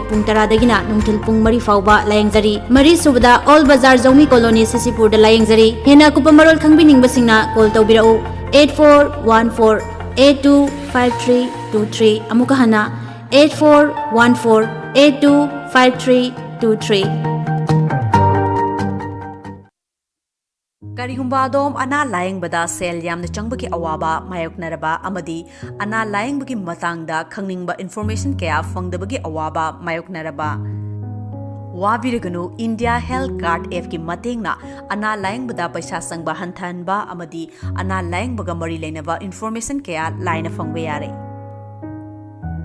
Pung Taradagina, Nungtil Pung Mari Fauba, Layangzari, Mari Subada, All Bazar Zomi Colony, Sisipur, the Layangzari, Hena Kupamarol Kangbining Basina, Kol Taubirao, 8414 825323, Amukahana, 8414 825323. Karihumba dom ana layang bada sel yamna changbaki awaba mayok naraba amadi ana layang bagi matangda khangning information kaya fangdabagi awaba mayok naraba wabiraganu India Health Card F ki matengna ana layang bada paisa sangba hanthanba amadi ana layang baga mari leinaba information kaya laina fangbe yare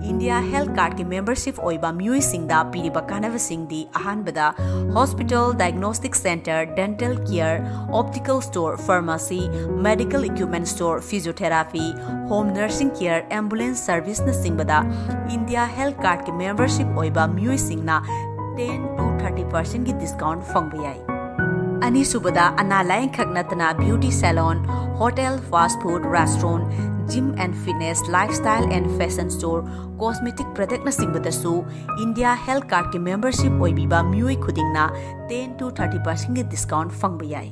India Health Card ki membership oiba mui singda piriba kanava singdi ahan bada hospital diagnostic center dental care optical store pharmacy medical equipment store physiotherapy home nursing care ambulance service na singbada India Health Card ki membership oiba mui singna 10 to 30% ki discount fangba yai ani subada ana layang khaknatana beauty salon hotel fast food restaurant gym and fitness lifestyle and fashion store cosmetic product na singbadasu India Health Card ki membership oibiba mioi khudingna 10 to 30% ki discount fangba yai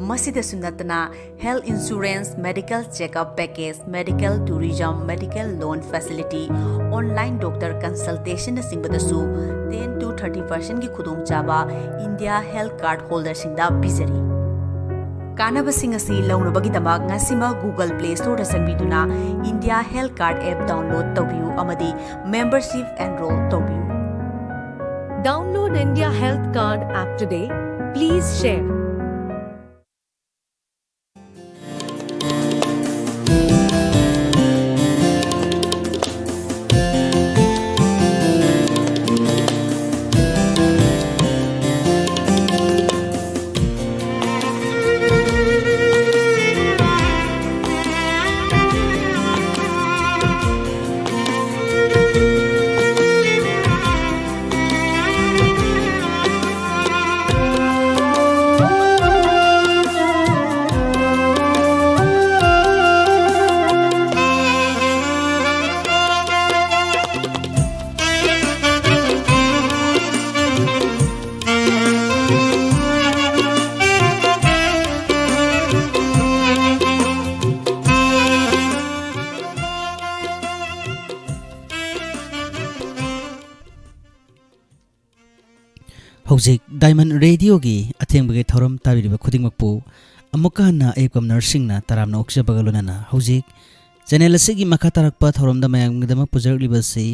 masida sunatana health insurance medical checkup package medical tourism medical loan facility online doctor consultation na singbadasu 10 to 30% ki khudong chaba India Health Card holder singda bizari Kanabasing asi launabagi damak ngasima Google Play Store da sangbiduna India Health Card app download tawbiu amadi membership enroll tawbiu. Download India Health Card app today. Please share. Hojik Diamond Radio gi athengbage thorom tabiriba khudingmakpu amukka na ekam nursing na taramna oksha bagalunana hojik channel asigi makha tarakpa thorom da mayamgdama pujarliba se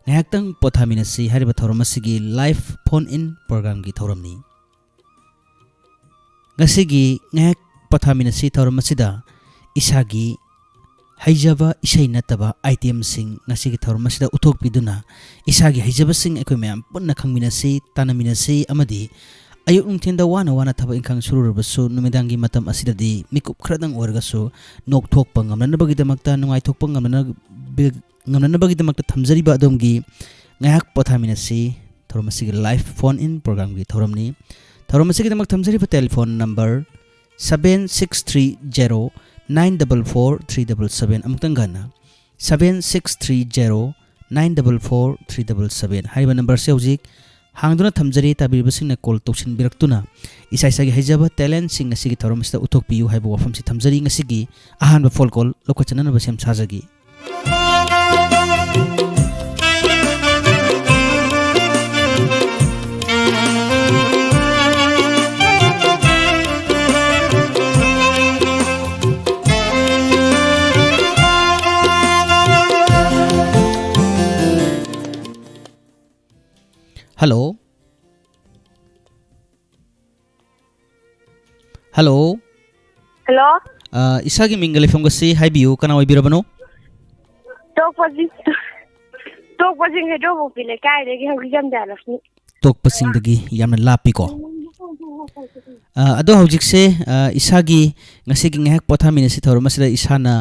ngayaktang pothamina si hariba thorom asigi live phone in program gi thoromni ngasigi ngayak pothamina si thorom asida isagi haijaba isai nataba item sing ngasigi thorom asida uthok piduna isagi haijaba sing ekoi mayam punna khangmina si tanamina si amadi ayuk nungthinda wana thaba ingkhang sururbasu numidangi matam asidadi mikup khradang orgasu nok thokpa ngamnanabagi damakta nungai thokpa ngamnanabagi damakta thamjariba adomgi ngayak pothamina si thorom asigi live phone in program gi thoromni thorom asigi damak thamjariba telephone number 7630 944-377 amutang gana 7630 944-377 hariba number se hojik hangduna thamjari tabiribasing na call toksin biraktuna isaisagi haijaba talent sing asigi thorom sida uthok piu haiba wafam si thamjari ngasigi ahanba phone call lokachana na basem sajagi Hello. Hello. Hello. Isagi mingle from gasi haibiu kana waibirabano. Talk pasing hedo mo pile kai degi hogi jam dalafni. Talk pasing degi yamna lapi ko. Ado hojik se isagi ngasigi ngahak pothamina si thoroma sida isana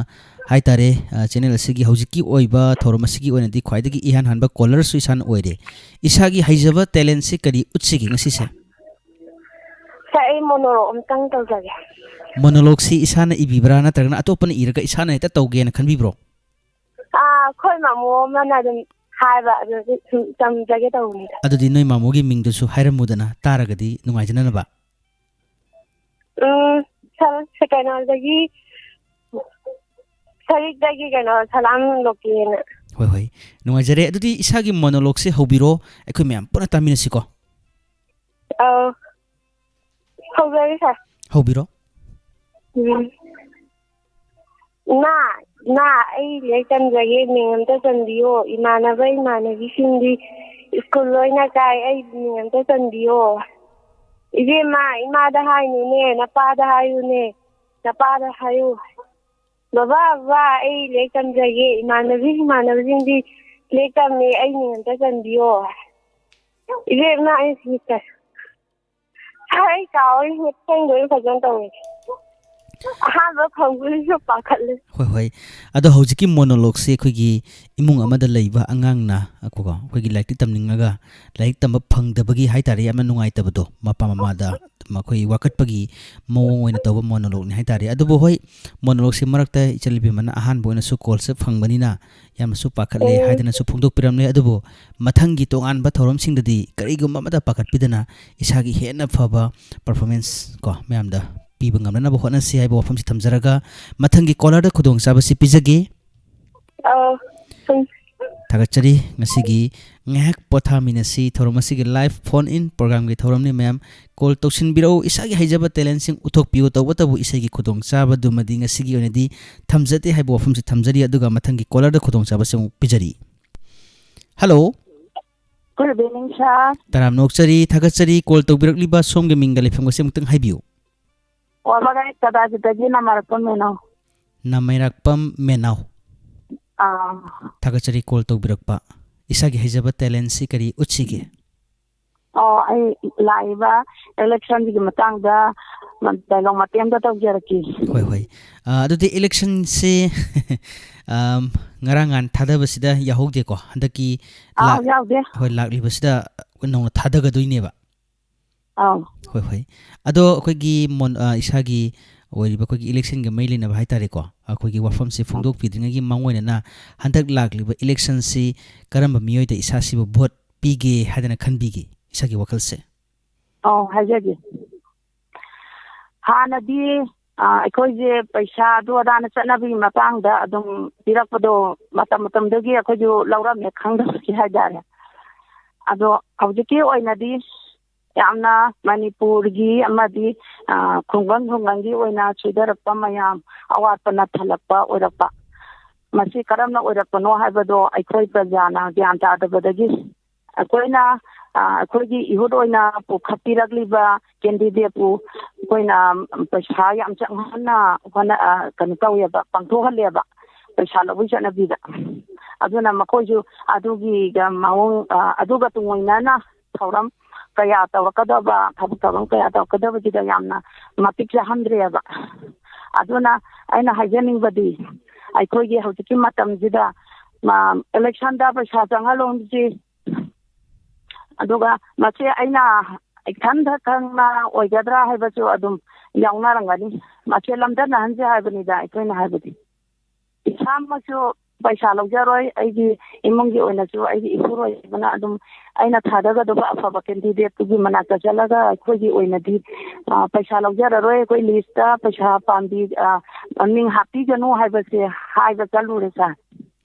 haitare channel asigi hojiki oiba thoroma sigi oinadi khwaidagi ihan hanba caller su isan oire isagi haijaba talent se kari utsigi ngasi se sai monologue amtang tawjage monologue si isana ibibra na tragna atopana iraga isana eta tawge na khanbibro khoi mamu mana dum ꯍꯥꯏꯕ ꯑꯗꯨꯗꯤ ꯁꯨꯝ ꯇꯝꯖꯒꯦ ꯇꯧꯕꯅꯤꯗ. ꯑꯗꯨꯗꯤ ꯅꯣꯏ ꯃꯥꯃꯣꯒꯤ ꯃꯤꯡꯗꯨꯁꯨ ꯍꯥꯏꯔꯝꯃꯨꯗꯅ ꯇꯥꯔꯒꯗꯤ ꯅꯨꯡꯉꯥꯏꯖꯅꯅꯕ. ꯀꯩꯅꯣꯗꯒꯤ ꯁꯔꯤꯛꯇꯒꯤ ꯀꯩꯅꯣ ꯁꯂꯥꯝ ꯂꯣꯛꯀꯤꯅ. ꯍꯣꯏ ꯍꯣꯏ ꯅꯨꯡꯉꯥꯏꯖꯔꯦ. ꯑꯗꯨꯗꯤ ꯏꯁꯥꯒꯤ ꯃꯣꯅꯣꯂꯣꯒꯁꯦ ꯍꯧꯕꯤꯔꯣ, ꯑꯩꯈꯣꯏ ꯃꯌꯥꯝ ꯄꯨꯟꯅ ꯇꯥꯃꯤꯟꯅꯁꯤꯀꯣ. ꯍꯧꯖꯔꯤ ꯁꯥꯔ. ꯍꯧꯕꯤꯔꯣ. ꯏꯃꯥ ꯑꯩ ꯂꯥꯏꯔꯤꯛ ꯇꯝꯖꯒꯦ, ꯃꯤꯡ ꯑꯝꯇ ꯆꯟꯕꯤꯌꯣ. ꯏꯃꯥꯟꯅꯕꯤꯁꯤꯡꯗꯤ ꯁ꯭ꯀꯨꯜ ꯂꯣꯏꯅ ꯀꯥꯏ, ꯑꯩ ꯃꯤꯡ ꯑꯝꯇ ꯆꯟꯕꯤꯌꯣ. ꯏꯕꯦꯝꯃ, ꯏꯃꯥꯗ ꯍꯥꯏꯅꯨꯅꯦ, ꯅꯄꯥꯗ ꯍꯥꯏꯌꯨꯅꯦ, ꯅꯄꯥꯗ ꯍꯥꯏꯌꯨ. ꯕꯕꯥ ꯑꯩ ꯂꯥꯏꯔꯤꯛ ꯇꯝꯖꯒꯦ, ꯏꯃꯥꯟꯅꯕꯤꯁꯤꯡꯗꯤ ꯂꯥꯏꯔꯤꯛ ꯇꯝꯃꯦ, ꯑꯩ ꯃꯤꯡ ꯑꯝꯇ ꯆꯟꯕꯤꯌꯣ. ꯏꯕꯦꯝꯃ, ꯑꯩ ꯀꯥꯎꯔꯤ, ꯃꯊꯪꯗ ꯐꯖꯅ ꯇꯧꯋꯦ. ꯑꯍꯥꯟꯕ ꯐꯪꯕꯗꯁꯨ ꯄꯥꯈꯠꯂꯦ. ꯍꯣꯏ ꯍꯣꯏ. ꯑꯗꯣ ꯍꯧꯖꯤꯛꯀꯤ ꯃꯣꯅꯣꯂꯣꯒꯁꯦ ꯑꯩꯈꯣꯏꯒꯤ ꯏꯃꯨꯡ ꯑꯃꯗ ꯂꯩꯕ ꯑꯉꯥꯡꯅ ꯑꯩꯈꯣꯏꯒꯤ ꯂꯥꯏꯔꯤꯛ ꯇꯝꯅꯤꯡꯉꯒ ꯂꯥꯏꯔꯤꯛ ꯇꯝꯕ ꯐꯪꯗꯕꯒꯤ ꯍꯥꯏꯇꯥꯔꯦ, ꯌꯥꯝꯅ ꯅꯨꯡꯉꯥꯏꯇꯕꯗꯣ ꯃꯄꯥ ꯃꯃꯥꯗ ꯑꯩꯈꯣꯏ ꯋꯥꯀꯠꯄꯒꯤ ꯃꯑꯣꯡ ꯑꯣꯏꯅ ꯇꯧꯕ ꯃꯣꯅꯣꯂꯣꯒꯅꯤ ꯍꯥꯏꯇꯥꯔꯦ. ꯑꯗꯨꯕꯨ ꯍꯣꯏ, ꯃꯣꯅꯣꯂꯣꯒꯁꯤ ꯃꯔꯛꯇ ꯏꯆꯜꯅꯨꯄꯤ ꯑꯃꯅ ꯑꯍꯥꯟꯕ ꯑꯣꯏꯅꯁꯨ ꯀꯣꯜꯁꯦ ꯐꯪꯕꯅꯤꯅ ꯌꯥꯝꯅꯁꯨ ꯄꯥꯈꯠꯂꯦ ꯍꯥꯏꯗꯅꯁꯨ ꯐꯣꯡꯗꯣꯛꯄꯤꯔꯝꯂꯦ. ꯑꯗꯨꯕꯨ ꯃꯊꯪꯒꯤ ꯇꯣꯉꯥꯟꯕ ꯊꯧꯔꯝꯁꯤꯡꯗꯗꯤ ꯀꯔꯤꯒꯨꯝꯕ ꯑꯃꯗ ꯄꯥꯈꯠꯄꯤꯗꯅ ꯏꯁꯥꯒꯤ ꯍꯦꯟꯅ ꯐꯕ ꯄꯔꯐꯣꯔꯃꯦꯟꯁ ꯃꯌꯥꯝꯗ ꯄꯤꯕ ꯉꯝꯅꯅꯕ ꯍꯣꯠꯅꯁꯤ ꯍꯥꯏꯕ ꯋꯥꯐꯝꯁꯤ ꯊꯝꯖꯔꯒ ꯃꯊꯪꯒꯤ ꯀꯣꯂꯔꯗ ꯈꯨꯗꯣꯡꯆꯥꯕꯁꯤ ꯄꯤꯖꯒꯦ. ꯊꯥꯒꯠꯆꯔꯤ. ꯉꯁꯤꯒꯤ ꯉꯥꯏꯍꯥꯛ ꯄꯣꯊꯥꯃꯤꯟꯅꯁꯤ ꯊꯧꯔꯝ ꯑꯁꯤꯒꯤ ꯂꯥꯏꯚ ꯐꯣꯟ ꯏꯟ ꯄ꯭ꯔꯣꯒ꯭ꯔꯥꯝꯒꯤ ꯊꯧꯔꯝꯅꯤ. ꯃꯌꯥꯝ ꯀꯣꯜ ꯇꯧꯁꯤꯟꯕꯤꯔꯛꯎ, ꯏꯁꯥꯒꯤ ꯍꯩꯖꯕ ꯇꯦꯂꯦꯟꯁꯤꯡ ꯎꯠꯊꯣꯛꯄꯤꯌꯨ. ꯇꯧꯕꯇꯕꯨ ꯏꯁꯩꯒꯤ ꯈꯨꯗꯣꯡꯆꯥꯕꯗꯨꯃꯗꯤ ꯉꯁꯤꯒꯤ ꯑꯣꯏꯅꯗꯤ ꯊꯝꯖꯗꯦ ꯍꯥꯏꯕ ꯋꯥꯐꯝꯁꯤ ꯊꯝꯖꯔꯤ. ꯑꯗꯨꯒ ꯃꯊꯪꯒꯤ ꯀꯣꯂꯔꯗ ꯈꯨꯗꯣꯡꯆꯥꯕꯁꯤ ꯑꯃꯨꯛ ꯄꯤꯖꯔꯤ. ꯍꯜꯂꯣ. ꯒꯨꯗ ꯏꯚꯤꯅꯤꯡ ꯁꯥꯔ. ꯇꯔꯥꯝꯅ ꯑꯣꯛꯆꯔꯤ. ꯊꯥꯒꯠꯆꯔꯤ. ꯀꯣꯜ ꯇꯧꯕꯤꯔꯛꯂꯤꯕ ꯁꯣꯝꯒꯤ ꯃꯤꯡꯒ ꯂꯩꯐꯝꯒꯁꯤ ꯑꯃꯨꯛꯇꯪ ꯍꯥꯏꯕꯤꯌꯨ. ꯋꯥꯕꯒꯥꯏ ꯀꯗꯥꯖꯤꯗꯒꯤ ꯅꯃꯥꯔꯛꯄꯝ ꯃꯦꯅꯥꯎ. ꯅꯃꯩꯔꯥꯛꯄꯝ ꯃꯦꯅꯥꯎ. ꯊꯥꯒꯠꯆꯔꯤ ꯀꯣꯜ ꯇꯧꯕꯤꯔꯛꯄ. ꯏꯁꯥꯒꯤ ꯍꯩꯖꯕ ꯇꯦꯂꯦꯟꯁꯤ ꯀꯔꯤ ꯎꯠꯁꯤꯒꯦ? ꯑꯩ ꯂꯥꯛꯏꯕ ꯏꯂꯦꯛꯁꯟꯒꯤ ꯃꯇꯥꯡꯗ ꯗꯥꯏꯂꯣग ꯃꯇꯦꯛ ꯑꯃꯇ ꯇꯧꯖꯔꯛꯀꯦ. ꯍꯣꯏ ꯍꯣꯏ. ꯑꯗꯨꯗꯤ ꯏꯂꯦꯛꯁꯟꯁꯤ ꯉꯔꯥꯡ ꯉꯍꯥꯟ ꯊꯥꯗꯕꯁꯤꯗ ꯌꯥꯎꯍꯧꯗꯦꯀꯣ. ꯍꯟꯗꯛꯀꯤ ꯌꯥꯎꯗꯦ. ꯍꯣꯏ, ꯂꯥꯛꯂꯤꯕꯁꯤꯗ ꯅꯧꯅ ꯊꯥꯗꯒꯗꯣꯏꯅꯦꯕ. ꯍꯣꯏ ꯍꯣꯏ. ꯑꯗꯣ ꯑꯩꯈꯣꯏꯒꯤ ꯏꯁꯥꯒꯤ ꯑꯣꯏꯔꯤꯕ ꯑꯩꯈꯣꯏꯒꯤ ꯏꯂꯦꯛꯁꯟꯒ ꯃꯔꯤ ꯂꯩꯅꯕ ꯍꯥꯏꯇꯥꯔꯦꯀꯣ, ꯑꯩꯈꯣꯏꯒꯤ ꯋꯥꯐꯝꯁꯤ ꯐꯣꯡꯗꯣꯛꯄꯤꯗ꯭ꯔꯤꯉꯩꯒꯤ ꯃꯥꯡꯑꯣꯏꯅꯅ ꯍꯟꯗꯛ ꯂꯥꯛꯂꯤꯕ ꯏꯂꯦꯛꯁꯟꯁꯤ ꯀꯔꯝꯕ ꯃꯤꯑꯣꯏꯗ ꯏꯁꯥꯁꯤꯕꯨ ꯚꯣꯠ ꯄꯤꯒꯦ ꯍꯥꯏꯗꯅ ꯈꯟꯕꯤꯒꯦ, ꯏꯁꯥꯒꯤ ꯋꯥꯈꯜꯁꯦ? ꯍꯥꯏꯖꯒꯦ. ꯍꯥꯟꯅꯗꯤ ꯑꯩꯈꯣꯏꯁꯦ ꯄꯩꯁꯥ ꯑꯗꯨ ꯑꯗꯥꯅ ꯆꯠꯅꯕꯒꯤ ꯃꯇꯥꯡꯗ ꯑꯗꯨꯝ ꯄꯤꯔꯛꯄꯗꯣ ꯃꯇꯝꯗꯒꯤ ꯑꯩꯈꯣꯏꯁꯨ ꯂꯧꯔꯝꯃꯦ, ꯈꯪꯗꯕꯒꯤ ꯍꯥꯏꯇꯥꯔꯦ. ꯑꯗꯣ ꯍꯧꯖꯤꯛꯀꯤ ꯑꯣꯏꯅꯗꯤ ꯌꯥꯝꯅ ꯃꯅꯤꯄꯨꯔꯒꯤ ꯑꯃꯗꯤ ꯈꯨꯡꯒꯪꯒꯤ ꯑꯣꯏꯅ ꯁꯣꯏꯗꯔꯛꯄ ꯃꯌꯥꯝ, ꯑꯋꯥꯠꯄꯅ ꯊꯜꯂꯛꯄ ꯑꯣꯏꯔꯛꯄ. ꯃꯁꯤ ꯀꯔꯝꯅ ꯑꯣꯏꯔꯛꯄꯅꯣ ꯍꯥꯏꯕꯗꯣ ꯑꯩꯈꯣꯏ ꯄ꯭ꯔꯖꯥꯅ ꯒ꯭ꯌꯥꯟ ꯇꯥꯗꯕꯗꯒꯤ ꯑꯩꯈꯣꯏꯅ ꯑꯩꯈꯣꯏꯒꯤ ꯏꯍꯨꯠ ꯑꯣꯏꯅ ꯄꯨꯈꯠꯄꯤꯔꯛꯂꯤꯕ ꯀꯦꯟꯗꯤꯗꯦꯠꯄꯨ ꯑꯩꯈꯣꯏꯅ ꯄꯩꯁꯥ ꯌꯥꯝ ꯆꯪꯍꯟꯅ ꯀꯩꯅꯣ ꯇꯧꯋꯦꯕ, ꯄꯥꯡꯊꯣꯛꯍꯜꯂꯦꯕ ꯄꯩꯁꯥ ꯂꯧꯕꯒꯤ ꯆꯠꯅꯕꯤꯗ. ꯑꯗꯨꯅ ꯃꯈꯣꯏꯁꯨ ꯑꯗꯨꯒꯤ ꯃꯑꯣꯡ ꯑꯗꯨꯒ ꯇꯨꯡꯑꯣꯏꯅꯅ ꯊꯧꯔꯝ ꯀꯌꯥ ꯇꯧꯔꯛꯀꯗꯕ, ꯊꯕꯛ ꯊꯧꯔꯝ ꯀꯌా ꯇꯧꯔꯛꯀꯗꯕꯁꯤꯗ ꯌꯥꯝꯅ ꯃꯇꯤꯛ ꯆꯥꯍꯟꯗ꯭ꯔꯦꯕ. ꯑꯗꯨꯅ ꯑꯩꯅ ꯍꯥꯏꯖꯅꯤꯡꯕꯗꯤ ꯑꯩꯈꯣꯏꯒꯤ ꯍꯧꯖꯤꯛꯀꯤ ꯃꯇꯝꯁꯤꯗ ꯏꯂꯦꯛꯁꯟꯗ ꯄꯩꯁꯥ ꯆꯪꯍꯜꯂꯣꯝꯁꯤ, ꯑꯗꯨꯒ ꯃꯁꯤ ꯑꯩꯅ ꯏꯊꯟꯇꯪꯅ ꯑꯣꯏꯒꯗ꯭ꯔꯥ ꯍꯥꯏꯕꯁꯨ ꯑꯗꯨꯝ ꯌꯥꯎꯅꯔꯝꯒꯅꯤ. ꯃꯁꯤ ꯂꯝꯗꯠꯅꯍꯟꯁꯦ ꯍꯥꯏꯕꯅꯤꯗ ꯑꯩꯈꯣꯏꯅ ꯍꯥꯏꯕꯗꯤ. ꯏꯁꯥꯃꯛꯁꯨ ꯄꯩꯁా ꯂꯧꯖꯔꯣꯏ, ꯑꯩꯒꯤ ꯏꯃꯨꯡꯒꯤ ꯑꯣꯏꯅꯁꯨ ꯑꯩꯒꯤ ꯏꯄꯨꯔꯣꯏꯕꯅ ꯑꯗꯨꯝ ꯑꯩꯅ ꯊꯥꯗꯒꯗꯕ ꯑꯐꯕ ꯀꯦꯟꯗꯤꯗꯦꯠꯇꯨꯒꯤ ꯃꯅꯥꯛꯇ ꯆꯠꯂꯒ ꯑꯩꯈꯣꯏꯒꯤ ꯑꯣꯏꯅꯗꯤ ꯄꯩꯁꯥ ꯂꯧꯖꯔꯔꯣꯏ, ꯑꯩꯈꯣই ꯂꯤꯁꯇ ꯄꯩꯁꯥ ꯃꯤꯡ ꯍꯥꯞꯄꯤꯒꯅꯨ ꯍꯥꯏꯕꯁꯦ ꯍꯥꯏꯕ ꯆꯠꯂꯨꯔꯦ ꯁꯥꯔ.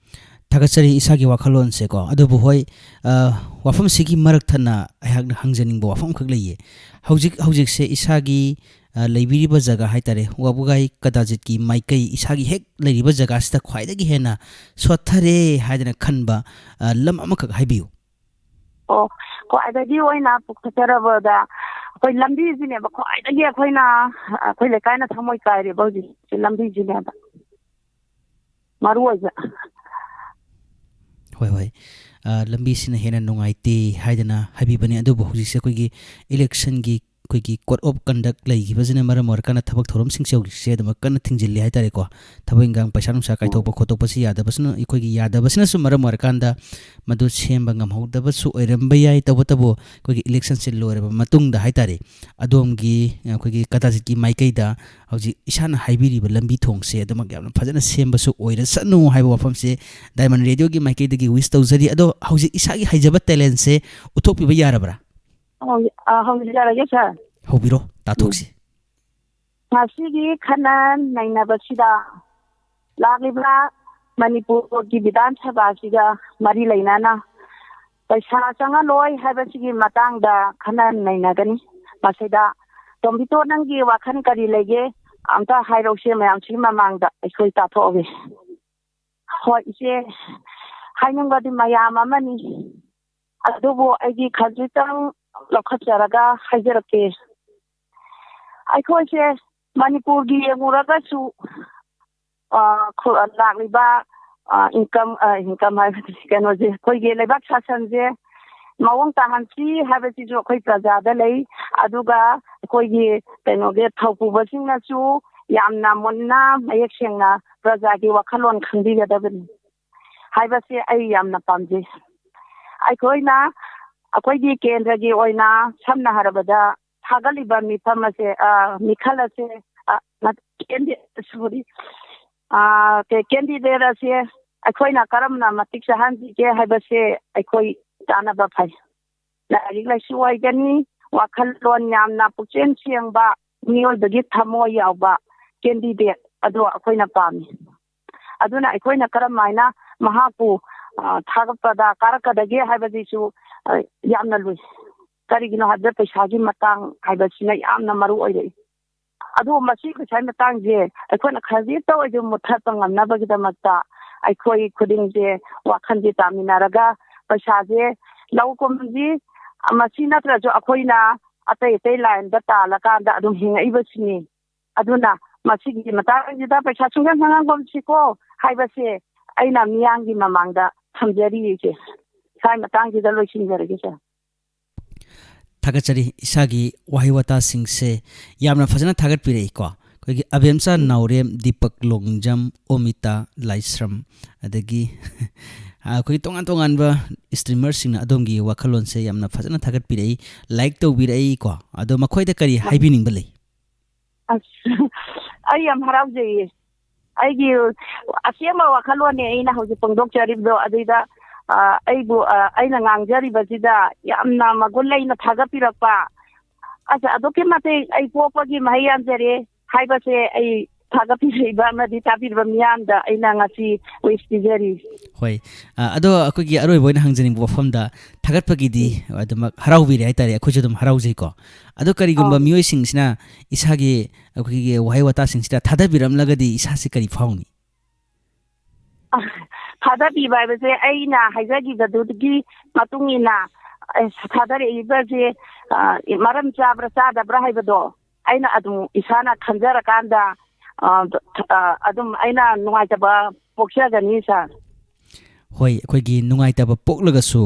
ꯊꯥꯒꯠꯆꯔꯤ ꯏꯁꯥꯒꯤ ꯋꯥꯈꯜꯂꯣꯟꯁꯦꯀꯣ. ꯑꯗꯨꯕꯨ ꯍꯣꯏ, ꯋꯥꯐꯝꯁꯤꯒꯤ ꯃꯔꯛꯊꯠꯅ ꯑꯩꯍꯥꯛꯅ ꯍꯪꯖꯅꯤꯡꯕ ꯋꯥꯐꯝꯈꯛ ꯂꯩꯌꯦ. ꯍꯧꯖꯤꯛꯁꯦ ꯏꯁꯥꯒꯤ ꯂꯩꯕꯤꯔꯤꯕ ꯖꯒꯥ ꯍꯥꯏꯇꯥꯔꯦ, ꯋꯥꯕꯒꯥꯏ ꯀꯗꯥꯖꯤꯠꯀꯤ ꯃꯥꯏꯀꯩ, ꯏꯁꯥꯒꯤ ꯍꯦꯛ ꯂꯩꯔꯤꯕ ꯖꯒꯥꯁꯤꯗ ꯈ꯭ꯋꯥꯏꯗꯒꯤ ꯍꯦꯟꯅ ꯁꯣꯠꯊꯔꯦ ꯍꯥꯏꯗꯅ ꯈꯟꯕ ꯂꯝ ꯑꯃꯈꯛ ꯍꯥꯏꯕꯤꯌꯨ. ꯈ꯭ꯋꯥꯏꯗꯒꯤ ꯑꯣꯏꯅ ꯄꯨꯈꯠꯆꯔꯕꯗ ꯑꯩꯈꯣꯏ ꯂꯝꯕꯤꯁꯤꯅꯦꯕ ꯈ꯭ꯋꯥꯏꯗꯒꯤ ꯑꯩꯈꯣꯏ ꯂꯩꯀꯥꯏꯅ ꯊꯃꯣꯏ ꯀꯥꯏꯔꯦꯕ ꯍꯧꯖꯤꯛ ꯂꯝꯕꯤꯁꯤꯅꯦꯕ ꯃꯔꯨ ꯑꯣꯏꯕ. ꯍꯣꯏ ꯍꯣꯏ. ꯂꯝꯕꯤꯁꯤꯅ ꯍꯦꯟꯅ ꯅꯨꯡꯉꯥꯏꯇꯦ ꯍꯥꯏꯗꯅ ꯍꯥꯏꯕꯤꯕꯅꯤ. ꯑꯗꯨꯕꯨ ꯍꯧꯖꯤꯛꯁꯦ ꯑꯩꯈꯣꯏꯒꯤ ꯏꯂꯦꯛꯁꯟꯒꯤ ꯑꯩꯈꯣꯏꯒꯤ ꯀꯣꯗ ꯑꯣꯐ ꯀꯟꯗꯛ ꯂꯩꯈꯤꯕꯁꯤꯅ ꯃꯔꯝ ꯑꯣꯏꯔꯀꯥꯟꯗ ꯊꯕꯛ ꯊꯧꯔꯝꯁꯤꯡꯁꯦ ꯍꯧꯖꯤꯛꯁꯦ ꯑꯗꯨꯃꯛ ꯀꯟꯅ ꯊꯤꯡꯖꯤꯜꯂꯤ ꯍꯥꯏꯇꯥꯔꯦꯀꯣ ꯊꯕꯛ ꯏꯟꯈꯥꯡ ꯄꯩꯁꯥ ꯅꯨꯡꯁꯥ ꯀꯥꯏꯊꯣꯛꯄ ꯈꯣꯠꯇꯣꯛꯄꯁꯤ ꯌꯥꯗꯕꯁꯤꯅ ꯑꯩꯈꯣꯏꯒꯤ ꯌꯥꯗꯕꯁꯤꯅꯁꯨ ꯃꯔꯝ ꯑꯣꯏꯔꯀꯥꯟꯗ ꯃꯗꯨ ꯁꯦꯝꯕ ꯉꯝꯍꯧꯗꯕꯁꯨ ꯑꯣꯏꯔꯝꯕ ꯌꯥꯏ ꯇꯧꯕꯇꯕꯨ ꯑꯩꯈꯣꯏꯒꯤ ꯏꯂꯦꯛꯁꯟꯁꯤ ꯂꯣꯏꯔꯕ ꯃꯇꯨꯡꯗ ꯍꯥꯏꯇꯥꯔꯦ ꯑꯗꯣꯝꯒꯤ ꯑꯩꯈꯣꯏꯒꯤ ꯀꯇꯥꯖꯤꯠꯀꯤ ꯃꯥꯏꯀꯩꯗ ꯍꯧꯖꯤꯛ ꯏꯁꯥꯅ ꯍꯥꯏꯕꯤꯔꯤꯕ ꯂꯝꯕꯤ ꯊꯣꯡꯁꯦ ꯑꯗꯨꯃꯛ ꯌꯥꯝꯅ ꯐꯖꯅ ꯁꯦꯝꯕꯁꯨ ꯑꯣꯏꯔꯁꯅꯨ ꯍꯥꯏꯕ ꯋꯥꯐꯝꯁꯦ ꯗꯥꯏꯃꯟ ꯔꯦꯗꯤꯑꯣꯒꯤ ꯃꯥꯏꯀꯩꯗꯒꯤ ꯋꯤꯁ ꯇꯧꯖꯔꯤ ꯑꯗꯣ ꯍꯧꯖꯤꯛ ꯏꯁꯥꯒꯤ ꯍꯩꯖꯕ ꯇꯦꯂꯦꯟꯁꯦ ꯎꯠꯊꯣꯛꯄꯤꯕ ꯌꯥꯔꯕ꯭ꯔꯥ ꯍꯧꯖꯔꯒꯦ ꯁꯥꯔ ꯍꯧꯕꯤꯔꯣ ꯇꯥꯊꯣꯛꯁꯤ ꯉꯁꯤꯒꯤ ꯈꯟꯅ ꯅꯩꯅꯕꯁꯤꯗ ꯂꯥꯛꯂꯤꯕ ꯃꯅꯤꯄꯨꯔꯒꯤ ꯕꯤꯙꯥꯟ ꯁꯚꯥꯁꯤꯒ ꯃꯔꯤ ꯂꯩꯅꯅ ꯄꯩꯁꯥ ꯆꯪꯍꯜꯂꯣꯏ ꯍꯥꯏꯕꯁꯤꯒꯤ ꯃꯇꯥꯡꯗ ꯈꯟꯅ ꯅꯩꯅꯒꯅꯤ ꯃꯁꯤꯗ ꯇꯣꯝꯕꯤꯇꯣ ꯅꯪꯒꯤ ꯋꯥꯈꯜ ꯀꯔꯤ ꯂꯩꯒꯦ ꯑꯝꯇ ꯍꯥꯏꯔꯧꯁꯦ ꯃꯌꯥꯝꯁꯤꯒꯤ ꯃꯃꯥꯡꯗ ꯑꯩꯈꯣꯏ ꯇꯥꯊꯣꯛꯑꯒꯦ ꯍꯣꯏ ꯏꯆꯦ ꯍꯥꯏꯅꯤꯡꯕꯗꯤ ꯃꯌꯥꯝ ꯑꯃꯅꯤ ꯑꯗꯨꯕꯨ ꯑꯩꯒꯤ ꯈꯖꯤꯛꯇꯪ ꯂꯧꯈꯠꯆꯔꯒ ꯍꯥꯏꯖꯔꯛꯀꯦ ꯑꯩꯈꯣꯏꯁꯦ ꯃꯅꯤꯄꯨꯔꯒꯤ ꯌꯦꯡꯉꯨꯔꯒꯁꯨ ꯂꯥꯛꯂꯤꯕ ꯏꯟꯀꯝ ꯍꯥꯏꯕꯗꯤ ꯀꯩꯅꯣꯁꯦ ꯑꯩꯈꯣꯏꯒꯤ ꯂꯩꯕꯥꯛ ꯁꯥꯁꯟꯁꯦ ꯃꯑꯣꯡ ꯇꯥꯍꯟꯁꯤ ꯍꯥꯏꯕꯁꯤꯁꯨ ꯑꯩꯈꯣই ꯄ꯭ꯔꯖꯥꯗ ꯂꯩ ꯑꯗꯨꯒ ꯑꯩꯈꯣꯏꯒꯤ ꯀꯩꯅꯣꯒꯤ ꯊꯧ ꯄꯨꯕꯁꯤꯡꯅꯁꯨ ꯌꯥꯝꯅ ꯃꯨꯟꯅ ꯃꯌꯦꯛ ꯁꯦꯡꯅ ꯄ꯭ꯔꯖꯥꯒꯤ ꯋꯥꯈꯜꯂꯣꯟ ꯈꯪꯕꯤꯒꯗꯕꯅꯤ ꯍꯥꯏꯕꯁꯦ ꯑꯩ ꯌꯥꯝꯅ ꯄꯥꯝꯖꯩ ꯑꯩꯈꯣꯏꯅ ꯑꯩꯈꯣꯏꯒꯤ ꯀꯦꯟꯗ꯭ꯔꯒꯤ ꯑꯣꯏꯅ ꯁꯝꯅ ꯍꯥꯏꯔꯕꯗ ꯊꯥꯒꯠꯂꯤꯕ ꯃꯤꯐꯝ ꯑꯁꯦ ꯃꯤꯈꯜ ꯑꯁꯦ ꯀꯦꯟꯗꯤꯗꯦꯠ ꯑꯁꯦ ꯑꯩꯈꯣꯏꯅ ꯀꯔꯝꯅ ꯃꯇꯤꯛ ꯆꯥꯍꯟꯁꯤꯒꯦ ꯍꯥꯏꯕꯁꯦ ꯑꯩꯈꯣꯏ ꯇꯥꯟꯅꯕ ꯐꯩ ꯂꯥꯏꯔꯤꯛ ꯂꯥꯏꯁꯨ ꯑꯣꯏꯒꯅꯤ ꯋꯥꯈꯜꯂꯣꯟ ꯌꯥꯝꯅ ꯄꯨꯛꯆꯦꯜ ꯁꯦꯡꯕ ꯃꯤꯑꯣꯏꯕꯒꯤ ꯊꯃꯣꯏ ꯌꯥꯎꯕ ꯀꯦꯟꯗꯤꯗꯦꯠ ꯑꯗꯣ ꯑꯩꯈꯣꯏꯅ ꯄꯥꯝꯃꯤ ꯑꯗꯨꯅ ꯑꯩꯈꯣꯏꯅ ꯀꯔꯝꯍꯥꯏꯅ ꯃꯍꯥꯛꯄꯨ ꯊꯥꯒꯠꯄꯗ ꯀꯥꯔꯛꯀꯗꯒꯦ ꯍꯥꯏꯕꯁꯤꯁꯨ ꯌꯥꯝꯅ ꯂꯨꯏ ꯀꯔꯤꯒꯤꯅꯣ ꯍꯥꯏꯕꯗ ꯄꯩꯁꯥꯒꯤ ꯃꯇꯥꯡ ꯍꯥꯏꯕꯁꯤꯅ ꯌꯥꯝꯅ ꯃꯔꯨ ꯑꯣꯏꯔꯛꯏ ꯑꯗꯨ ꯃꯁꯤ ꯄꯩꯁꯥꯒꯤ ꯃꯇꯥꯡꯁꯦ ꯑꯩꯈꯣꯏꯅ ꯈꯖꯤꯛꯇ ꯑꯣꯏꯁꯨ ꯃꯨꯠꯊꯠꯄ ꯉꯝꯅꯕꯒꯤꯗꯃꯛꯇ ꯑꯩꯈꯣꯏ ꯈꯨꯗꯤꯡꯁꯦ ꯋꯥꯈꯜꯁꯦ ꯇꯥꯃꯤꯟꯅꯔꯒ ꯄꯩꯁꯥꯁꯦ ꯂꯧ ꯀꯨꯝꯁꯤ ꯃꯁꯤ ꯅꯠꯇ꯭ꯔꯁꯨ ꯑꯩꯈꯣꯏꯅ ꯑꯇꯩ ꯂꯥꯏꯟꯗ ꯇꯥꯜꯂꯀꯥꯟꯗ ꯑꯗꯨꯝ ꯍꯤꯡꯉꯛꯏꯕꯁꯤꯅꯤ ꯑꯗꯨꯅ ꯃꯁꯤꯒꯤ ꯃꯇꯥꯡꯁꯤꯗ ꯄꯩꯁꯥ ꯁꯨꯡꯆꯪꯒꯨꯝꯁꯤꯀꯣ ꯍꯥꯏꯕꯁꯦ ꯑꯩꯅ ꯃꯤꯌꯥꯝꯒꯤ ꯃꯃꯥꯡꯗ ꯊꯝꯖꯔꯤꯁꯦ ꯁꯥꯏ ꯃꯇꯥꯡꯁꯤꯗ ꯂꯣꯏꯁꯤꯟꯖꯔꯒꯦ ꯁꯥꯔ ꯊꯥꯒꯠꯆꯔꯤ ꯏꯁꯥꯒꯤ ꯋꯥꯍꯩ ꯋꯥꯇꯥꯁꯤꯡꯁꯦ ꯌꯥꯝꯅ ꯐꯖꯅ ꯊꯥꯒꯠꯄꯤꯔꯛꯏꯀꯣ ꯑꯩꯈꯣꯏꯒꯤ ꯑꯕꯦꯝꯆꯥ ꯅꯥꯎꯔꯦꯝ ꯗꯤꯄꯛ ꯂꯣꯡꯖꯝ ꯑꯣꯃꯤꯇꯥ ꯂꯥꯏꯁ꯭ꯔꯝ ꯑꯗꯒꯤ ꯑꯩꯈꯣꯏꯒꯤ ꯇꯣꯉꯥꯟ ꯇꯣꯉꯥꯟꯕ ꯏꯁꯇ꯭ꯔꯤꯃꯔꯁꯤꯡꯅ ꯑꯗꯣꯝꯒꯤ ꯋꯥꯈꯜꯂꯣꯟꯁꯦ ꯌꯥꯝꯅ ꯐꯖꯅ ꯊꯥꯒꯠꯄꯤꯔꯛꯏ ꯂꯥꯏꯛ ꯇꯧꯕꯤꯔꯛꯏꯀꯣ ꯑꯗꯣ ꯃꯈꯣꯏꯗ ꯀꯔꯤ ꯍꯥꯏꯕꯤꯅꯤꯡꯕ ꯂꯩ ꯑꯁ ꯑꯩ ꯌꯥꯝ ꯍꯔꯥꯎꯖꯩꯌꯦ ꯑꯩꯒꯤ ꯑꯁꯦꯡꯕ ꯋꯥꯈꯜꯂꯣꯟꯅꯦ ꯑꯩꯅ ꯍꯧꯖꯤꯛ ꯐꯣꯡꯗꯣꯛꯆꯔꯤꯕꯗꯣ ꯑꯗꯨꯏꯗ ꯑꯩꯅ ꯉꯥꯡꯖꯔꯤꯕꯁꯤꯗ ꯌꯥꯝꯅ ꯃꯒꯨꯟ ꯂꯩꯅ ꯊꯥꯒꯠꯄꯤꯔꯛꯄ ꯑꯁ ꯑꯗꯨꯛꯀꯤ ꯃꯇꯤꯛ ꯑꯩ ꯄꯣꯛꯄꯒꯤ ꯃꯍꯩ ꯌꯥꯟꯖꯔꯦ ꯍꯥꯏꯕꯁꯦ ꯑꯩ ꯊꯥꯒꯠꯄꯤꯔꯛꯏꯕ ꯑꯃꯗꯤ ꯇꯥꯕꯤꯔꯤꯕ ꯃꯤꯌꯥꯝꯗ ꯑꯩꯅ ꯉꯁꯤ ꯋꯤꯁ ꯄꯤꯖꯔꯤ ꯍꯣꯏ ꯑꯗꯣ ꯑꯩꯈꯣꯏꯒꯤ ꯑꯔꯣꯏꯕ ꯑꯣꯏꯅ ꯍꯪꯖꯅꯤꯡꯕ ꯋꯥꯐꯝꯗ ꯊꯥꯒꯠꯄꯒꯤꯗꯤ ꯑꯗꯨꯃꯛ ꯍꯔꯥꯎꯕꯤꯔꯦ ꯍꯥꯏꯇꯥꯔꯦ ꯑꯩꯈꯣꯏꯁꯨ ꯑꯗꯨꯝ ꯍꯔꯥꯎꯖꯩꯀꯣ ꯑꯗꯣ ꯀꯔꯤꯒꯨꯝꯕ ꯃꯤꯑꯣꯏꯁꯤꯡꯁꯤꯅ ꯏꯁꯥꯒꯤ ꯑꯩꯈꯣꯏꯒꯤ ꯋꯥꯍꯩ ꯋꯥꯇꯥꯁꯤꯡꯁꯤꯗ ꯊꯥꯗꯕꯤꯔꯝꯂꯒꯗꯤ ꯏꯁꯥꯁꯤ ꯀꯔꯤ ꯐꯥꯎꯅꯤ ꯊꯥꯗꯕꯤꯕ ꯍꯥꯏꯕꯁꯦ ꯑꯩꯅ ꯍꯥꯏꯖꯈꯤꯕꯗꯨꯒꯤ ꯃꯇꯨꯡ ꯏꯟꯅ ꯊꯥꯗꯔꯛꯏꯕꯁꯦ ꯃꯔꯝ ꯆꯥꯕ꯭ꯔꯥ ꯆꯥꯗꯕ꯭ꯔꯥ ꯍꯥꯏꯕꯗꯣ ꯑꯩꯅ ꯑꯗꯨꯝ ꯏꯁꯥꯅ ꯈꯟꯖꯔꯀꯥꯟꯗ ꯑꯗꯨꯝ ꯑꯩꯅ ꯅꯨꯡꯉꯥꯏꯇꯕ ꯄꯣꯛꯆꯒꯅꯤ ꯁꯥꯔ ꯍꯣꯏ ꯑꯩꯈꯣꯏꯒꯤ ꯅꯨꯡꯉꯥꯏꯇꯕ ꯄꯣꯛꯂꯒꯁꯨ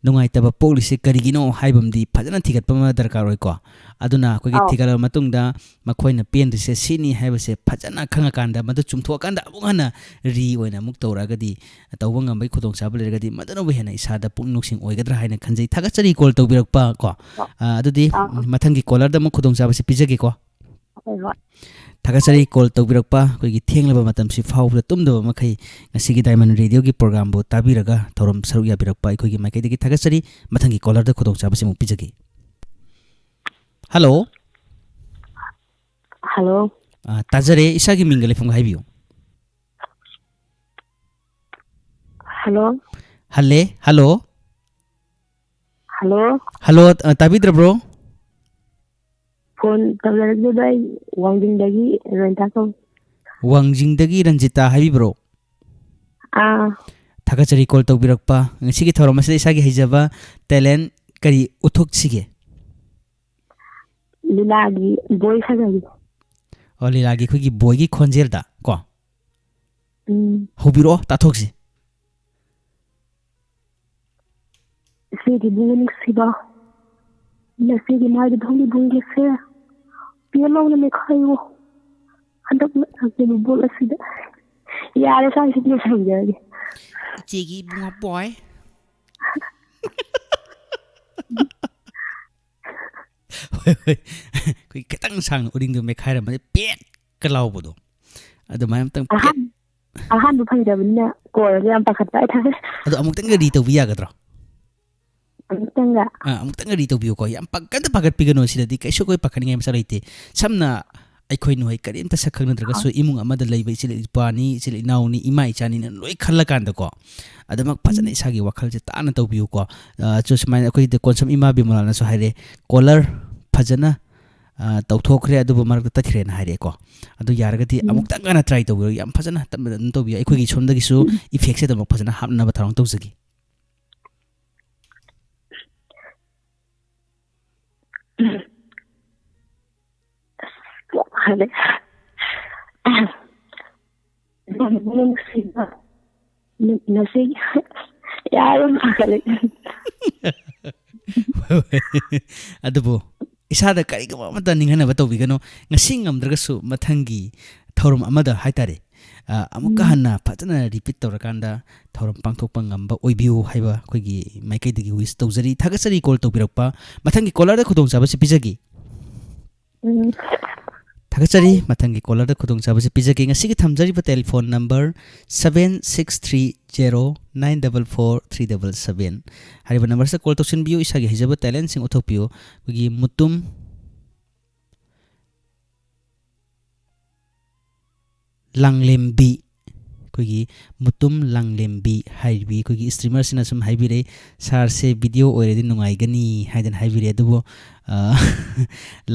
ꯅꯨꯡꯉꯥꯏꯇꯕ ꯄꯣꯛꯂꯤꯁꯤ ꯀꯔꯤꯒꯤꯅꯣ ꯍꯥꯏꯕꯝꯗꯤ ꯐꯖꯅ ꯊꯤꯒꯠꯄ ꯑꯃ ꯗꯔꯀꯥꯔ ꯑꯣꯏꯀꯣ ꯑꯗꯨꯅ ꯑꯩꯈꯣꯏꯒꯤ ꯊꯤꯒꯠꯂꯕ ꯃꯇꯨꯡꯗ ꯃꯈꯣꯏꯅ ꯄꯦꯟꯗ꯭ꯔꯤꯁꯦ ꯁꯤꯅꯤ ꯍꯥꯏꯕꯁꯦ ꯐꯖꯅ ꯈꯪꯉꯀꯥꯟꯗ ꯃꯗꯨ ꯆꯨꯝꯊꯣꯛꯑꯀꯥꯟꯗ ꯑꯃꯨꯛ ꯍꯟꯅ ꯑꯣꯏꯅ ꯑꯃꯨꯛ ꯇꯧꯔꯛꯑꯒꯗꯤ ꯇꯧꯕ ꯉꯝꯕꯒꯤ ꯈꯨꯗꯣꯡꯆꯥꯕ ꯂꯩꯔꯒꯗꯤ ꯃꯗꯨꯅꯕꯨ ꯍꯦꯟꯅ ꯏꯁꯥꯗ ꯄꯨꯛꯅꯤꯡ ꯅꯨꯡꯁꯤꯡ ꯑꯣꯏꯒꯗ꯭ꯔꯥ ꯍꯥꯏꯅ ꯈꯟꯖꯩ ꯊꯥꯒꯠꯆꯔꯤ ꯀꯣꯜ ꯇꯧꯕꯤꯔꯛꯄ ꯀꯣ ꯑꯗꯨꯗꯤ ꯃꯊꯪꯒꯤ ꯀꯣꯂꯔꯗ ꯑꯃꯨꯛ ꯈꯨꯗꯣꯡꯆꯥꯕꯁꯤ ꯄꯤꯖꯒꯦꯀꯣ ꯊꯥꯒꯠꯆꯔꯤ ꯀꯣꯜ ꯇꯧꯕꯤꯔꯛꯄ ꯑꯩꯈꯣꯏꯒꯤ ꯊꯦꯡꯂꯕ ꯃꯇꯝꯁꯤ ꯐꯥꯎꯕꯗ ꯇꯨꯝꯗꯕ ꯃꯈꯩ ꯉꯁꯤꯒꯤ ꯗꯥꯏꯃꯟ ꯔꯦꯗꯤꯑꯣꯒꯤ ꯄ꯭ꯔꯣꯒ꯭ꯔꯥꯝꯕꯨ ꯇꯥꯕꯤꯔꯒ ꯊꯧꯔꯝ ꯁꯔꯨꯛ ꯌꯥꯕꯤꯔꯛꯄ ꯑꯩꯈꯣꯏꯒꯤ ꯃꯥꯏꯀꯩꯗꯒꯤ ꯊꯥꯒꯠꯆꯔꯤ ꯃꯊꯪꯒꯤ ꯀꯣꯂꯔꯗ ꯈꯨꯗꯣꯡꯆꯥꯕꯁꯤ ꯑꯃꯨꯛ ꯄꯤꯖꯒꯦ ꯍꯜꯂꯣ ꯍꯜꯂꯣ ꯇꯥꯖꯔꯦ ꯏꯁꯥꯒꯤ ꯃꯤꯡꯒ ꯂꯩꯐꯝꯒ ꯍꯥꯏꯕꯤꯌꯨ ꯍꯜꯂꯣ ꯍꯜꯂꯦ ꯍꯜꯂꯣ ꯍꯜꯂꯣ ꯍꯜꯂꯣ ꯇꯥꯕꯤꯗ꯭ꯔꯕ꯭ꯔꯣ ꯐꯣꯟ ꯇꯧꯖꯔꯛꯄꯗ ꯑꯩ ꯋꯥꯡꯖꯤꯡꯗꯒꯤ ꯔꯦꯟꯇꯥ ꯀꯧꯏ ꯋꯥꯡꯖꯤꯡꯗꯒꯤ ꯔꯟꯖꯤꯇꯥ ꯍꯥꯏꯕꯤꯕ꯭ꯔꯣ ꯊꯥꯒꯠꯆꯔꯤ ꯀꯣꯜ ꯇꯧꯕꯤꯔꯛꯄ ꯉꯁꯤꯒꯤ ꯊꯧꯔꯝ ꯑꯁꯤꯗ ꯏꯁꯥꯒꯤ ꯍꯩꯖꯕ ꯇꯦꯂꯦꯟ ꯀꯔꯤ ꯎꯠꯊꯣꯛꯁꯤꯒꯦ ꯂꯤꯂꯥꯒꯤ ꯕꯣꯏ ꯁꯥꯖꯒꯦ ꯂꯤꯂꯥꯒꯤ ꯑꯩꯈꯣꯏꯒꯤ ꯕꯣꯏꯒꯤ ꯈꯣꯟꯖꯦꯜꯗ ꯀꯣ ꯍꯧꯕꯤꯔꯛꯑꯣ ꯇꯥꯊꯣꯛꯁꯤ ꯏꯆꯦꯒꯤ ꯅꯨꯡꯁꯤꯕ ꯉꯁꯤꯒꯤ ꯃꯥꯏꯗ ꯊꯣꯡꯒꯤ ꯕꯨꯡꯒꯤꯁꯦ ꯄꯤꯌꯥꯂꯧꯅ ꯃꯦꯈꯥꯏꯌꯣ ꯍꯟꯗꯛ ꯍꯛꯆꯤꯕ ꯕꯣꯜ ꯑꯁꯤꯗ ꯌꯥꯔꯦ ꯁꯥꯏꯁꯤꯗꯤ ꯂꯣꯏꯁꯟꯖꯔꯒꯦ ꯏꯆꯦꯒꯤ ꯏꯕꯨꯡꯉꯣ ꯕꯣꯏ ꯍꯣꯏ ꯍꯣꯏ ꯑꯩꯈꯣꯏ ꯈꯤꯇꯪ ꯁꯥꯡꯅ ꯎꯔꯤꯡꯗꯣ ꯃꯦꯠꯈꯥꯏꯔꯝꯕꯗꯤ ꯄꯦꯠꯀ ꯂꯥꯎꯕꯗꯣ ꯑꯗꯨꯃꯥꯏꯅ ꯑꯃꯨꯛꯇꯪ ꯄꯦꯠ ꯑꯍꯥꯟꯕ ꯐꯪꯗꯕꯅꯤꯅ ꯀꯣꯜꯂꯒ ꯌꯥꯝ ꯄꯥꯈꯠꯄ ꯍꯥꯏꯇꯥꯔꯦ ꯑꯗꯣ ꯑꯃꯨꯛꯇꯪꯒ ꯔꯤ ꯇꯧꯕꯤ ꯌꯥꯒꯗ꯭ꯔꯣ ꯑꯃꯨꯛꯇꯪꯒ ꯑꯃꯨꯛꯇꯪꯒ ꯔꯤ ꯇꯧꯕꯤꯌꯨꯀꯣ ꯌꯥꯝ ꯀꯟꯅ ꯄꯥꯈꯠꯄꯤꯒꯅꯣ ꯁꯤꯗꯗꯤ ꯀꯩꯁꯨ ꯑꯩꯈꯣꯏ ꯄꯥꯈꯠꯅꯤꯡꯉꯥꯏ ꯃꯆꯥ ꯂꯩꯇꯦ ꯁꯝꯅ ꯑꯩꯈꯣꯏ ꯅꯣꯏ ꯀꯔꯤꯝꯇ ꯁꯛ ꯈꯪꯅꯗ꯭ꯔꯒꯁꯨ ꯏꯃꯨꯡ ꯑꯃꯗ ꯂꯩꯕ ꯏꯆꯤꯜ ꯏꯄ꯭ꯋꯥꯅꯤ ꯏꯆꯤꯜ ꯏꯅꯥꯎꯅꯤ ꯏꯃꯥ ꯏꯆꯥꯅꯤꯅ ꯂꯣꯏ ꯈꯜꯂꯀꯥꯟꯗꯀꯣ ꯑꯗꯨꯃꯛ ꯐꯖꯅ ꯏꯁꯥꯒꯤ ꯋꯥꯈꯜꯁꯦ ꯇꯥꯅ ꯇꯧꯕꯤꯌꯨꯀꯣ ꯁꯨꯃꯥꯏꯅ ꯑꯩꯈꯣꯏꯗ ꯀꯣꯟꯁꯝ ꯏꯃꯥ ꯕꯤꯃꯣꯂꯥꯅꯁꯨ ꯍꯥꯏꯔꯦ ꯀꯣꯂꯔ ꯐꯖꯅ ꯇꯧꯊꯣꯛꯈ꯭रे ꯑꯗꯨꯕꯨ ꯃꯔꯛꯇ ꯇꯠꯈ꯭ꯔꯦꯅ ꯍꯥꯏꯔꯛꯑꯦꯀꯣ ꯑꯗꯨ ꯌꯥꯔꯒꯗꯤ ꯑꯃꯨꯛꯇꯪ ꯒꯅ ꯇ꯭ꯔꯥꯏ ꯇꯧꯕꯤꯌꯨ ꯌꯥꯝ ꯐꯖꯅ ꯇꯞꯅ ꯑꯗꯨꯝ ꯇꯧꯕꯤꯌꯨ ꯑꯩꯈꯣꯏꯒꯤ ꯁꯣꯝꯗꯒꯤꯁꯨ ꯏꯐꯦꯛꯁꯦ ꯑꯗꯨꯃꯛ ꯐꯖꯅ ꯍꯥꯞꯅꯕ ꯊꯧꯔꯥꯡ ꯇꯧꯖꯒꯦ ꯍꯥꯏꯗꯤ ꯅꯨꯡꯁꯤꯕ ꯉꯁꯤ ꯌꯥꯝ ꯄꯥꯈꯠꯂꯦ ꯑꯗꯨꯕꯨ ꯏꯁꯥꯗ ꯀꯔꯤꯒꯨꯝꯕ ꯑꯃꯠꯇ ꯅꯤꯡꯍꯟꯅꯕ ꯇꯧꯕꯤꯒꯅꯨ ꯉꯁꯤ ꯉꯝꯗ꯭ꯔꯒꯁꯨ ꯃꯊꯪꯒꯤ ꯊꯧꯔꯝ ꯑꯃꯗ ꯍꯥꯏꯇꯥꯔꯦ ꯑꯃꯨꯛꯀ ꯍꯟꯅ ꯐꯖꯅ ꯔꯤꯄꯤꯠ ꯇꯧꯔꯀꯥꯟꯗ ꯊꯧꯔꯝ ꯄꯥꯡꯊꯣꯛꯄ ꯉꯝꯕ ꯑꯣꯏꯕꯤꯌꯨ ꯍꯥꯏꯕ ꯑꯩꯈꯣꯏꯒꯤ ꯃꯥꯏꯀꯩꯗꯒꯤ ꯋꯤꯁ ꯇꯧꯖꯔꯤ ꯊꯥꯒꯠꯆꯔꯤ ꯀꯣꯜ ꯇꯧꯕꯤꯔꯛꯄ ꯃꯊꯪꯒꯤ ꯀꯣꯂꯔꯗ ꯈꯨꯗꯣꯡꯆꯥꯕꯁꯤ ꯄꯤꯖꯒꯦ ꯊꯥꯒꯠꯆꯔꯤ ꯃꯊꯪꯒꯤ ꯀꯣꯂꯔꯗ ꯈꯨꯗꯣꯡꯆꯥꯕꯁꯤ ꯄꯤꯖꯒꯦ ꯉꯁꯤꯒꯤ ꯊꯝꯖꯔꯤꯕ ꯇꯦꯂꯤꯐꯣꯟ ꯅꯝꯕꯔ 7630944377 ꯍꯥꯏꯔꯤꯕ ꯅꯝꯕꯔꯁꯤꯗ ꯀꯣꯜ ꯇꯧꯁꯤꯟꯕꯤꯌꯨ ꯏꯁꯥꯒꯤ ꯍꯩꯖꯕ ꯇꯦꯂꯦꯟꯁꯤꯡ ꯎꯠꯊꯣꯛꯄꯤꯌꯨ ꯑꯩꯈꯣꯏꯒꯤ ꯃꯨꯇꯨꯝ ꯂꯥꯡꯂꯦꯝꯕꯤ ꯑꯩꯈꯣꯏꯒꯤ ꯃꯨꯇꯨꯝ ꯂꯥꯡꯂꯦꯝꯕꯤ ꯍꯥꯏꯔꯤꯕꯤ ꯑꯩꯈꯣꯏꯒꯤ ꯁ꯭ꯇ꯭ꯔꯤꯃꯔꯁꯤꯅ ꯁꯨꯝ ꯍꯥꯏꯕꯤꯔꯛꯏ ꯁꯥꯔꯁꯦ ꯚꯤꯗꯤꯑꯣ ꯑꯣꯏꯔꯗꯤ ꯅꯨꯡꯉꯥꯏꯒꯅꯤ ꯍꯥꯏꯗꯅ ꯍꯥꯏꯕꯤꯔꯛꯑꯦ ꯑꯗꯨꯕꯨ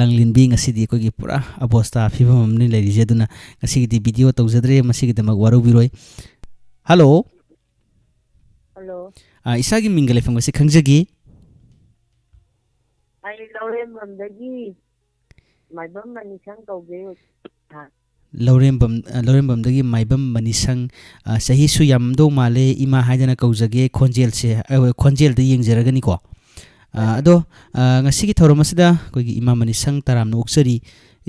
ꯂꯥꯡꯂꯦꯝꯕꯤ ꯉꯁꯤꯗꯤ ꯑꯩꯈꯣꯏꯒꯤ ꯄꯨꯔꯥ ꯑꯕꯣꯁꯇꯥ ꯐꯤꯕꯝ ꯑꯃꯅꯤ ꯂꯩꯔꯤꯁꯦ ꯑꯗꯨꯅ ꯉꯁꯤꯒꯤꯗꯤ ꯚꯤꯗꯤꯑꯣ ꯇꯧꯖꯗ꯭ꯔꯦ ꯃꯁꯤꯒꯤꯗꯃꯛ ꯋꯥꯔꯧꯕꯤꯔꯣꯏ ꯍꯜꯂꯣ ꯍꯜꯂꯣ ꯏꯁꯥꯒꯤ ꯃꯤꯡꯒ ꯂꯩꯐꯝꯒꯁꯤ ꯈꯪꯖꯒꯦ ꯑꯩ ꯂꯧꯔꯦꯝꯕꯝꯗꯒꯤ ꯃꯥꯏꯕꯝ ꯃꯅꯤꯁꯪ ꯀꯧꯖꯩ ꯂꯧꯔꯦꯝꯕꯝꯗꯒꯤ ꯃꯥꯏꯕꯝ ꯃꯅꯤꯁꯪ ꯆꯍꯤꯁꯨ ꯌꯥꯝꯗꯧ ꯃꯥꯜꯂꯦ ꯏꯃꯥ ꯍꯥꯏꯗꯅ ꯀꯧꯖꯒꯦ ꯈꯣꯟꯖꯦꯜꯁꯦ ꯈꯣꯟꯖꯦꯜꯗ ꯌꯦꯡꯖꯔꯒꯅꯤꯀꯣ ꯑꯗꯣ ꯉꯁꯤꯒꯤ ꯊꯧꯔꯝ ꯑꯁꯤꯗ ꯑꯩꯈꯣꯏꯒꯤ ꯏꯃꯥ ꯃꯅꯤꯁꯪ ꯇꯔꯥꯝꯅ ꯑꯣꯛꯆꯔꯤ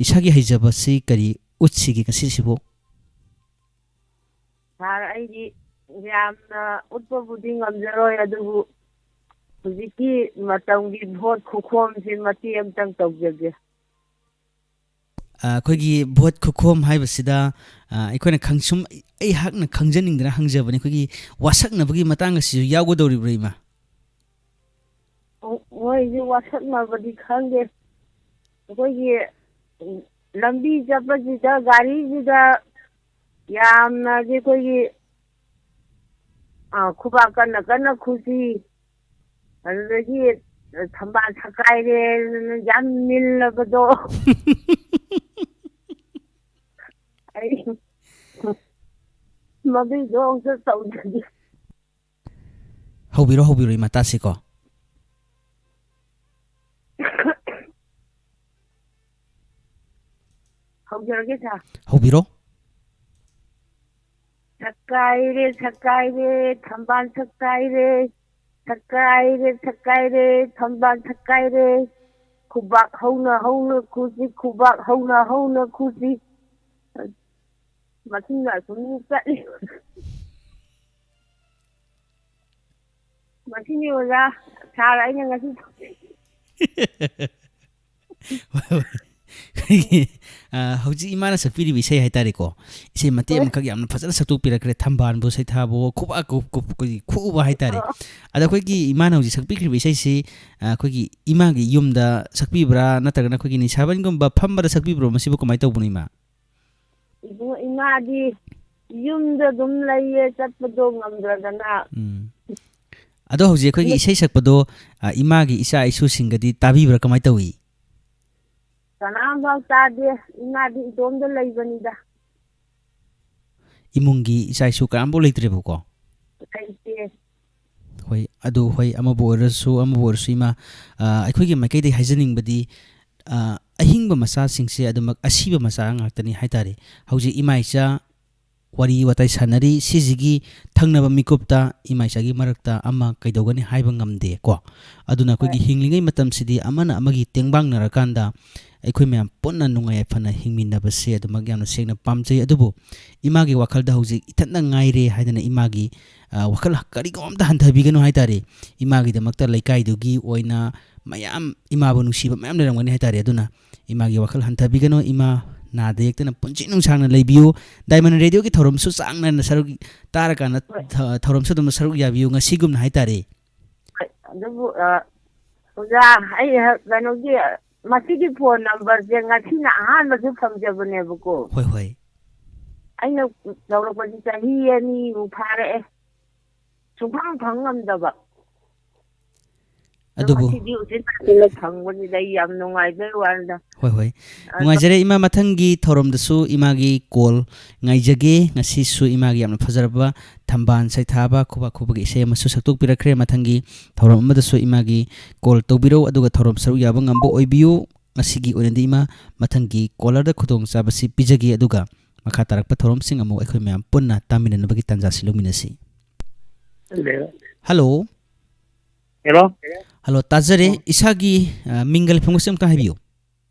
ꯏꯁꯥꯒꯤ ꯍꯩꯖꯕꯁꯤ ꯀꯔꯤ ꯎꯠꯁꯤꯒꯦ ꯉꯁꯤꯁꯤꯕꯨ ꯁꯥꯔ ꯑꯩꯗꯤ ꯌꯥꯝꯅ ꯎꯠꯄꯕꯨꯗꯤ ꯉꯝꯖꯔꯣꯏ ꯑꯗꯨꯕꯨ ꯍꯧꯖꯤꯛꯀꯤ ꯃꯇꯝꯒꯤ ꯚꯣꯠ ꯈꯨꯈꯣꯝꯁꯤ ꯃꯇꯦꯛ ꯑꯃꯇꯪ ꯇꯧꯖꯒꯦ ꯑꯩꯈꯣꯏꯒꯤ ꯚꯣꯠ ꯈꯨꯈꯣꯝ ꯍꯥꯏꯕꯁꯤꯗ ꯑꯩꯈꯣꯏꯅ ꯁꯨꯝ ꯑꯩꯍꯥꯛꯅ ꯈꯪꯖꯅꯤꯡꯗꯅ ꯍꯪꯖꯕꯅꯤ ꯑꯩꯈꯣꯏꯒꯤ ꯋꯥꯁꯛꯅꯕꯒꯤ ꯃꯇꯥꯡ ꯑꯁꯤꯁꯨ ꯌꯥꯎꯒꯗꯧꯔꯤꯕ꯭ꯔꯥ ꯏꯃꯥ ꯃꯣꯏꯁꯤ ꯋꯥꯁꯛꯅꯕꯗꯤ ꯈꯪꯗꯦ ꯑꯩꯈꯣꯏꯒꯤ ꯂꯝꯕꯤ ꯆꯠꯄꯁꯤꯗ ꯒꯥꯔꯤꯁꯤꯗ ꯌꯥꯝꯅꯗꯤ ꯑꯩꯈꯣꯏꯒꯤ ꯈꯨꯕꯥꯛ ꯀꯟꯅ ꯀꯟꯅ ꯈꯨꯁꯤ ꯑꯗꯨꯗꯒꯤ ꯊꯝꯕꯥꯜ ꯁꯀꯥꯏꯔꯦ ꯌꯥꯝ ꯅꯤꯜꯂꯕꯗꯣ ꯑꯩ ꯃꯗꯨꯏꯗꯣ ꯑꯃꯨꯛꯇ ꯇꯧꯖꯒꯦ ꯍꯧꯕꯤꯔꯣ ꯏꯃꯥ ꯇꯥꯁꯤꯀꯣ ꯍꯧꯖꯔꯒꯦ ꯁꯥꯔ ꯍꯧꯕꯤꯔꯣ ꯁꯀꯥꯏꯔꯦ ꯁꯀꯥꯏꯔꯦ ꯊꯝꯕꯥꯜ ꯁꯀꯥꯏꯔꯦ ꯁꯀꯥꯏꯔꯦ ꯁꯀꯥꯏꯔꯦ ꯊꯝꯕꯥꯜ ꯁꯀꯥꯏꯔे ꯈꯨꯕꯥꯛ ꯍꯧꯅ ꯍꯧꯅ ꯈꯨꯁꯤ ꯈꯨꯕꯥꯛ ꯍꯧꯅ ꯍꯧꯅ ꯈꯨꯁꯤ ꯃꯁꯤꯡ ꯑꯁꯨꯝ ꯆꯠꯂꯤ ꯃꯁꯤꯅꯤ ꯑꯣꯖꯥ ꯁꯥꯔ ꯑꯩꯅ ꯉꯁꯤ ꯍꯧꯖꯤꯛ ꯏꯃꯥꯅ ꯁꯛꯄꯤꯔꯤꯕ ꯏꯁꯩ ꯍꯥꯏꯇꯥꯔꯦꯀꯣ ꯏꯁꯩ ꯃꯇꯦꯛ ꯑꯃꯈꯛ ꯌꯥꯝꯅ ꯐꯖꯅ ꯁꯛꯇꯣꯛꯄꯤꯔꯛꯈ꯭ರೆ ꯊꯝꯕꯥꯜꯕꯨ ꯁꯩꯊꯥꯕꯣ ꯈꯨꯕ ꯍꯥꯏꯇꯥꯔꯦ ꯑꯗ ꯑꯩꯈꯣꯏꯒꯤ ꯏꯃꯥꯅ ꯍꯧꯖꯤꯛ ꯁꯛꯄꯤꯈ꯭ꯔꯤꯕ ꯏꯁꯩꯁꯤ ꯑꯩꯈꯣꯏꯒꯤ ꯏꯃꯥꯒꯤ ꯌꯨꯝꯗ ꯁꯛꯄꯤꯕ꯭ꯔꯥ ꯅꯠꯇ꯭ꯔꯒꯅ ꯑꯩꯈꯣꯏꯒꯤ ꯅꯤꯁꯥꯕꯟꯒꯨꯝꯕ ꯐꯝꯕꯗ ꯁꯛꯄꯤꯕ꯭ꯔꯣ ꯃꯁꯤꯕꯨ ꯀꯃꯥꯏꯅ ꯇꯧꯕꯅꯣ ꯏꯃꯥ ꯏꯃꯥꯗꯤ ꯌꯨꯝꯗ ꯑꯗꯨꯝ ꯂꯩꯌꯦ ꯆꯠꯄꯗꯣ ꯉꯝꯗ꯭ꯔꯗꯅ ꯑꯗꯣ ꯍꯧꯖꯤꯛ ꯑꯩꯈꯣꯏꯒꯤ ꯏꯁꯩ ꯁꯛꯄꯗꯣ ꯏꯃꯥꯒꯤ ꯏꯆꯥ ꯏꯁꯨꯁꯤꯡꯒꯗꯤ ꯇꯥꯕꯤꯕ꯭ꯔꯥ ꯀꯃꯥꯏꯅ ꯇꯧꯏ ꯀꯅꯥꯝꯐꯥꯎ ꯇꯥꯗꯦ ꯏꯃꯥꯗꯤ ꯏꯇꯣꯝꯗ ꯂꯩꯕꯅꯤꯗ ꯏꯃꯨꯡꯒꯤ ꯏꯆꯥ ꯏꯁꯨ ꯀꯅꯥꯝꯐꯥꯎ ꯂꯩꯇ꯭ꯔꯦꯕꯀꯣ ꯂꯩꯇꯦ ꯍꯣꯏ ꯑꯗꯨ ꯍꯣꯏ ꯑꯃꯕꯨ ꯑꯣꯏꯔꯁꯨ ꯏꯃꯥ ꯑꯩꯈꯣꯏꯒꯤ ꯃꯥꯏꯀꯩꯗꯒꯤ ꯍꯥꯏꯖꯅꯤꯡꯕꯗꯤ ꯑꯍꯤꯡꯕ ꯃꯆꯥꯁꯤꯡꯁꯦ ꯑꯗꯨꯃꯛ ꯑꯁꯤꯕ ꯃꯆꯥ ꯉꯥꯛꯇꯅꯤ ꯍꯥꯏꯇꯥꯔꯦ ꯍꯧꯖꯤꯛ ꯏꯃꯥ ꯏꯆꯥ wari watai sanari sisigi thangnaba mikupta imaisagi marakta ama kaidogani haiba ngamde ko aduna ko gi hinglingai matam sidi amana amagi tengbang narakanda ꯑꯩꯈꯣꯏ ꯃꯌꯥꯝ ꯄꯨꯟꯅ ꯅꯨꯡꯉꯥꯏ ꯌꯥꯏꯐꯅ ꯍꯤꯡꯃꯤꯟꯅꯕꯁꯦ ꯑꯗꯨꯃꯛ ꯌꯥꯝꯅ ꯁꯦꯡꯅ ꯄꯥꯝꯖꯩ ꯑꯗꯨꯕꯨ ꯏꯃꯥꯒꯤ ꯋꯥꯈꯜꯗ ꯍꯧꯖꯤꯛ ꯏꯊꯟꯇ ꯉꯥꯏꯔꯦ ꯍꯥꯏꯗꯅ ꯏꯃꯥꯒꯤ ꯋꯥꯈꯜ ꯀꯔꯤꯒꯨꯝꯕ ꯍꯟꯊꯕꯤꯒꯅꯨ ꯍꯥꯏꯇꯥꯔꯦ ꯏꯃꯥꯒꯤꯗꯃꯛꯇ ꯂꯩꯀꯥꯏꯗꯨꯒꯤ ꯑꯣꯏꯅ ꯃꯌꯥꯝ ꯏꯃꯥꯕꯨ ꯅꯨꯡꯁꯤꯕ ꯃꯌꯥꯝ ꯂꯩꯔꯝꯒꯅꯤ ꯍꯥꯏꯇꯥꯔꯦ ꯑꯗꯨꯅ ꯏꯃꯥꯒꯤ ꯋꯥꯈꯜ ꯍꯟꯊꯕꯤꯒꯅꯨ ꯏꯃꯥ ꯅꯥꯗ ꯌꯦꯛꯇꯅ ꯄꯨꯟꯁꯤ ꯅꯨꯡꯁꯥꯡꯅ ꯂꯩꯕꯤꯌꯨ ꯗꯥꯏꯃꯟ ꯔꯦꯗꯤꯑꯣꯒꯤ ꯊꯧꯔꯝꯁꯨ ꯆꯥꯡ ꯅꯥꯏꯅ ꯁꯔꯨꯛ ꯇꯥꯔꯀꯥꯟꯗ ꯊꯧꯔꯝꯁꯨ ꯑꯗꯨꯝ ꯁꯔꯨꯛ ꯌꯥꯕꯤꯌꯨ ꯉꯁꯤꯒꯨꯝꯅ ꯍꯥꯏꯇꯥꯔꯦ ꯑꯗꯨꯕꯨ ꯑꯣꯖꯥ ꯑꯩ ꯀꯩꯅꯣꯒꯤ ꯃꯁꯤꯒꯤ ꯐꯣꯟ ꯅꯝꯕꯔꯁꯦ ꯉꯁꯤꯅ ꯑꯍꯥꯟꯕꯁꯨ ꯐꯪꯖꯕꯅꯦꯕꯀꯣ ꯍꯣꯏ ꯍꯣꯏ ꯑꯩꯅ ꯇꯧꯔꯛꯄꯁꯤ ꯆꯍꯤ 2ꯃꯨꯛ ꯐꯥꯔꯛꯑꯦ ꯁꯨꯡꯐꯪ ꯐꯪ ꯉꯝꯗꯕ ꯑꯗꯨꯕꯨ ꯉꯁꯤꯗꯤ ꯎꯆꯤꯟ ꯅꯥꯆꯤꯟꯅ ꯐꯪꯕꯁꯤꯗ ꯑꯩ ꯌꯥꯝ ꯅꯨꯡꯉꯥꯏꯖꯩ ꯋꯥꯅꯤꯗ ꯍꯣꯏ ꯍꯣꯏ ꯅꯨꯡꯉꯥꯏꯖꯔꯦ ꯏꯃꯥ ꯃꯊꯪꯒꯤ ꯊꯧꯔꯝꯗꯁꯨ ꯏꯃꯥꯒꯤ ꯀꯣꯜ ꯉꯥꯏꯖꯒꯦ ꯉꯁꯤꯁꯨ ꯏꯃꯥꯒꯤ ꯌꯥꯝꯅ ꯐꯖꯔꯕ ꯊꯝꯕꯥꯜ ꯁꯩꯊꯥꯕ ꯈꯨꯕꯥꯛ ꯈꯨꯕꯒꯤ ꯏꯁꯩ ꯑꯃꯁꯨ ꯁꯛꯇꯣꯛꯄꯤꯔꯛꯈ꯭ꯔꯦ ꯃꯊꯪꯒꯤ ꯊꯧꯔꯝ ꯑꯃꯗꯁꯨ ꯏꯃꯥꯒꯤ ꯀꯣꯜ ꯇꯧꯕꯤꯔꯧ ꯑꯗꯨꯒ ꯊꯧꯔꯝ ꯁꯔꯨꯛ ꯌꯥꯕ ꯉꯝꯕ ꯑꯣꯏꯕꯤꯌꯨ ꯉꯁꯤꯒꯤ ꯑꯣꯏꯅꯗꯤ ꯏꯃꯥ ꯃꯊꯪꯒꯤ ꯀꯣꯂꯔꯗ ꯈꯨꯗꯣꯡꯆꯥꯕꯁꯤ ꯄꯤꯖꯒꯦ ꯑꯗꯨꯒ ꯃꯈꯥ ꯇꯥꯔꯛꯄ ꯊꯧꯔꯝꯁꯤꯡ ꯑꯃꯨꯛ ꯑꯩꯈꯣꯏ ꯃꯌꯥꯝ ꯄꯨꯟꯅ ꯇꯥꯃꯤꯟꯅꯅꯕꯒꯤ ꯇꯥꯟꯖꯥꯁꯤ ꯂꯧꯃꯤꯟꯅꯁꯤ ꯍꯜꯂꯣ ꯍꯦꯜꯂꯣ ꯍꯜꯂꯣ ꯇꯥꯖꯔꯦ ꯏꯁꯥꯒꯤ ꯃꯤꯡꯒ ꯂꯩꯐꯝꯒꯁꯤ ꯑꯝꯇ ꯍꯥꯏꯕꯤꯌꯨ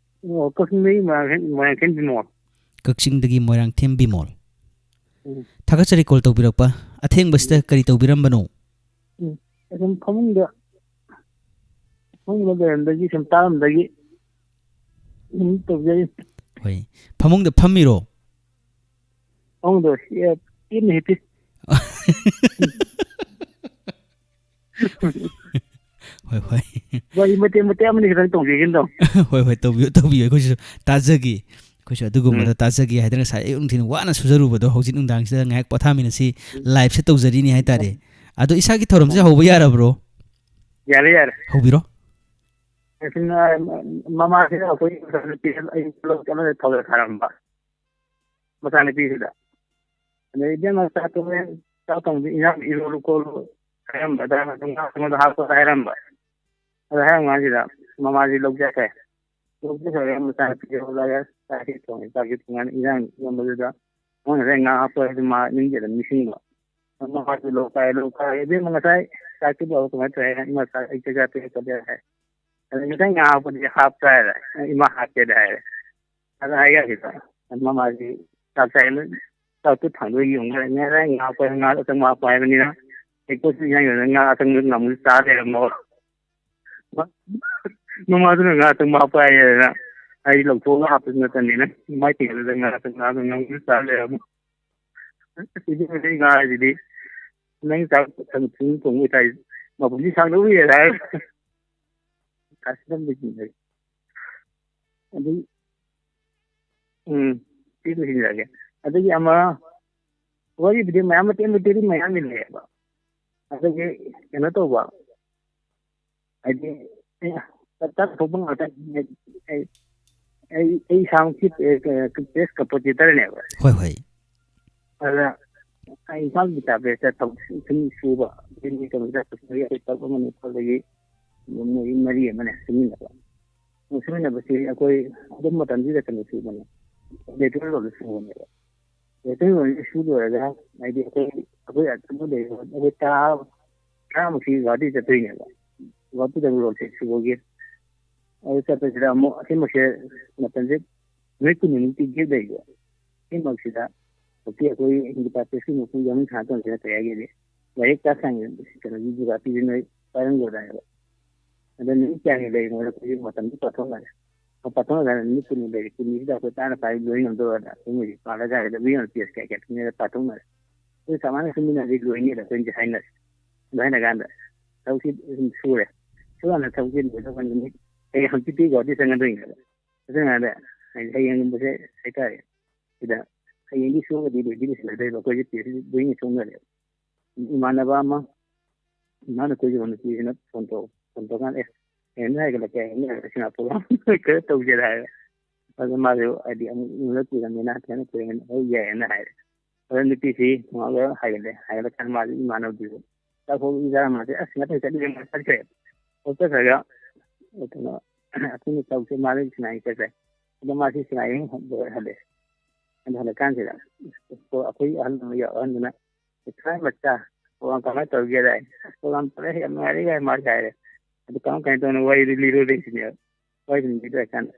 ꯀꯛꯆꯤꯡꯗꯒꯤ ꯃꯣꯏꯔꯥꯡꯊꯦꯝ ꯕꯤꯃꯣꯜ ꯀꯛꯆꯤꯡꯗꯒꯤ ꯃꯣꯏꯔꯥꯡꯊꯦꯝ ꯕꯤꯃꯣꯜ ꯊꯥꯒꯠꯆꯔꯤ ꯀꯣꯜ ꯇꯧꯕꯤꯔꯛꯄ ꯑꯊꯦꯡꯕꯁꯤꯗ ꯀꯔꯤ ꯇꯧꯕꯤꯔꯝꯕꯅꯣ ꯑꯗꯨꯝ ꯐꯃꯨꯡꯗ ꯂꯩꯔꯝꯗꯒꯤ ꯁꯨꯝ ꯇꯥꯔꯝꯗꯒꯤ ꯇꯧꯖꯔꯤ ꯍꯣꯏ ꯐꯃꯨꯡꯗ ꯐꯝꯃꯤꯔꯣ ꯐꯃꯨꯡꯗ ꯇꯦꯝꯅ ꯍꯤꯞꯄꯤ ꯍꯣꯏ ꯍꯣꯏ ꯋꯥꯔꯤ ꯃꯇꯦꯛ ꯑꯃꯅꯤ ꯈꯤꯇꯪ ꯇꯧꯖꯒꯦꯅ ꯇꯧ ꯍꯣꯏ ꯍꯣꯏ ꯇꯧꯕꯤꯌꯨ ꯇꯧꯕꯤꯌꯨ ꯑꯩꯈꯣꯏꯁꯨ ꯇꯥꯖꯒꯦ ꯑꯩꯈꯣꯏꯁꯨ ꯑꯗꯨꯒꯨꯝꯕꯗ ꯇꯥꯖꯒꯦ ꯍꯥꯏꯗꯅ ꯉꯁꯥꯏ ꯑꯌꯨꯛ ꯅꯨꯡꯊꯤꯜ ꯋꯥꯅ ꯁꯨꯖꯔꯨꯕꯗꯣ ꯍꯧꯖꯤꯛ ꯅꯨꯡꯗꯥꯡꯁꯤꯗ ꯉꯥꯏꯍꯥꯛ ꯄꯣꯊꯥꯃꯤꯟꯅꯁꯤ ꯂꯥꯏꯚꯁꯦ ꯇꯧꯖꯔꯤꯅꯤ ꯍꯥꯏꯇꯥꯔꯦ ꯑꯗꯣ ꯏꯁꯥꯒꯤ ꯊꯧꯔꯝꯁꯦ ꯍꯧꯕ ꯌꯥꯔꯕ꯭ꯔꯣ ꯌꯥꯔꯦ ꯍꯧꯕꯤꯔꯣ ꯃꯃꯥꯁꯤꯗ ꯑꯩꯈꯣꯏ ꯑꯩ ꯀꯩꯅꯣꯗ ꯊꯧꯗ ꯊꯥꯔꯝꯕ ꯃꯆꯥꯅꯨꯄꯤꯁꯤꯗ ꯑꯗꯩ ꯏꯕꯦꯝꯃ ꯆꯥꯛ ꯊꯣꯡꯕꯗ ꯏꯟꯖꯥꯡ ꯏꯔꯣꯜꯂꯨ ꯈꯣꯠꯂꯨ ꯍꯥꯏꯔꯝꯕ ꯑꯗꯨꯝ ꯍꯥꯞꯄꯣ ꯍꯥꯏꯔꯝꯕ ꯑꯗꯣ ꯍꯥꯏꯔꯝ ꯀꯥꯟꯁꯤꯗ ꯃꯃꯥꯁꯤ ꯂꯧꯖꯈ꯭ꯔꯦ ꯃꯆꯥꯅꯨꯄꯤꯁꯤ ꯍꯧꯂꯒ ꯆꯥꯛꯁꯤ ꯊꯣꯡꯉꯥꯟ ꯏꯟꯖꯥꯡ ꯌꯣꯟꯕꯗꯨꯗ ꯃꯣꯏ ꯉꯁꯥꯏ ꯉꯥ ꯍꯥꯞꯄ ꯍꯥꯏꯗꯤ ꯃꯥ ꯅꯤꯡꯖꯦꯗ ꯅꯤꯡꯁꯤꯡꯕ ꯃꯃꯥꯁꯤ ꯂꯧ ꯀꯥꯏ ꯏꯕꯦꯝꯃ ꯉꯁꯥꯏ ꯆꯥꯛꯇꯤ ꯂꯧ ꯀꯃꯥꯏꯅ ꯇꯧꯋꯦ ꯏꯃꯥ ꯆꯥꯛ ꯑꯩ ꯆꯥꯛ ꯆꯥ ꯍꯥꯏ ꯑꯗ ꯉꯁꯥꯏ ꯉꯥ ꯍꯥꯞꯄꯗꯤ ꯍꯥꯞꯇ꯭ꯔꯥ ꯍꯥꯏꯔꯦ ꯏꯃꯥ ꯍꯥꯞꯀꯦꯗ ꯍꯥꯏꯔꯦ ꯑꯗ ꯍꯥꯏꯒꯁꯤꯗ ꯃꯃꯥꯁꯤ ꯆꯥꯛ ꯆꯥꯏꯅ ꯆꯥꯛꯇꯨ ꯊꯥꯡꯗꯣꯛ ꯌꯦꯡꯉꯒ ꯉꯁꯥꯏ ꯉꯥ ꯍꯥꯞꯄ ꯉꯥ ꯑꯀꯪꯕ ꯍꯥꯞꯄ ꯍꯥꯏꯕꯅꯤꯅ ꯑꯩꯈꯣꯏꯁꯨ ꯏꯟꯖꯥꯡ ꯌꯣꯟꯅ ꯉꯥ ꯑꯀꯪꯕ ꯉꯃꯨ ꯆꯥ ꯂꯩꯔꯝꯃꯣ ꯃꯃꯥꯗꯨꯅ ꯉꯥ ꯑꯀꯪꯕ ꯍꯥꯞꯄ ꯍꯥꯏꯌꯦꯗꯅ ꯑꯩ ꯂꯧꯊꯣꯛꯑꯒ ꯍꯥꯞꯄꯁꯨ ꯅꯠꯇꯕꯅꯤꯅ ꯃꯥꯏ ꯇꯤꯡꯒꯜꯗ ꯉꯥꯗꯣ ꯉꯃꯨ ꯆꯥ ꯂꯩꯔꯝꯃꯣ ꯁꯤꯗꯤ ꯉꯁꯥꯏ ꯉꯥ ꯍꯥꯏꯁꯤꯗꯤ ꯅꯪ ꯆꯥꯛ ꯊꯣꯡꯕ ꯑꯣꯏꯇꯥꯏ ꯃꯄꯨꯟꯁꯤ ꯁꯥꯡꯗꯧ ꯌꯦꯗ ꯍꯥꯏ ꯑꯗꯨ ꯁꯤ ꯂꯣꯏꯁꯤꯟꯖꯔꯒꯦ ꯑꯗꯒꯤ ꯑꯃ ꯋꯥꯔꯤꯕꯨꯗꯤ ꯃꯌꯥꯝ ꯃꯇꯦꯛ ꯃꯌꯥꯝ ꯂꯩꯌꯦꯕ ꯑꯗꯒꯤ ꯀꯩꯅꯣ ꯇꯧꯕ ꯍꯥꯏꯗꯤ ꯊꯣꯛꯄ ꯉꯥꯛꯇ ꯑꯩ ꯏꯁꯥꯃꯛꯀꯤ ꯄ꯭ꯔꯦꯁ ꯀꯝꯄꯣꯖꯤꯇꯔꯅꯦꯕ ꯍꯣꯏ ꯍꯣꯏ ꯑꯗ ꯑꯩ ꯏꯝꯐꯥꯜ ꯒꯤꯇꯥ ꯄ꯭ꯔꯦꯁꯇ ꯁꯨꯝ ꯁꯨꯕ ꯀꯩꯅꯣꯗ ꯑꯩ ꯇꯔꯨꯛ ꯑꯃꯅꯤ ꯈꯣꯠꯂꯒꯤ ꯃꯔꯤ ꯑꯃꯅꯦ ꯁꯨꯃꯤꯟꯅꯕ ꯁꯨꯃꯤꯟꯅꯕꯁꯤ ꯑꯩꯈꯣꯏ ꯑꯗꯨꯝ ꯃꯇꯝꯁꯤꯗ ꯀꯩꯅꯣ ꯁꯨꯕꯅꯦ ꯂꯦꯇꯔꯣꯜꯗ ꯁꯨꯕꯅꯦꯕ ꯂꯦꯇꯔꯣꯜꯗ ꯁꯨ ꯂꯣꯏꯔꯒ ꯍꯥꯏꯗꯤ ꯑꯩꯈꯣꯏ ꯑꯩꯈꯣꯏ ꯇꯔꯥꯃꯨꯛꯁꯤ ꯒꯨꯋꯥꯍꯥꯇꯤ ꯆꯠꯇꯣꯏꯅꯦꯕ ꯒꯨꯋꯥꯍꯥꯇꯤꯗ ꯔꯣꯜꯁꯦ ꯁꯨꯕꯒꯤ ꯑꯗꯨ ꯆꯠꯄꯁꯤꯗ ꯑꯃꯨꯛ ꯑꯁꯤꯃꯛꯁꯦ ꯃꯇꯝꯁꯦ ꯅꯨꯃꯤꯠ 20ꯃꯨꯛꯇꯤ ꯒꯦꯞ ꯂꯩꯕ ꯁꯤꯃꯛꯁꯤꯗ ꯍꯧꯖꯤꯛ ꯑꯩꯈꯣꯏ ꯒꯤꯇꯥ ꯄ꯭ꯔꯦꯁꯀꯤ ꯃꯐꯝ ꯌꯥꯃꯤꯟ ꯁꯥꯟꯅ ꯇꯧꯁꯤꯅ ꯀꯩ ꯍꯥꯏꯒꯦꯗꯤ ꯂꯥꯏꯔꯤꯛ ꯀ꯭ꯂꯥꯁ ꯀꯩꯅꯣꯒꯤ ꯖꯤꯑꯣꯒ꯭ꯔꯥꯐꯤꯁꯤ ꯅꯣꯏ ꯄꯥꯏꯔꯝꯒꯗ꯭ꯔꯥꯕ ꯑꯗ ꯅꯨꯃꯤꯠ ꯀꯌꯥꯅꯤ ꯂꯩꯔꯤꯅꯣ ꯑꯩꯈꯣꯏꯒꯤ ꯃꯇꯝꯗꯨ ꯄꯥꯊꯣꯛꯅꯔꯦ ꯄꯥꯊꯣꯛꯅꯔꯒ ꯅꯨꯃꯤꯠ 20 ꯂꯩꯔꯤ 20ꯁꯤꯗ ꯑꯩꯈꯣꯏ ꯇꯥꯅ ꯄꯥꯏ ꯂꯣꯏ ꯉꯝꯗꯧꯔꯗ ꯑꯩꯈꯣꯏ ꯄꯥꯜꯂꯒ ꯍꯥꯏꯔꯒ ꯃꯤꯉꯣꯟꯗ ꯄꯦꯁ ꯀꯌꯥ ꯊꯨꯅꯔ ꯄꯥꯊꯣꯛꯅꯔꯦ ꯑꯩꯈꯣꯏ ꯀꯃꯥꯏꯅ ꯁꯨꯃꯤꯟꯅꯔꯗꯤ ꯂꯣꯏꯅꯤꯗ ꯑꯩꯈꯣꯏꯅ ꯍꯥꯏꯅꯔꯦ ꯑꯗꯨ ꯍꯥꯏꯅ ꯀꯥꯟꯗ ꯊꯕꯛꯁꯤ ꯑꯗꯨꯝ ꯁꯨꯔꯦ ꯁꯨꯀꯥꯟꯗ ꯊꯕꯛꯁꯤ ꯂꯣꯏꯗꯧꯕ ꯅꯨꯃꯤꯠ ꯍꯌꯦꯡ ꯍꯪꯆꯤꯠꯇꯤ ꯒꯨꯋꯥꯍꯥꯇꯤ ꯆꯪꯒꯗꯣꯏꯅꯦꯕ ꯑꯗꯨꯀꯥꯟꯗ ꯍꯌꯦꯡꯒꯨꯝꯕꯁꯦ ꯍꯥꯏꯇꯥꯔꯦ ꯁꯤꯗ ꯍꯌꯦꯡꯗꯤ ꯁꯨꯔꯒꯗꯤ ꯂꯣꯏꯗꯤ ꯂꯣꯏꯁꯤꯜꯂꯗꯣꯏꯕ ꯑꯩꯈꯣꯏꯁꯦ ꯄꯦꯁꯁꯤ ꯂꯣꯏꯅ ꯁꯨꯅꯔꯦ ꯏꯃꯥꯟꯅꯕ ꯑꯃ ꯃꯥꯅ ꯀꯣꯏꯖꯕ ꯅꯨꯄꯤꯁꯤꯅ ꯐꯣꯟ ꯇꯧꯀꯥꯟꯗ ꯍꯦꯟꯅ ꯍꯥꯏꯒꯠꯂꯛꯀꯦ ꯁꯤꯡꯒꯥꯄꯨꯔ ꯈꯔ ꯇꯧꯖꯦꯔ ꯍꯥꯏꯔꯦ ꯑꯗꯨ ꯃꯥꯁꯨ ꯍꯥꯏꯗꯤ ꯑꯃꯨꯛ ꯎꯅ ꯀꯨꯏꯔꯕꯅꯤꯅ ꯊꯦꯡꯅ ꯀꯨꯏꯔꯕꯅꯤꯅ ꯍꯣꯏ ꯌꯥꯏꯌꯦꯅ ꯍꯥꯏꯔꯦ ꯑꯗ ꯅꯨꯄꯤꯁꯤ ꯊꯣꯡꯉꯒ ꯍꯥꯏꯒꯠꯂꯀꯥꯟꯗ ꯃꯥꯁꯤ ꯏꯃꯥꯟꯅꯕꯗꯨꯁꯨ ꯆꯥꯛꯊꯣꯛ ꯃꯥꯁꯦ ꯉꯥꯛꯇꯪ ꯆꯠꯈ꯭ꯔꯦ ꯆꯠꯈ꯭ꯔꯒ ꯀꯩꯅꯣ ꯑꯩꯈꯣꯏꯅ ꯇꯧꯁꯦ ꯃꯥꯁꯦ ꯁꯤꯅꯥꯏ ꯆꯠꯈ꯭ꯔꯦ ꯑꯗꯣ ꯃꯥꯁꯤ ꯁꯤꯅꯥꯏ ꯍꯜꯂꯦ ꯑꯗꯣ ꯍꯜꯂꯛꯀꯥꯟꯁꯤꯗ ꯑꯩꯈꯣꯏ ꯑꯍꯟꯗꯨꯅ ꯈꯔ ꯃꯆꯥ ꯄ꯭ꯔꯣꯒ꯭ꯔꯥꯝ ꯀꯃꯥꯏꯅ ꯇꯧꯒꯦꯗ ꯄ꯭ꯔꯣꯒ꯭ꯔꯥꯝ ꯇꯧꯔꯦ ꯌꯥꯝ ꯅꯨꯡꯉꯥꯏꯔꯦ ꯃꯥꯁꯦ ꯍꯥꯏꯔꯦ ꯑꯗꯨ ꯀꯃꯥꯏꯅ ꯇꯧꯅ ꯋꯥꯔꯤꯗꯨ ꯂꯤꯔꯨꯗꯣꯏꯁꯤꯅꯦꯕ ꯋꯥꯔꯤꯗꯨ ꯂꯤꯔꯀꯥꯟꯗ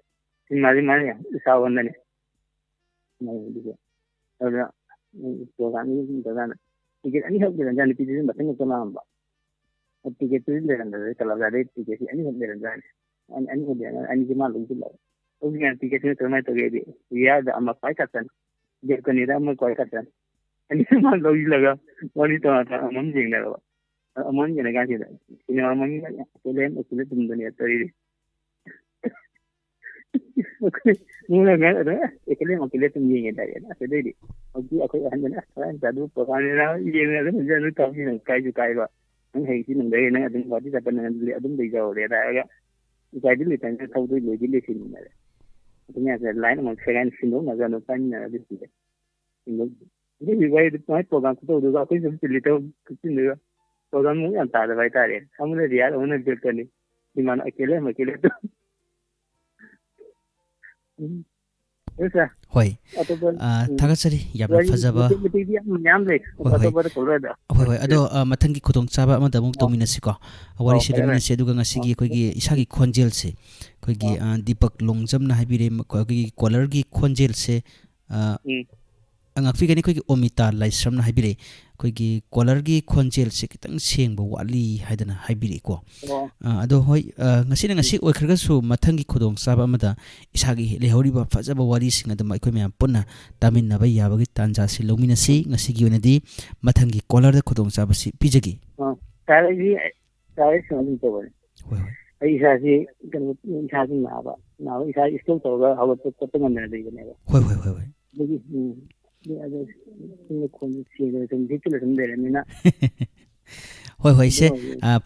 ꯁꯤꯅꯦꯃꯥꯁꯤ ꯃꯥꯅ ꯌꯥꯝ ꯁꯥꯎꯒꯟꯗꯅꯦ ꯑꯗꯨꯅ ꯄ꯭ꯔꯣꯒ꯭ꯔꯥꯝ ꯇꯧꯀꯥꯟꯗ ꯇꯤꯀꯦꯠ ꯑꯅꯤꯈꯛ ꯂꯩꯔꯝꯖꯥꯠꯅꯤ ꯅꯨꯄꯤꯗꯨꯁꯨ ꯃꯊꯪ ꯃꯊꯪ ꯂꯥꯛꯑꯝꯕ ꯇꯤꯀꯦꯠꯇꯨꯗꯤ ꯂꯩꯔꯝꯗꯕꯗꯩ ꯀꯂꯞꯗꯥꯏꯗꯩ ꯇꯤꯀꯦꯠꯁꯤ ꯑꯅꯤꯈꯛ ꯂꯩꯔꯝꯖꯥꯠꯅꯤ ꯑꯅꯤꯈꯛ ꯂꯩꯔꯝꯖꯥꯠꯅꯤ ꯑꯅꯤꯁꯤ ꯃꯥ ꯂꯧꯁꯤꯜꯂꯕ ꯍꯧꯖꯤꯛꯀꯥꯟ ꯇꯤꯀꯦꯠꯁꯤꯅ ꯀꯃꯥꯏꯅ ꯇꯧꯒꯦꯗꯤ ꯔꯤꯌꯥꯗ ꯑꯃ ꯈ꯭ꯋꯥꯏ ꯀꯥꯞꯆꯟ ꯖꯦꯠꯀꯅꯤꯗ ꯑꯃ ꯈ꯭ꯋꯥꯏ ꯀꯥꯞꯆꯟ ꯑꯅꯤꯁꯤ ꯃꯥ ꯂꯧꯁꯤꯜꯂꯒ ꯋꯥꯔꯤ ꯇꯣꯉꯥꯟ ꯑꯃ ꯌꯦꯡꯅꯔꯕ ꯑꯃ ꯌꯦꯡꯉꯀꯥꯟꯁꯤꯗ ꯁꯤꯅꯦꯃꯥ ꯃꯃꯤꯡ ꯀꯦꯂꯦꯟ ꯑꯁꯤꯗ ꯇꯨꯝꯗꯅꯦ ꯇꯧꯔꯤꯁꯦ ꯀꯦꯂꯦꯟ ꯃꯀꯦꯂꯦ ꯇꯨꯝ ꯌꯦꯡꯉꯦ ꯇꯥꯏꯌꯦ ꯑꯗꯩꯗꯤ ꯍꯧꯖꯤꯛ ꯑꯩꯈꯣꯏ ꯑꯍꯟꯗꯅ ꯑꯗꯨ ꯄ꯭ꯔꯣꯒ꯭ꯔꯥꯝꯅꯤꯅ ꯌꯦꯡꯉ ꯑꯗꯨꯝ ꯇꯧꯅꯤ ꯅꯪ ꯀꯥꯏꯁꯨ ꯀꯥꯏꯕ ꯅꯪ ꯍꯌꯦꯡꯁꯤ ꯅꯪꯗꯩ ꯅꯪ ꯑꯗꯨꯝ ꯒꯨꯍꯥꯇꯤ ꯆꯠꯄ ꯅꯪ ꯑꯗꯨꯝ ꯂꯩꯖꯍꯧꯔꯦ ꯍꯥꯏꯔꯒ ꯏꯀꯥꯏꯗꯤ ꯂꯩꯇꯅ ꯊꯧꯗꯣꯏ ꯂꯣꯏꯗꯤ ꯂꯣꯏꯁꯤꯟꯃꯤꯟꯅꯔꯦ ꯑꯗꯨꯅ ꯂꯥꯏꯟ ꯑꯃ ꯁꯦꯒꯥꯏꯅ ꯁꯤꯟꯗꯣꯛꯅꯔꯒ ꯑꯗꯨꯝ ꯄꯥꯏꯃꯤꯟꯅꯔꯒ ꯁꯤꯗꯦ ꯑꯗꯨꯒꯤ ꯋꯥꯔꯤꯗꯨ ꯀꯃꯥꯏꯅ ꯄ꯭ꯔꯣꯒ꯭ꯔꯥꯝ ꯈꯨꯇꯧꯗꯨꯒ ꯑꯩꯈꯣꯏ ꯁꯨꯝ ꯆꯤꯜꯂꯤꯗꯨꯒ ꯄ꯭ꯔꯣꯒ꯭ꯔꯥꯝ ꯃꯨꯛ ꯌꯥꯝ ꯇꯥꯗꯕ ꯍꯥꯏꯇꯥꯔꯦ ꯑꯃꯅ ꯔꯤꯌꯥꯜ ꯑꯃꯅ ꯖꯦꯠꯀꯅꯤ ꯏꯃꯥꯅ ꯑꯀꯦꯂꯦ ꯃꯀꯦꯂꯦꯗꯣ ꯍꯣꯏ ꯊꯥꯒꯠꯆꯔꯤ ꯌꯥꯝꯅ ꯐꯖꯕ ꯃꯌꯥꯝ ꯂꯩ ꯑꯇꯣꯞꯄꯗ ꯀꯧꯔꯣꯏꯗ ꯍꯣꯏ ꯑꯗꯣ ꯃꯊꯪꯒꯤ ꯈꯨꯗꯣꯡꯆꯥꯕ ꯑꯃꯗ ꯑꯃꯨꯛ ꯇꯧꯃꯤꯟꯅꯁꯤꯀꯣ ꯋꯥꯔꯤꯁꯤ ꯂꯣꯏꯃꯤꯟꯅꯁꯤ ꯑꯗꯨꯒ ꯉꯁꯤꯒꯤ ꯑꯩꯈꯣꯏꯒꯤ ꯏꯁꯥꯒꯤ ꯈꯣꯟꯖꯦꯜꯁꯦ ꯑꯩꯈꯣꯏꯒꯤ ꯗꯤꯄꯛ ꯂꯣꯡꯖꯝꯅ ꯍꯥꯏꯕꯤꯔꯦ ꯑꯩꯈꯣꯏꯒꯤ ꯀꯣꯂꯔꯒꯤ ꯈꯣꯟꯖꯦꯜꯁꯦ ꯉꯥꯛꯄꯤꯒꯅꯤ ꯑꯩꯈꯣꯏꯒꯤ ꯑꯣꯃꯤꯇꯥ ꯂꯥꯏꯁ꯭ꯔꯝꯅ ꯍꯥꯏꯕꯤꯔꯛꯏ ꯑꯩꯈꯣꯏꯒꯤ ꯀꯣꯂꯔꯒꯤ ꯈꯣꯟꯖꯦꯜꯁꯦ ꯈꯤꯇꯪ ꯁꯦꯡꯕ ꯋꯥꯠꯂꯤ ꯍꯥꯏꯗꯅ ꯍꯥꯏꯕꯤꯔꯛꯏꯀꯣ ꯑꯗꯣ ꯍꯣꯏ ꯉꯁꯤꯅ ꯉꯁꯤ ꯑꯣꯏꯈ꯭ꯔꯒꯁꯨ ꯃꯊꯪꯒꯤ ꯈꯨꯗꯣꯡꯆꯥꯕ ꯑꯃꯗ ꯏꯁꯥꯒꯤ ꯂꯩꯍꯧꯔꯤꯕ ꯐꯖꯕ ꯋꯥꯔꯤꯁꯤꯡ ꯑꯗꯨꯝ ꯑꯩꯈꯣꯏ ꯃꯌꯥꯝ ꯄꯨꯟꯅ ꯇꯥꯃꯤꯟꯅꯕ ꯌꯥꯕꯒꯤ ꯇꯥꯟꯖꯥꯁꯤ ꯂꯧꯃꯤꯟꯅꯁꯤ ꯉꯁꯤꯒꯤ ꯑꯣꯏꯅꯗꯤ ꯃꯊꯪꯒꯤ ꯀꯣꯂꯔꯗ ꯈꯨꯗꯣꯡꯆꯥꯕꯁꯤ ꯄꯤꯖꯒꯦ ꯍꯣꯏ ꯑꯩ ꯏꯁꯥꯁꯤ ꯀꯩꯅꯣ ꯏꯁꯥꯁꯤ ꯅꯥꯕ ꯏꯁꯥ ꯏꯁꯇꯣꯛ ꯇꯧꯔꯒ ꯍꯧꯒꯠꯄ ꯈꯣꯠꯄ ꯉꯝꯗꯅ ꯂꯩꯕꯅꯦꯕ ꯍꯣꯏ ꯍꯣꯏ ꯍꯣꯏ ꯍꯣꯏ ꯑꯗꯨꯒꯤ ꯑꯗꯨ ꯈꯣꯟ ꯁꯦꯡꯗꯅ ꯁꯨꯝ ꯍꯤꯞꯆꯤꯜꯂ ꯁꯨꯝ ꯂꯩꯔꯕꯅꯤꯅ ꯍꯣꯏ ꯍꯣꯏ ꯏꯆꯦ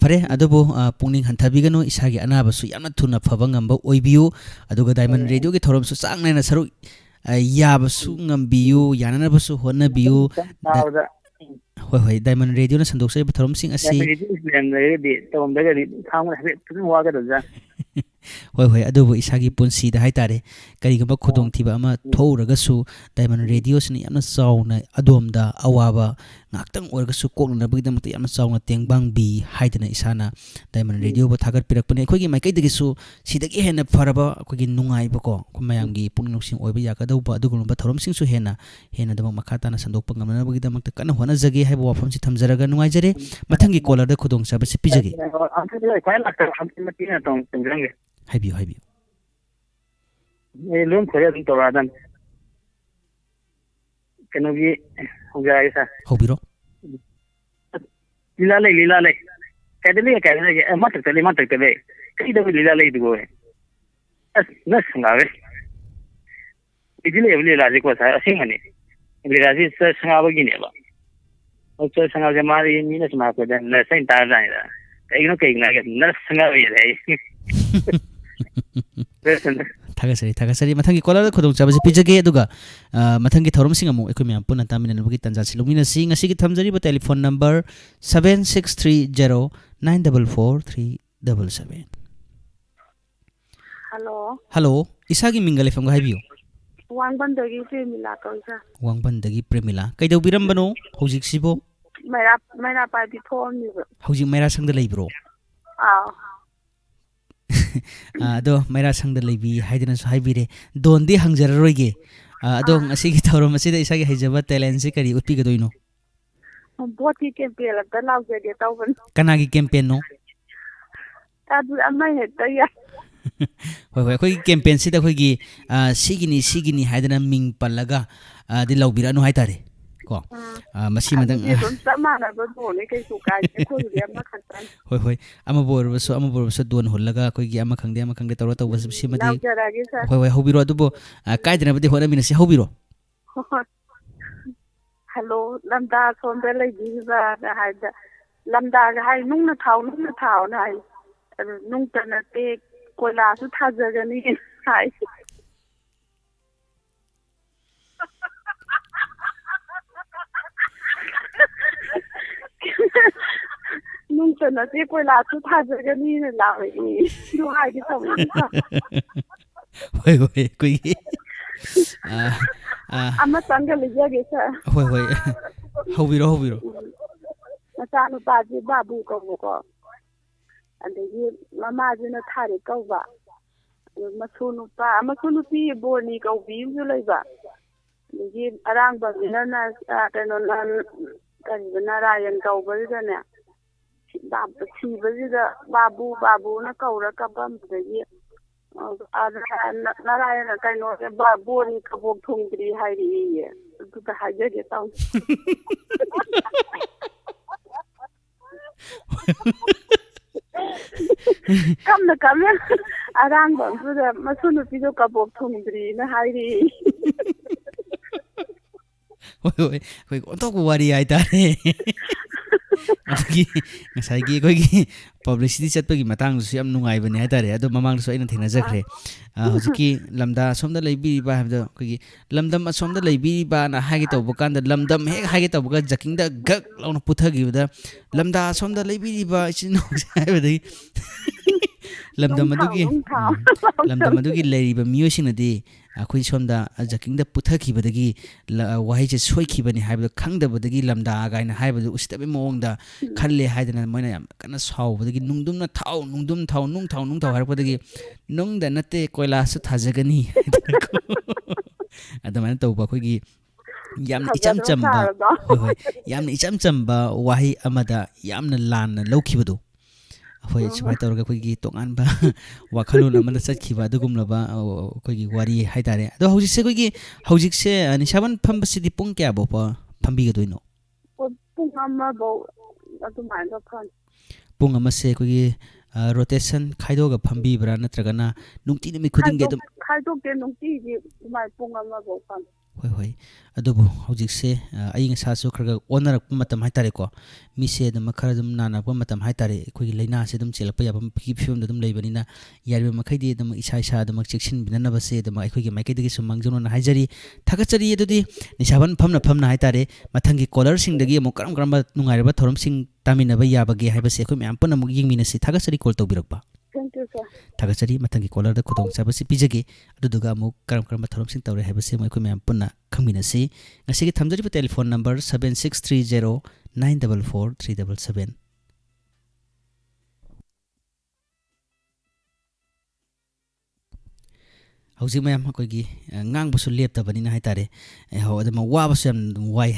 ꯐꯔꯦ ꯑꯗꯨꯕꯨ ꯄꯨꯛꯅꯤꯡ ꯍꯟꯊꯕꯤꯒꯅꯨ ꯏꯁꯥꯒꯤ ꯑꯅꯥꯕꯁꯨ ꯌꯥꯝꯅ ꯊꯨꯅ ꯐꯕ ꯉꯝꯕ ꯑꯣꯏꯕꯤꯌꯨ ꯑꯗꯨꯒ ꯗꯥꯏꯃꯟ ꯔꯦꯗꯤꯑꯣꯒꯤ ꯊꯧꯔꯝꯁꯨ ꯆꯥꯡ ꯅꯥꯏꯅ ꯁꯔꯨꯛ ꯌꯥꯕꯁꯨ ꯉꯝꯕꯤꯌꯨ ꯌꯥꯅꯅꯕꯁꯨ ꯍꯣꯠꯅꯕꯤꯌꯨ ꯍꯣꯏ ꯍꯣꯏ ꯗꯥꯏꯃꯟ ꯔꯦꯗꯤꯑꯣꯅ ꯁꯟꯗꯣꯛꯆꯔꯤꯕ ꯊꯧꯔꯝꯁꯤꯡ ꯑꯁꯤ ꯇꯧꯔꯝꯗ꯭ꯔꯒꯗꯤ ꯊꯥꯡꯕ ꯍꯥꯏꯐꯦꯠ ꯐꯖꯅ ꯋꯥꯒꯗꯕꯖꯥꯠꯅꯤ ꯍꯣꯏ ꯍꯣꯏ ꯑꯗꯨꯕꯨ ꯏꯁꯥꯒꯤ ꯄꯨꯟꯁꯤꯗ ꯍꯥꯏꯇꯥꯔꯦ ꯀꯔꯤꯒꯨꯝꯕ ꯈꯨꯗꯣꯡꯊꯤꯕ ꯑꯃ ꯊꯣꯛꯎꯔꯒꯁꯨ ꯗꯥꯏꯃꯟ ꯔꯦꯗꯤꯑꯣꯁꯤꯅ ꯌꯥꯝꯅ ꯆꯥꯎꯅ ꯑꯗꯣꯝꯗ ꯑꯋꯥꯕ ꯉꯥꯛꯇꯪ ꯑꯣꯏꯔꯒꯁꯨ ꯀꯣꯛꯅꯅꯕꯒꯤꯗꯃꯛꯇ ꯌꯥꯝꯅ ꯆꯥꯎꯅ ꯇꯦꯡꯕꯥꯡꯕꯤ ꯍꯥꯏꯗꯅ ꯏꯁꯥꯅ ꯗꯥꯏꯃꯟ ꯔꯦꯗꯤꯑꯣꯕꯨ ꯊꯥꯒꯠꯄꯤꯔꯛꯄꯅꯤ ꯑꯩꯈꯣꯏꯒꯤ ꯃꯥꯏꯀꯩꯗꯒꯤꯁු ꯁꯤꯗꯒꯤ ꯍꯦꯟꯅ ꯐꯔꯕ ꯑꯩꯈꯣꯏꯒꯤ ꯅꯨꯡꯉꯥꯏꯕꯀꯣ ꯑꯩꯈꯣꯏ ꯃꯌꯥꯝꯒꯤ ꯄꯨꯛꯅꯤꯡ ꯂꯧꯁꯤꯡ ꯑꯣꯏꯕ ꯌꯥꯒꯗꯧꯕ ꯑꯗꯨꯒꯨꯝꯂꯕ ꯊꯧꯔꯝꯁꯤꯡꯁꯨ ꯍꯦꯟꯅꯗꯃꯛ ꯃꯈꯥ ꯇꯥꯅ ꯁꯟꯗꯣꯛꯄ ꯉꯝꯅꯕꯒꯤꯗꯃꯛꯇ ꯀꯟꯅ ꯍꯣꯠꯅꯖꯒꯦ ꯍꯥꯏꯕ ꯋꯥꯐꯝꯁꯤ ꯊꯝꯖꯔꯒ ꯅꯨꯡꯉꯥꯏꯖꯔꯦ ꯃꯊꯪꯒꯤ ꯀꯣꯂꯔꯗ ꯈꯨꯗꯣꯡꯆꯥꯕꯁꯤ ꯄꯤꯖꯒꯦ ꯍꯥꯏꯕꯤꯌꯨ ꯍꯥꯏꯕꯤꯌꯨ ꯑꯩ ꯂꯣꯟ ꯈꯣꯏꯔ ꯑꯗꯨꯝ ꯇꯧꯔꯛꯑꯗꯝꯅꯤ ꯀꯩꯅꯣꯒꯤ ꯍꯧꯖꯔꯛꯑꯒꯦ ꯁꯥꯔ ꯍꯧꯕꯤꯔꯣ ꯂꯤꯂꯥ ꯂꯩ ꯀꯥꯏꯗ ꯂꯩꯒꯦ ꯃꯊꯛꯇ ꯂꯩ ꯀꯩꯗꯧꯕ ꯂꯤꯂꯥ ꯂꯩꯗꯨꯕꯣ ꯑꯁ ꯅꯪ ꯁꯪꯒꯥꯋꯦ ꯏꯗꯤ ꯂꯩꯕ ꯂꯤꯂꯥꯁꯤꯀꯣ ꯁꯥꯔ ꯑꯁꯦꯡꯕꯅꯤ ꯂꯤꯂꯥꯁꯤ ꯁꯪꯒꯥꯕꯒꯤꯅꯦꯕ ꯁꯪꯒꯥꯕꯁꯦ ꯃꯥꯗꯤ ꯃꯤꯅ ꯁꯨꯝ ꯍꯥꯏꯔꯛꯄꯗ ꯅꯔꯁ ꯑꯩꯅ ꯇꯥꯔꯖꯥꯠꯅꯤꯗ ꯀꯩꯒꯤꯅꯣ ꯍꯥꯏꯔꯒ ꯅꯔꯁ ꯁꯪꯒꯥꯕꯩꯗ ꯑꯩ ꯊꯥꯒꯠꯆꯔꯤ ꯃꯊꯪꯒꯤ ꯀꯣꯂꯔꯗ ꯈꯨꯗꯣꯡꯆꯥꯕꯁꯤ ꯄꯤꯖꯒꯦ ꯑꯗꯨꯒ ꯃꯊꯪꯒꯤ ꯊꯧꯔꯝꯁꯤꯡ ꯑꯃꯨꯛ ꯑꯩꯈꯣꯏ ꯃꯌꯥꯝ ꯄꯨꯟꯅ ꯇꯥꯃꯤꯟꯅꯅꯕꯒꯤ ꯇꯥꯟꯖꯥꯁꯤ ꯂꯧꯃꯤꯟꯅꯁꯤ ꯉꯁꯤꯒꯤ ꯊꯝꯖꯔꯤꯕ ꯇꯦꯂꯤꯐꯣꯟ ꯅꯝꯕꯔ 7630944377 ꯍꯜꯂꯣ ꯏꯁꯥꯒꯤ ꯃꯤꯡꯒ ꯂꯩꯐꯝꯒ ꯍꯥꯏꯕꯤꯌꯨ ꯋꯥꯡꯕꯟꯗꯒꯤ ꯄ꯭ꯔꯦꯃꯤꯂꯥ ꯀꯧꯏ ꯁꯥꯔ ꯋꯥꯡꯕꯟꯗꯒꯤ ꯄ꯭ꯔꯦꯃꯤꯂꯥ ꯀꯩꯗꯧꯕꯤꯔꯝꯕꯅꯣ ꯍꯧꯖꯤꯛꯁꯤꯕꯣ ꯃꯩꯔꯥ ꯄꯥꯏꯕꯤ ꯊꯣꯛꯑꯝꯅꯦꯕ ꯍꯧꯖꯤꯛ ꯃꯩꯔꯥꯁꯪꯗ ꯂꯩꯕ꯭ꯔꯣ ꯑꯥꯎ ꯑꯗꯣ ꯃꯩꯔꯥꯁꯪꯗ ꯂꯩꯕꯤ ꯍꯥꯏꯗꯅꯁꯨ ꯍꯥꯏꯕꯤꯔꯦ ꯗꯣꯟꯗꯤ ꯍꯪꯖꯔꯔꯣꯏꯒꯦ ꯑꯗꯣ ꯉꯁꯤꯒꯤ ꯊꯧꯔꯝ ꯑꯁꯤꯗ ꯏꯁꯥꯒꯤ ꯍꯩꯖꯕ ꯇꯦꯂꯦꯟꯁꯤ ꯀꯔꯤ ꯎꯠꯄꯤꯒꯗꯣꯏꯅꯣ ꯚꯣꯠꯀꯤ ꯀꯦꯝꯄꯦꯟ ꯑꯝꯇ ꯂꯥꯎꯖꯒꯦ ꯇꯧꯕꯅꯤ ꯀꯅꯥꯒꯤ ꯀꯦꯝꯄꯦꯟꯅꯣ ꯑꯗꯨ ꯑꯃ ꯍꯦꯛꯇ ꯌꯥꯏ ꯍꯣꯏ ꯑꯩꯈꯣꯏꯒꯤ ꯀꯦꯝꯄꯦꯟꯁꯤꯗ ꯑꯩꯈꯣꯏꯒꯤ ꯁꯤꯒꯤꯅꯤ ꯍꯥꯏꯗꯅ ꯃꯤꯡ ꯄꯜꯂꯒ ꯗꯤ ꯂꯧꯕꯤꯔꯛꯑꯅꯨ ꯍꯥꯏꯇꯥꯔꯦ ꯀꯣ ꯃꯁꯤꯃꯗꯪ ꯑꯗꯨꯗꯤ ꯑꯗꯨꯝ ꯆꯞ ꯃꯥꯟꯅꯕ ꯗꯣꯟꯅꯤ ꯀꯩꯁꯨ ꯀꯥꯏꯗꯦ ꯑꯩꯈꯣꯏꯒꯤꯗꯤ ꯑꯃꯈꯛꯇꯅꯤ ꯍꯣꯏ ꯑꯃꯕꯨ ꯑꯣꯏꯔꯕꯁꯨ ꯗꯣꯟ ꯍꯨꯜꯂꯒ ꯑꯩꯈꯣꯏꯒꯤ ꯑꯃ ꯈꯪꯗꯦ ꯇꯧꯔ ꯇꯧꯕꯁꯤꯃꯗꯤ ꯂꯥꯎꯖꯔꯒꯦ ꯁꯥꯔ ꯍꯣꯏ ꯍꯧꯕꯤꯔꯣ ꯑꯗꯨꯕꯨ ꯀꯥꯏꯗꯅꯕꯗꯤ ꯍꯣꯠꯅꯃꯤꯟꯅꯁꯤ ꯍꯧꯕꯤꯔꯣ ꯍꯣꯏ ꯍꯜꯂꯣ ꯂꯝꯗꯥ ꯁꯣꯝꯗ ꯂꯩꯕꯤꯔꯤꯕꯅ ꯍꯥꯏꯕꯗ ꯂꯝꯗꯥꯒ ꯍꯥꯏ ꯅꯨꯡꯅ ꯊꯥꯎꯅ ꯍꯥꯏ ꯑꯗꯨ ꯅꯨꯡꯇ ꯅꯠꯇꯦ ꯀꯣꯏꯂꯥꯁꯨ ꯊꯥꯖꯒꯅꯤ ꯍꯥꯏ ꯅꯨꯡꯇ ꯅꯠꯇꯦ ꯀꯣꯏꯂꯥꯁꯨ ꯊꯥꯖꯒꯅꯤꯅ ꯂꯥꯛꯑꯦ ꯅꯨꯡꯉꯥꯏꯒꯦ ꯇꯧꯕꯅꯤ ꯍꯣꯏ ꯑꯩꯈꯣꯏꯒꯤ ꯑꯃꯇꯪꯒ ꯂꯤꯖꯒꯦ ꯁꯥꯔ ꯍꯣꯏ ꯍꯣꯏ ꯍꯧꯕꯤꯔꯣ ꯃꯆꯥꯅꯨꯄꯥꯁꯦ ꯕꯥꯕꯨ ꯀꯧꯕꯀꯣ ꯑꯗꯒꯤ ꯃꯃꯥꯁꯤꯅ ꯊꯥꯔꯤꯛ ꯀꯧꯕ ꯃꯁꯨ ꯅꯨꯄꯤ ꯕꯣꯔꯅꯤ ꯀꯧꯕꯤ ꯑꯃꯁꯨ ꯂꯩꯕ ꯑꯗꯒꯤ ꯑꯔꯥꯡꯕꯁꯤꯅ ꯀꯔꯤꯕ ꯅꯔꯥꯌꯟ ꯀꯧꯕꯁꯤꯗꯅꯦ ꯁꯤꯕꯁꯤꯗ ꯕꯥꯕꯨꯅ ꯀꯧꯔ ꯀꯞꯄꯝꯕꯗꯒꯤ ꯅꯔꯥꯌꯟ ꯀꯩꯅꯣꯁꯦ ꯕꯣꯔꯅꯤ ꯀꯕꯣꯛ ꯊꯨꯡꯗ꯭ꯔꯤ ꯍꯥꯏꯔꯤꯌꯦ ꯑꯗꯨꯗ ꯍꯥꯏꯖꯒꯦ ꯇꯧꯅꯤ ꯀꯝꯅ ꯑꯔꯥꯡꯕ ꯑꯃꯗꯨꯗ ꯃꯁꯨ ꯅꯨꯄꯤꯗꯣ ꯀꯕꯣꯛ ꯊꯨꯡꯗ꯭ꯔꯤꯅ ꯍꯥꯏꯔꯤ ꯍꯣꯏ ꯑꯩꯈꯣꯏ ꯑꯣꯟꯊꯣꯛꯄ ꯋꯥꯔꯤ ꯍꯥꯏꯇꯥꯔꯦ ꯑꯗꯨꯒꯤ ꯉꯁꯥꯏꯒꯤ ꯑꯩꯈꯣꯏꯒꯤ ꯄꯕ꯭ꯂꯤꯁꯤꯇꯤ ꯆꯠꯄꯒꯤ ꯃꯇꯥꯡꯗꯨꯁꯨ ꯌꯥꯝ ꯅꯨꯡꯉꯥꯏꯕꯅꯦ ꯍꯥꯏꯇꯥꯔꯦ ꯑꯗꯣ ꯃꯃꯥꯡꯗꯁꯨ ꯑꯩꯅ ꯊꯦꯡꯅꯖꯈ꯭ꯔꯦ ꯍꯧꯖꯤꯛꯀꯤ ꯂꯝꯗꯥ ꯑꯁꯣꯝꯗ ꯂꯩꯕꯤꯔꯤꯕ ꯍꯥꯏꯕꯗꯣ ꯑꯩꯈꯣꯏꯒꯤ ꯂꯝꯗꯝ ꯑꯁꯣꯝꯗ ꯂꯩꯕꯤꯔꯤꯕꯅ ꯍꯥꯏꯒꯦ ꯇꯧꯕ ꯀꯥꯟꯗ ꯂꯝꯗꯝ ꯍꯦꯛ ꯍꯥꯏꯒꯦ ꯇꯧꯕꯒ ꯖꯀꯤꯡꯗ ꯒꯛ ꯂꯥꯎꯅ ꯄꯨꯊꯈꯤꯕꯗ ꯂꯝꯗꯥ ꯑꯁꯣꯝꯗ ꯂꯩꯕꯤꯔꯤꯕ ꯏꯆꯤꯟ ꯏꯅꯥꯎꯁꯦ ꯍꯥꯏꯕꯗꯒꯤ ꯂꯝꯗꯝ ꯑꯗꯨꯒꯤ ꯂꯩꯔꯤꯕ ꯃꯤꯑꯣꯏꯁꯤꯡꯅꯗꯤ ꯑꯩꯈꯣꯏ ꯁꯣꯝꯗ ꯖꯀꯤꯡꯗ ꯄꯨꯊꯈꯤꯕꯗꯒꯤ ꯋꯥꯍꯩꯁꯦ ꯁꯣꯏꯈꯤꯕꯅꯤ ꯍꯥꯏꯕꯗꯣ ꯈꯪꯗꯕꯗꯒꯤ ꯂꯝꯗꯥ ꯒꯥꯏꯅ ꯍꯥꯏꯕꯗꯨ ꯎꯁꯤꯠꯇꯕꯒꯤ ꯃꯑꯣꯡꯗ ꯈꯜꯂꯦ ꯍꯥꯏꯗꯅ ꯃꯣꯏꯅ ꯌꯥꯝ ꯀꯟꯅ ꯁꯥꯎꯕꯗꯒꯤ ꯅꯨꯡꯗꯨꯝꯅ ꯊꯥꯎ ꯅꯨꯡꯗꯨꯝ ꯊꯥꯎ ꯅꯨꯡ ꯊꯥꯎ ꯍꯥꯏꯔꯛꯄꯗꯒꯤ ꯅꯨꯡꯗ ꯅꯠꯇꯦ ꯀꯣꯏꯂꯥꯁꯁꯨ ꯊꯥꯖꯒꯅꯤ ꯍꯥꯏꯗꯅꯀꯣ ꯑꯗꯨꯃꯥꯏꯅ ꯇꯧꯕ ꯑꯩꯈꯣꯏꯒꯤ ꯌꯥꯝꯅ ꯏꯆꯝ ꯆꯝꯕ ꯍꯣꯏ ꯌꯥꯝꯅ ꯏꯆꯝ ꯆꯝꯕ ꯋꯥꯍꯩ ꯑꯃꯗ ꯌꯥꯝꯅ ꯂꯥꯟꯅ ꯂꯧꯈꯤꯕꯗꯣ ꯑꯩꯈꯣꯏ ꯁꯨꯃꯥꯏꯅ ꯇꯧꯔꯒ ꯑꯩꯈꯣꯏꯒꯤ ꯇꯣꯉꯥꯟꯕ ꯋꯥꯈꯜꯂꯣꯟ ꯑꯃꯗ ꯆꯠꯈꯤꯕ ꯑꯗꯨꯒꯨꯝꯂꯕ ꯑꯩꯈꯣꯏꯒꯤ ꯋꯥꯔꯤ ꯍꯥꯏꯇꯥꯔꯦ ꯑꯗꯣ ꯍꯧꯖꯤꯛꯁꯦ ꯅꯤꯁꯥꯕꯟ ꯐꯝꯕꯁꯤꯗꯤ ꯄꯨꯡ ꯀꯌꯥꯐꯥꯎ ꯐꯝꯕꯤꯒꯗꯣꯏꯅꯣ ꯄꯨꯡ ꯑꯃꯐꯧ ꯑꯗꯨꯃꯥꯏꯅ ꯐꯪ ꯄꯨꯡ ꯑꯃꯁꯦ ꯑꯩꯈꯣꯏꯒꯤ ꯔꯣꯇꯦꯁꯟ ꯈꯥꯏꯗꯣꯛꯑꯒ ꯐꯝꯕꯤꯕ꯭ꯔꯥ ꯅꯠꯇ꯭ꯔꯒꯅ ꯅꯨꯃꯤꯠ ꯈꯨꯗꯤꯡꯒꯤ ꯑꯗꯨꯝ ꯈꯥꯏꯗꯣꯛꯇꯦ ꯅꯨꯡꯇꯤꯒꯤ ꯑꯗꯨꯃꯥꯏꯅ ꯄꯨꯡ ꯑꯃꯐꯧ ꯐꯪ ꯍꯣꯏ ꯑꯗꯨꯕꯨ ꯍꯧꯖꯤꯛꯁꯦ ꯑꯏꯪ ꯑꯁꯥꯁꯨ ꯈꯔ ꯑꯣꯟꯅꯔꯛꯄ ꯃꯇꯝ ꯍꯥꯏꯇꯥꯔꯦꯀோ ꯃꯤꯁꯦ ꯈꯔ ꯑꯗꯨꯝ ꯅꯥꯅꯔꯛꯄ ꯃꯇꯝ ꯍꯥꯏꯇꯥꯔꯦ ꯑꯩꯈꯣꯏꯒꯤ ꯂꯥꯏꯅꯥꯁꯦ ꯑꯗꯨꯝ ꯆꯦꯜꯂꯛꯄ ꯌꯥꯕ ꯐꯤꯕꯝꯗ ꯑꯗꯨꯝ ꯂꯩꯕꯅꯤꯅ ꯌꯥꯔꯤꯕ ꯃꯈꯩꯗꯤ ꯏꯁꯥ ꯆꯦꯛꯁꯤꯟꯕꯤꯅꯅꯕꯁꯦ ꯑꯩꯈꯣꯏꯒꯤ ꯃꯥꯏꯀꯩꯗꯒꯤꯁꯨ ꯃꯥꯡꯖꯧꯅꯅ ꯍꯥꯏꯖꯔꯤ ꯊꯥꯒꯠꯆꯔꯤ ꯑꯗꯨꯗꯤ ꯅꯤꯁꯥꯕꯟ ꯐꯝꯅ ꯍꯥꯏꯇꯥꯔꯦ ꯃꯊꯪꯒꯤ ꯀꯣꯂꯔꯁꯤꯡꯗꯒꯤ ꯑꯃꯨꯛ ꯀꯔꯝꯕ ꯅꯨꯡꯉꯥꯏꯔꯕ ꯊꯧꯔꯝꯁꯤꯡ ꯇꯥꯃꯤꯟꯅꯕ ꯌꯥꯕꯒꯦ ꯍꯥꯏꯕꯁꯦ ꯑꯩꯈꯣꯏ ꯃꯌꯥꯝ ꯄꯨꯟꯅ ꯑꯃꯨꯛ ꯌꯦꯡꯃꯤꯟꯅꯁꯤ ꯊꯥꯒꯠꯆꯔꯤ ꯀꯣꯜ ꯇꯧꯕꯤꯔꯛꯄ ꯊꯦꯡꯛ ꯌꯨ ꯁꯥꯔ ꯊꯥꯒꯠꯆꯔꯤ ꯃꯊꯪꯒꯤ ꯀꯣꯂꯔꯗ ꯈꯨꯗꯣꯡꯆꯥꯕꯁꯤ ꯄꯤꯖꯒꯦ ꯑꯗꯨꯗꯨꯒ ꯑꯃꯨꯛ ꯀꯔꯝꯕ ꯊꯧꯔꯝꯁꯤꯡ ꯇꯧꯔꯦ ꯍꯥꯏꯕꯁꯤ ꯑꯩꯈꯣꯏ ꯃꯌꯥꯝ ꯄꯨꯟꯅ ꯈꯪꯃꯤꯟꯅꯁꯤ ꯉꯁꯤꯒꯤ ꯊꯝꯖꯔꯤꯕ ꯇꯦꯂꯤꯐꯣꯟ ꯅꯝꯕꯔ 7630944377 ꯍꯧꯖꯤꯛ ꯃꯌꯥꯝ ꯑꯩꯈꯣꯏꯒꯤ ꯉꯥꯡꯕꯁꯨ ꯂꯦꯞꯇꯕꯅꯤꯅ ꯍꯥꯏꯇꯥꯔꯦ ꯑꯗꯨꯝ ꯋꯥꯕꯁꯨ ꯌꯥꯝ ꯋꯥꯏ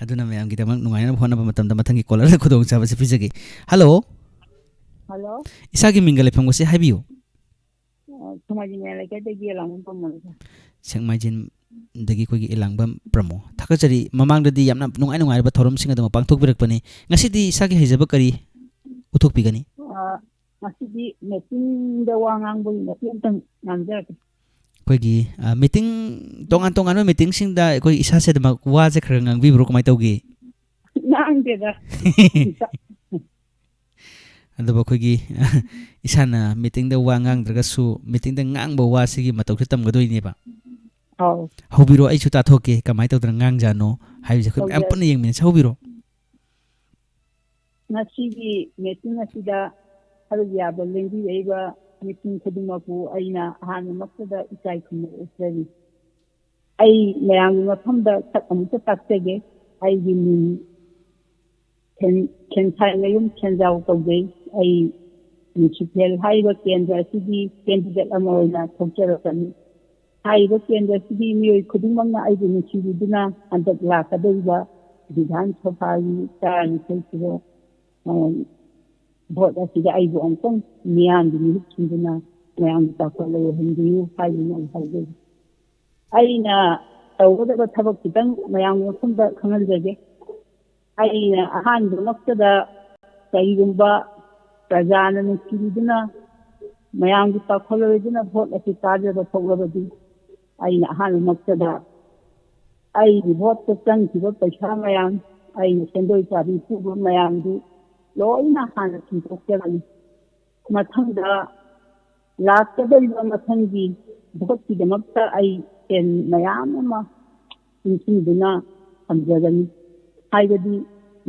ꯑꯗꯨꯅ ꯃꯌꯥꯝꯒꯤꯗꯃꯛ ꯅꯨꯡꯉꯥꯏꯅꯕ ꯍꯣꯠꯅꯕ ꯃꯇꯝꯗ ꯃꯊꯪꯒꯤ ꯀꯣꯂꯔꯗ ꯈꯨꯗꯣꯡꯆꯥꯕꯁꯤ ꯄꯤꯖꯒꯦ ꯍꯜꯂꯣ ꯏꯁꯥꯒꯤ ꯃꯤꯡꯒ ꯂꯩꯐꯝꯒꯁꯦ ꯍꯥꯏꯕꯤꯌꯨ ꯁꯦꯛꯃꯥꯏꯖꯤꯟ ꯂꯩꯀꯥꯏꯗꯒꯤ ꯌꯦꯂꯥꯡꯕꯝ ꯄ꯭ꯔꯃꯣꯗ ꯁꯦꯛꯃꯥꯏꯖꯤꯟꯗꯒꯤ ꯑꯩꯈꯣꯏꯒꯤ ꯏꯂꯥꯡꯕꯝ ꯄ꯭ꯔꯃꯣ ꯊꯥꯒꯠꯆꯔꯤ ꯃꯃꯥꯡꯗꯗꯤ ꯌꯥꯝꯅ ꯅꯨꯡꯉꯥꯏꯕ ꯊꯧꯔꯝꯁꯤꯡ ꯑꯗꯨꯃꯛ ꯄꯥꯡꯊꯣꯛꯄꯤꯔꯛꯄꯅꯤ ꯉꯁꯤꯗꯤ ꯏꯁꯥꯒꯤ ꯍꯩꯖꯕ ꯀꯔꯤ ꯎꯠꯊꯣꯛꯄꯤꯒꯅꯤ ꯉꯁꯤꯗꯤ ꯃꯤꯇꯤꯡꯗ ꯋꯥ ꯉꯥꯡꯕꯒꯤ ꯃꯇꯦꯡ ꯑꯃꯇꯪ ꯉꯥꯡꯖꯔꯛꯀꯦ ꯑꯩꯈꯣꯏꯒꯤ ꯃꯤꯇꯤꯡ ꯇꯣꯉꯥꯟꯕ ꯃꯤꯇꯤꯡꯁꯤꯡꯗ ꯑꯩꯈꯣꯏ ꯏꯁꯥꯁꯦ ꯑꯗꯨꯃꯛ ꯋꯥꯁꯦ ꯈꯔ ꯉꯥꯡꯕꯤꯕ꯭ꯔꯣ ꯀꯃꯥꯏꯅ ꯇꯧꯒꯦ ꯉꯥꯡꯗꯦꯗ ꯑꯗꯨꯕꯨ ꯑꯩꯈꯣꯏꯒꯤ ꯏꯁꯥꯅ ꯃꯤꯇꯤꯡꯗ ꯋꯥ ꯉꯥꯡꯗ꯭ꯔꯒꯁꯨ ꯃꯤꯇꯤꯡꯗ ꯉꯥꯡꯕ ꯋꯥꯁꯤꯒꯤ ꯃꯇꯧꯁꯦ ꯇꯝꯒꯗꯣꯏꯅꯦꯕ ꯍꯧꯕꯤꯔꯣ ꯑꯩꯁꯨ ꯇꯥꯊꯣꯛꯀꯦ ꯀꯃꯥꯏꯅ ꯇꯧꯗꯅ ꯉꯥꯡꯖꯥꯠꯅꯣ ꯍꯥꯏꯕꯁꯦ ꯑꯩꯈꯣꯏ ꯃꯌꯥꯝ ꯄꯨꯟꯅ ꯌꯦꯡꯃꯤꯟꯅꯁꯤ ꯍꯧꯕꯤꯔꯣ ꯉꯁꯤꯒꯤ ꯃꯤꯇꯤꯡ ꯑꯁꯤꯗ ꯍꯔꯛ ꯌꯥꯕ ꯂꯦꯡꯕꯤꯔꯛꯏꯕ ꯃꯤꯇꯤꯡ ꯈꯨꯗꯤꯡꯃꯛꯄꯨ ꯑꯩꯅ ꯑꯍꯥꯟꯕꯃꯛꯇꯗ ꯏꯀꯥꯏ ꯈꯨꯝꯅ ꯎꯠꯆꯔꯤ ꯑꯩ ꯃꯌꯥꯝꯒꯤ ꯃꯐꯝꯗ ꯁꯛ ꯑꯃꯨꯛꯇ ꯇꯥꯛꯆꯒꯦ ꯑꯩꯒꯤ ꯃꯤꯡ ꯈꯦꯟꯁꯥꯏꯃꯌꯨꯝ ꯁꯦꯟꯖꯥꯎ ꯀꯧꯖꯩ ꯑꯩ ꯃ꯭ꯌꯨꯅꯤꯁꯤꯄꯦꯜ ꯍꯥꯏꯔꯤꯕ ꯀꯦꯟꯗ꯭ꯔ ꯑꯁꯤꯒꯤ ꯀꯦꯟꯗꯤꯗꯦꯠ ꯑꯃ ꯑꯣꯏꯅ ꯊꯣꯛꯆꯔꯛꯀꯅꯤ ꯍꯥꯏꯔꯤꯕ ꯀꯦꯟꯗ꯭ꯔ ꯑꯁꯤꯒꯤ ꯃꯤꯑꯣꯏ ꯈꯨꯗꯤꯡꯃꯛꯅ ꯑꯩꯕꯨ ꯅꯨꯡꯁꯤꯕꯤꯗꯨꯅ ꯍꯟꯗꯛ ꯂꯥꯛꯀꯗꯧꯔꯤꯕ ꯕꯤꯙꯥꯟ ꯁꯚꯥꯒꯤ ꯇꯔꯥꯅꯤꯊꯣꯏꯁꯨꯕ ꯚꯣꯠ ꯑꯁꯤꯗ ꯑꯩꯕꯨ ꯑꯃꯨꯛꯇꯪ ꯃꯤꯌꯥꯝꯒꯤ ꯃꯤꯍꯨꯠ ꯁꯤꯟꯗꯨꯅ ꯃꯌꯥꯝꯒꯤ ꯄꯥꯎꯈꯣꯜ ꯂꯩꯍꯟꯕꯤꯌꯨ ꯍꯥꯏꯗꯨꯅ ꯑꯩ ꯍꯥꯏꯖꯩ ꯑꯩꯅ ꯇꯧꯒꯗꯕ ꯊꯕꯛ ꯈꯤꯇꯪ ꯃꯌꯥꯝꯒꯤ ꯃꯐꯝꯗ ꯈꯪꯍꯟꯖꯒꯦ ꯑꯩꯅ ꯑꯍꯥꯟꯕꯃꯛꯇꯗ ꯀꯔꯤꯒꯨꯝꯕ ꯄ꯭ꯔꯖꯥꯅ ꯅꯨꯡꯁꯤꯕꯤꯗꯨꯅ ꯃꯌꯥꯝꯒꯤ ꯄꯥꯎꯈꯣꯜ ꯂꯩꯗꯨꯅ ꯚꯣꯠ ꯑꯁꯤ ꯀꯥꯖꯕ ꯊꯣꯛꯂꯕꯗꯤ ꯑꯩꯅ ꯑꯍꯥꯟꯕꯃꯛꯇꯗ ꯑꯩꯒꯤ ꯚꯣꯠꯇ ꯆꯪꯈꯤꯕ ꯄꯩꯁꯥ ꯃꯌꯥꯝ ꯑꯩꯅ ꯁꯦꯟꯗꯣꯏ ꯆꯥꯕꯤ ꯄꯨꯕ ꯃꯌꯥꯝꯗꯨ ꯂꯣꯏꯅ ꯍꯥꯟꯅ ꯊꯤꯡꯗꯣꯛꯆꯒꯅꯤ ꯃꯊꯪꯗ ꯂꯥꯛꯀꯗꯧꯔꯤꯕ ꯃꯊꯪꯒꯤ ꯚꯣꯠꯀꯤꯗꯃꯛꯇ ꯑꯩ ꯁꯦꯟ ꯃꯌꯥꯝ ꯑꯃ ꯇꯨꯡꯁꯤꯟꯗꯨꯅ ꯊꯝꯖꯒꯅꯤ ꯍꯥꯏꯕꯗꯤ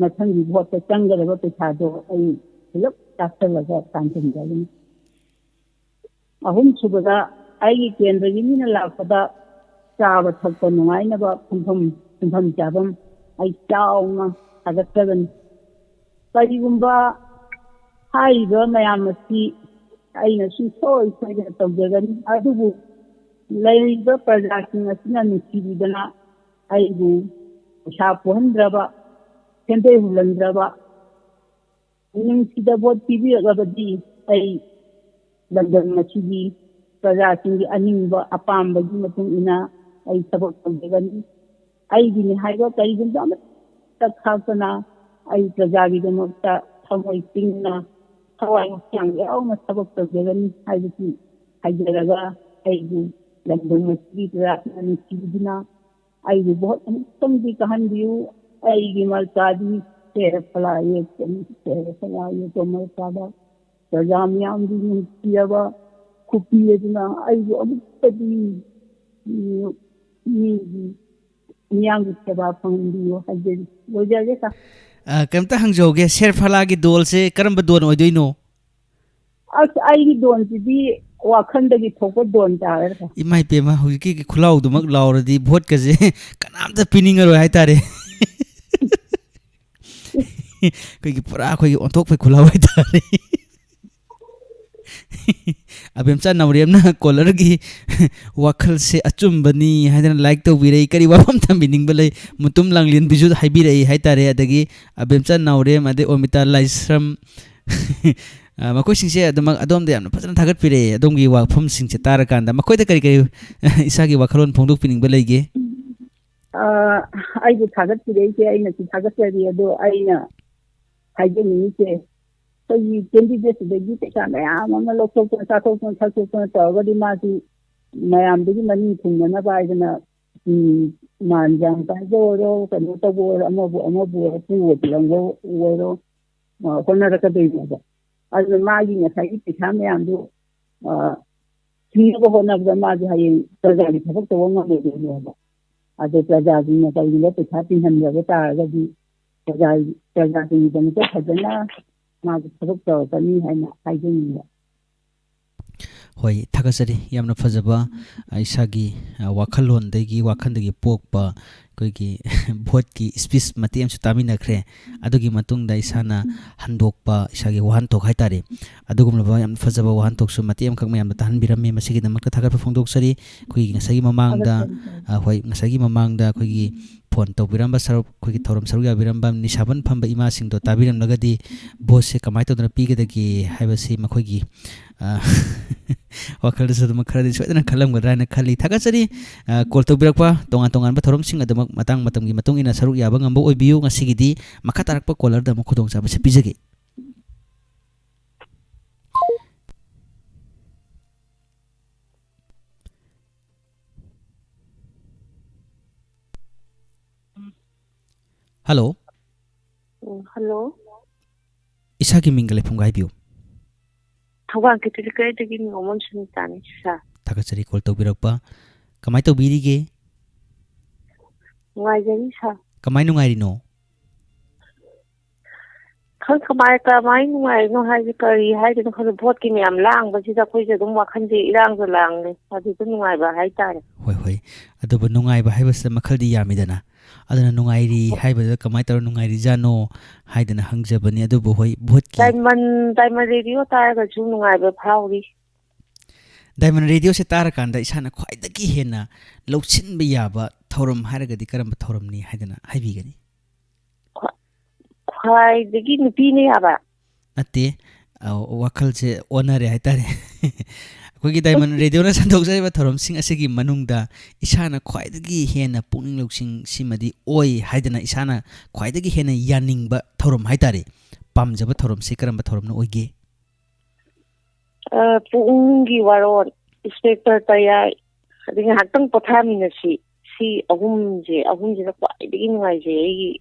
ꯃꯊꯪꯒꯤ ꯚꯣꯠꯇ ꯆꯪꯒꯗꯕ ꯄꯩꯁꯥꯗꯣ ꯑꯩ ꯄꯨꯂꯞ ꯆꯥꯁꯤꯜꯂꯒ ꯇꯥꯟꯁꯤꯟꯖꯒꯅꯤ ꯑꯍꯨꯝꯁꯨꯕꯗ ꯑꯩꯒꯤ ꯀꯦꯟꯗ꯭ꯔꯒꯤ ꯃꯤꯅ ꯂꯥꯛꯄꯗ ꯆꯥꯕ ꯊꯛꯄ ꯅꯨꯡꯉꯥꯏꯅꯕ ꯐꯝꯐꯝ ꯆꯥꯐꯝ ꯑꯩ ꯆꯥꯎꯅ ꯁꯥꯒꯠꯆꯒꯅꯤ꯫ ꯀꯔꯤꯒꯨꯝꯕ ꯍꯥꯏꯔꯤꯕ ꯃꯌꯥꯝ ꯑꯁꯤ ꯑꯩꯅ ꯁꯨꯡꯁꯣꯏ ꯁꯣꯏꯗꯅ ꯇꯧꯖꯒꯅꯤ, ꯑꯗꯨꯕꯨ ꯂꯩꯔꯤꯕ ꯄ꯭ꯔꯖꯥꯁꯤꯡ ꯑꯁꯤꯅ ꯅꯨꯡꯁꯤꯕꯤꯗꯅ ꯑꯩꯕꯨ ꯄꯩꯁꯥ ꯄꯨꯍꯟꯗ꯭ꯔꯕ, ꯁꯦꯟꯗꯣꯏ ꯍꯨꯜꯍꯟꯗ꯭ꯔꯕ, ꯅꯨꯡꯁꯤꯗ ꯚꯣꯠ ꯄꯤꯕꯤꯔꯛꯂꯕꯗꯤ ꯑꯩ ꯂꯝꯗꯝ ꯑꯁꯤꯒꯤ ꯄ꯭ꯔꯖꯥꯁꯤꯡꯒꯤ ꯑꯅꯤꯡꯕ ꯑꯄꯥꯝꯕꯒꯤ ꯃꯇꯨꯡ ꯏꯟꯅ ꯑꯩ ꯊꯕꯛ ꯇꯧꯖꯒꯅꯤ꯫ ꯑꯩꯒꯤꯅꯤ ꯍꯥꯏꯕ ꯀꯔꯤꯒꯨꯝꯕ ꯑꯃꯠꯇ ꯈꯥꯛꯇꯅ ꯑꯩ ꯄ꯭ꯔꯖꯥꯒꯤꯗꯃꯛꯇ ꯊꯃꯣꯏ ꯇꯤꯡꯅ ꯊꯋꯥꯏ ꯍꯛꯆꯥꯡ ꯌꯥꯎꯅ ꯊꯕꯛ ꯇꯧꯖꯒꯅꯤ ꯍꯥꯏꯕꯁꯤ ꯍꯥꯏꯖꯔꯒ ꯑꯩꯕꯨ ꯂꯝꯗꯝ ꯑꯁꯤꯒꯤ ꯄ꯭ꯔꯖꯥꯁꯤꯡꯅ ꯅꯨꯡꯁꯤꯕꯤꯗꯨꯅ ꯑꯩꯕꯨ ꯚꯣꯠ ꯑꯃꯨꯛꯇꯪꯗꯤ ꯀꯥꯍꯟꯕꯤꯌꯨ꯫ ꯑꯩꯒꯤ ꯃꯔꯀꯥꯗꯤ ꯁꯦꯔ ꯐꯂꯥ ꯌꯦꯛꯄꯅꯤ, ꯁꯦꯔ ꯐꯂꯥ ꯌꯦꯛꯄ ꯃꯔꯀꯥꯗ ꯄ꯭ꯔꯖꯥ ꯃꯤꯌꯥꯝꯒꯤ ꯅꯨꯡꯁꯤꯔꯕ ꯈꯨꯄꯤ ꯑꯗꯨꯅ ꯑꯩꯕꯨ ꯑꯃꯨꯛꯇꯗꯤ ꯃꯤꯌꯥꯝꯒꯤ ꯁꯦꯕꯥ ꯐꯪꯍꯟꯕꯤꯌꯨ ꯍꯥꯏꯖꯔꯤ꯫ ꯂꯣꯏꯖꯔꯒꯦ ꯁꯥꯔ꯫ ꯀꯩꯝꯇ ꯍꯪꯖꯧꯒꯦ, ꯁꯦꯔꯐꯂꯥꯒꯤ ꯗꯣꯜꯁꯦ ꯀꯔꯝꯕ ꯗꯣꯟ ꯑꯣꯏꯗꯣꯏꯅꯣ? ꯑꯁ ꯑꯩꯒꯤ ꯗꯣꯟꯁꯤꯗꯤ ꯋꯥꯈꯜꯗꯒꯤ ꯊꯣꯛꯄ ꯗꯣꯟ ꯇꯥꯔꯦ ꯁꯥꯔ꯫ ꯏꯃꯥ ꯏꯄꯦꯝꯃ, ꯍꯧꯖꯤꯛꯀꯤ ꯈꯨꯜꯂꯥꯎꯗꯨꯃꯛ ꯂꯥꯎꯔꯗꯤ ꯚꯣꯠꯀꯁꯦ ꯀꯅꯥꯝꯇ ꯄꯤꯅꯤꯡꯉꯔꯣꯏ ꯍꯥꯏꯇꯥꯔꯦ꯫ ꯑꯩꯈꯣꯏꯒꯤ ꯄꯨꯔꯥ ꯑꯩꯈꯣꯏꯒꯤ ꯑꯣꯟꯊꯣꯛꯄꯩ ꯈꯨꯜꯂꯥꯎ ꯍꯥꯏꯇꯥꯔꯦ꯫ ꯑꯕꯦꯝꯆꯥ ꯅꯥꯎꯔꯦꯝꯅ ꯀꯣꯂꯔꯒꯤ ꯋꯥꯈꯜꯁꯦ ꯑꯆꯨꯝꯕꯅꯤ ꯍꯥꯏꯗꯅ ꯂꯥꯏꯛ ꯇꯧꯕꯤꯔꯛꯏ, ꯀꯔꯤ ꯋꯥꯐꯝ ꯊꯝꯕꯤꯅꯤꯡꯕ ꯂꯩ? ꯃꯨꯇꯨꯝ ꯂꯥꯡꯂꯦꯟꯕꯤꯁꯨ ꯍꯥꯏꯕꯤꯔꯛꯏ ꯍꯥꯏꯇꯥꯔꯦ, ꯑꯗꯒꯤ ꯑꯕꯦꯝꯆꯥ ꯅꯥꯎꯔꯦꯝ, ꯑꯗꯩ ꯑꯣꯃꯤꯇꯥ ꯂꯥꯏꯁ꯭ꯔꯝ, ꯃꯈꯣꯏꯁꯤꯡꯁꯦ ꯑꯗꯨꯃꯛ ꯑꯗꯣꯝꯗ ꯌꯥꯝꯅ ꯐꯖꯅ ꯊꯥꯒꯠꯄꯤꯔꯛꯑꯦ꯫ ꯑꯗꯣꯝꯒꯤ ꯋꯥꯐꯝꯁꯤꯡꯁꯦ ꯇꯥꯔꯀꯥꯟꯗ ꯃꯈꯣꯏꯗ ꯀꯔꯤ ꯀꯔꯤ ꯏꯁꯥꯒꯤ ꯋꯥꯈꯜꯂꯣꯟ ꯐꯣꯡꯗꯣꯛꯄꯤꯅꯤꯡꯕ ꯂꯩꯒꯦ? ꯑꯩꯕꯨ ꯊꯥꯒꯠꯄꯤꯔꯛꯏꯁꯦ ꯑꯩꯅꯁꯨ ꯊꯥꯒꯠꯆꯔꯤ, ꯑꯗꯣ ꯑꯩꯅ ꯍꯥꯏꯖꯅꯤꯡꯉꯤꯁꯦ ꯑꯩꯈꯣꯏꯒꯤ ꯀꯦꯟꯗꯤꯗꯦꯠꯁꯤꯗꯒꯤ ꯄꯩꯁా ꯃꯌꯥꯝ ꯑꯃ ꯂꯧꯊꯣꯛꯇꯅ ꯆꯥꯊꯣꯛꯇꯅ ꯊꯛꯊꯣꯛꯇꯅ ꯇꯧꯔꯒꯗꯤ ꯃꯥꯁꯤ ꯃꯌꯥꯝꯗꯒꯤ ꯃꯅꯤꯡ ꯊꯨꯡꯅꯅꯕ ꯍꯥꯏꯗꯅ ꯃꯥꯟꯖꯥꯡ ꯄꯥꯏꯕ ꯑꯣꯏꯔꯣ, ꯀꯩꯅꯣ ꯇꯧꯕ ꯑꯣꯏꯔꯣ, ꯑꯃꯕꯨ ꯑꯣꯏꯔꯣ, ꯄꯨꯕ ꯄꯤꯂꯝꯕ ꯑꯣꯏꯔꯣ ꯍꯣꯠꯅꯔꯛꯀꯗꯣꯏꯅꯦꯕ꯫ ꯑꯗꯨꯅ ꯃꯥꯒꯤ ꯉꯁꯥꯏꯒꯤ ꯄꯩꯁꯥ ꯃꯌꯥꯝꯗꯨ ꯊꯤꯡꯅꯕ ꯍꯣꯠꯅꯕꯗ ꯃꯥꯁꯦ ꯍꯌꯦꯡ ꯄ꯭ꯔꯖꯥꯒꯤ ꯊꯕꯛ ꯇꯧꯕ ꯉꯝꯃꯣꯏꯗꯣꯏꯅꯦꯕ꯫ ꯑꯗꯣ ꯄ꯭ꯔꯖꯥꯁꯤꯡꯅ ꯀꯔꯤꯒꯨꯝꯕ ꯄꯩꯁꯥ ꯇꯤꯡꯍꯟꯗꯕ ꯇꯥꯔꯒꯗꯤ ꯄ꯭ꯔꯖꯥꯁꯤꯡꯒꯤꯗꯃꯛꯇ ꯐꯖꯅ ꯃꯥꯁꯦ ꯊꯕꯛ ꯇꯧꯔꯛꯀꯅꯤ ꯍꯥꯏꯅ ꯍꯥꯏꯖꯅꯤꯡꯕ꯫ ꯍꯣꯏ, ꯊꯥꯒꯠꯆꯔꯤ꯫ ꯌꯥꯝꯅ ꯐꯖꯕ ꯏꯁꯥꯒꯤ ꯋꯥꯈꯜꯗꯒꯤ ꯄꯣꯛꯄ ꯑꯩꯈꯣꯏꯒꯤ ꯚꯣꯠꯀꯤ ꯁ꯭ꯄꯤꯆ ꯃꯇꯦꯛ ꯑꯃꯁꯨ ꯇꯥꯃꯤꯟꯅꯈ꯭ꯔꯦ꯫ ꯑꯗꯨꯒꯤ ꯃꯇꯨꯡꯗ ꯏꯁꯥꯅ ꯍꯟꯗꯣꯛꯄ ꯏꯁꯥꯒꯤ ꯋꯥꯍꯟꯊꯣꯛ ꯍꯥꯏꯇꯥꯔꯦ, ꯑꯗꯨꯒꯨꯝꯂꯕ ꯌꯥꯝꯅ ꯐꯖꯕ ꯋꯥꯍꯟꯊꯣꯛꯁꯨ ꯃꯇꯦꯛ ꯑꯃꯈꯛ ꯃꯌꯥꯝꯗ ꯇꯥꯍꯟꯕꯤꯔꯝꯃꯤ꯫ ꯃꯁꯤꯒꯤꯗꯃꯛꯇ ꯊꯥꯒꯠꯄ ꯐꯣꯡꯗꯣꯛꯆꯔꯤ꯫ ꯑꯩꯈꯣꯏꯒꯤ ꯉꯁꯥꯏꯒꯤ ꯃꯃꯥꯡꯗ ꯑꯩꯈꯣꯏꯒꯤ ꯐꯣꯟ ꯇꯧꯕꯤꯔꯝꯕ ꯑꯩꯈꯣꯏꯒꯤ ꯊꯧꯔꯝ ꯁꯔꯨꯛ ꯌꯥꯕꯤꯔꯝꯕ ꯅꯤꯁꯥꯕꯟ ꯐꯝꯕ ꯏꯃꯥꯁꯤꯡꯗꯣ ꯇꯥꯕꯤꯔꯝꯂꯒꯗꯤ ꯚꯣꯠꯁꯦ ꯀꯃꯥꯏꯅ ꯇꯧꯗꯅ ꯄꯤꯒꯗꯒꯦ ꯍꯥꯏꯕꯁꯤ ꯃꯈꯣꯏꯒꯤ ꯋꯥꯈꯜꯗꯁꯨ ꯑꯗꯨꯃꯛ ꯈꯔꯗꯤ ꯁꯣꯏꯗꯅ ꯈꯜꯂꯝꯒꯗ꯭ꯔꯥ ꯍꯥꯏꯅ ꯈꯜꯂꯤ꯫ ꯊꯥꯒꯠꯆꯔꯤ ꯀꯣꯜ ꯇꯧꯕꯤꯔꯛꯄ, ꯇꯣꯉꯥꯟ ꯇꯣꯉꯥꯟꯕ ꯊꯧꯔꯝꯁꯤꯡ ꯑꯗꯨꯃꯛ ꯃꯇꯥꯡ ꯃꯇꯝꯒꯤ ꯃꯇꯨꯡ ꯏꯟꯅ ꯁꯔꯨꯛ ꯌꯥꯕ ꯉꯝꯕ ꯑꯣꯏꯕꯤꯌꯨ꯫ ꯉꯁꯤꯒꯤꯗꯤ ꯃꯈꯥ ꯇꯥꯔꯛꯄ ꯀꯣꯂꯔꯗ ꯑꯃꯨꯛ ꯈꯨꯗꯣꯡꯆꯥꯕꯁꯤ ꯄꯤꯖꯒꯦ꯫ ꯍꯜꯂꯣ꯫ ꯍꯜꯂꯣ꯫ ꯏꯁꯥꯒꯤ ꯃꯤꯡꯒ ꯂꯩꯐꯝꯒ ꯍꯥꯏꯕꯤꯌꯨ꯫ ꯊꯧꯕꯥꯜ ꯀꯦꯊꯣꯂꯤꯛ ꯂꯩꯀꯥꯏꯗꯒꯤ ꯅꯣꯡꯃꯣꯟ ꯁꯨꯅꯤꯇꯥꯅꯤ ꯁꯥꯔ꯫ ꯊꯥꯒꯠꯆꯔꯤ ꯀꯣꯜ ꯇꯧꯕꯤꯔꯛꯄ꯫ ꯀꯃꯥꯏꯅ ꯇꯧꯕꯤꯔꯤꯒꯦ? ꯅꯨꯡꯉꯥꯏꯖꯔꯤ ꯁꯥꯔ꯫ ꯀꯃꯥꯏꯅ ꯅꯨꯡꯉꯥꯏꯔꯤꯅꯣ? ꯀꯃꯥꯏꯅ ꯅꯨꯡꯉꯥꯏꯔꯤꯅꯣ ꯍꯥꯏꯁꯦ ꯀꯔꯤ ꯍꯥꯏꯗꯣꯏꯅꯣ ꯈꯪꯗꯦ꯫ ꯚꯣꯠꯀꯤ ꯃꯌꯥꯝ ꯂꯥꯡꯕꯁꯤꯗ ꯑꯩꯈꯣꯏꯁꯦ ꯑꯗꯨꯝ ꯋꯥꯈꯜꯁꯦ ꯏꯔꯥꯡꯁꯨ ꯂꯥꯡꯂꯦ, ꯑꯗꯨꯗ ꯅꯨꯡꯉꯥꯏꯕ ꯍꯥꯏꯇꯥꯔꯦ꯫ ꯍꯣꯏ, ꯑꯗꯨꯕꯨ ꯅꯨꯡꯉꯥꯏꯕ ꯍꯥꯏꯕꯁꯤꯗ ꯃꯈꯜꯗꯤ ꯌꯥꯝꯃꯤꯗꯅ, ꯑꯗꯨꯅ ꯅꯨꯡꯉꯥꯏꯔꯤ ꯍꯥꯏꯕꯗ ꯀꯃꯥꯏꯅ ꯇꯧꯔ ꯅꯨꯡꯉꯥꯏꯔꯤꯖꯥꯠꯅꯣ ꯍꯥꯏꯗꯅ ꯍꯪꯖꯕꯅꯤ꯫ ꯑꯗꯨꯕꯨ ꯍꯣꯏ, ꯚꯣꯠꯀꯤ ꯗꯥꯏꯃꯟ ꯔꯦꯗꯤꯑꯣ ꯇꯥꯔꯒꯁꯨ ꯅꯨꯡꯉꯥꯏꯕ ꯐꯥꯎꯔꯤ꯫ ꯗꯥꯏꯃꯟ ꯔꯦꯗꯤꯑꯣꯁꯦ ꯇꯥꯔꯀꯥꯟꯗ ꯏꯁꯥꯅ ꯈ꯭ꯋꯥꯏꯗꯒꯤ ꯍꯦꯟꯅ ꯂꯧꯁꯤꯟꯕ ꯌꯥꯕ ꯊꯧꯔꯝ ꯍꯥꯏꯔꯒꯗꯤ ꯀꯔꯝꯕ ꯊꯧꯔꯝꯅꯤ ꯍꯥꯏꯗꯅ ꯍꯥꯏꯕꯤꯒꯅꯤ? ꯈ꯭ꯋꯥꯏꯗꯒꯤ ꯅꯨꯄꯤꯅ ꯌꯥꯕ? ꯅꯠꯇꯦ, ꯋꯥꯈꯜꯁꯦ ꯑꯣꯟꯅꯔꯦ ꯍꯥꯏꯇꯥꯔꯦ꯫ ꯑꯩꯈꯣꯏꯒꯤ ꯗꯥꯏꯃꯟ ꯔꯦꯗꯤꯑꯣꯅ ꯁꯟꯗꯣꯛꯆꯔꯤꯕ ꯊꯧꯔꯝꯁꯤꯡ ꯑꯁꯤꯒꯤ ꯃꯅꯨꯡꯗ ꯏꯁꯥꯅ ꯈ꯭ꯋꯥꯏꯗꯒꯤ ꯍꯦꯟꯅ ꯄꯨꯛꯅꯤꯡ ꯂꯧꯁꯤꯡ ꯁꯤꯃꯗꯤ ꯑꯣꯏ ꯍꯥꯏꯗꯅ ꯏꯁꯥꯅ ꯈ꯭ꯋꯥꯏꯗꯒꯤ ꯍꯦꯟꯅ ꯌꯥꯅꯤꯡꯕ ꯊꯧꯔꯝ ꯍꯥꯏꯇꯥꯔꯦ, ꯄꯥꯝꯖꯕ ꯊꯧꯔꯝꯁꯤ ꯀꯔꯝꯕ ꯊꯧꯔꯝꯅ ꯑꯣꯏꯒꯦ? ꯄꯨꯛꯅꯤꯡꯒꯤ ꯋꯥꯔꯣꯜ, ꯏꯟꯁꯄꯦꯛꯇꯔ ꯇꯌꯥꯏ, ꯑꯗꯩ ꯉꯥꯏꯍꯥꯛꯇꯪ ꯄꯣꯊꯥꯃꯤꯟꯅꯁꯤ, ꯁꯤ ꯑꯍꯨꯝꯁꯤꯅ ꯈ꯭ꯋꯥꯏꯗꯒꯤ ꯅꯨꯡꯉꯥꯏꯖꯩ ꯑꯩꯒꯤ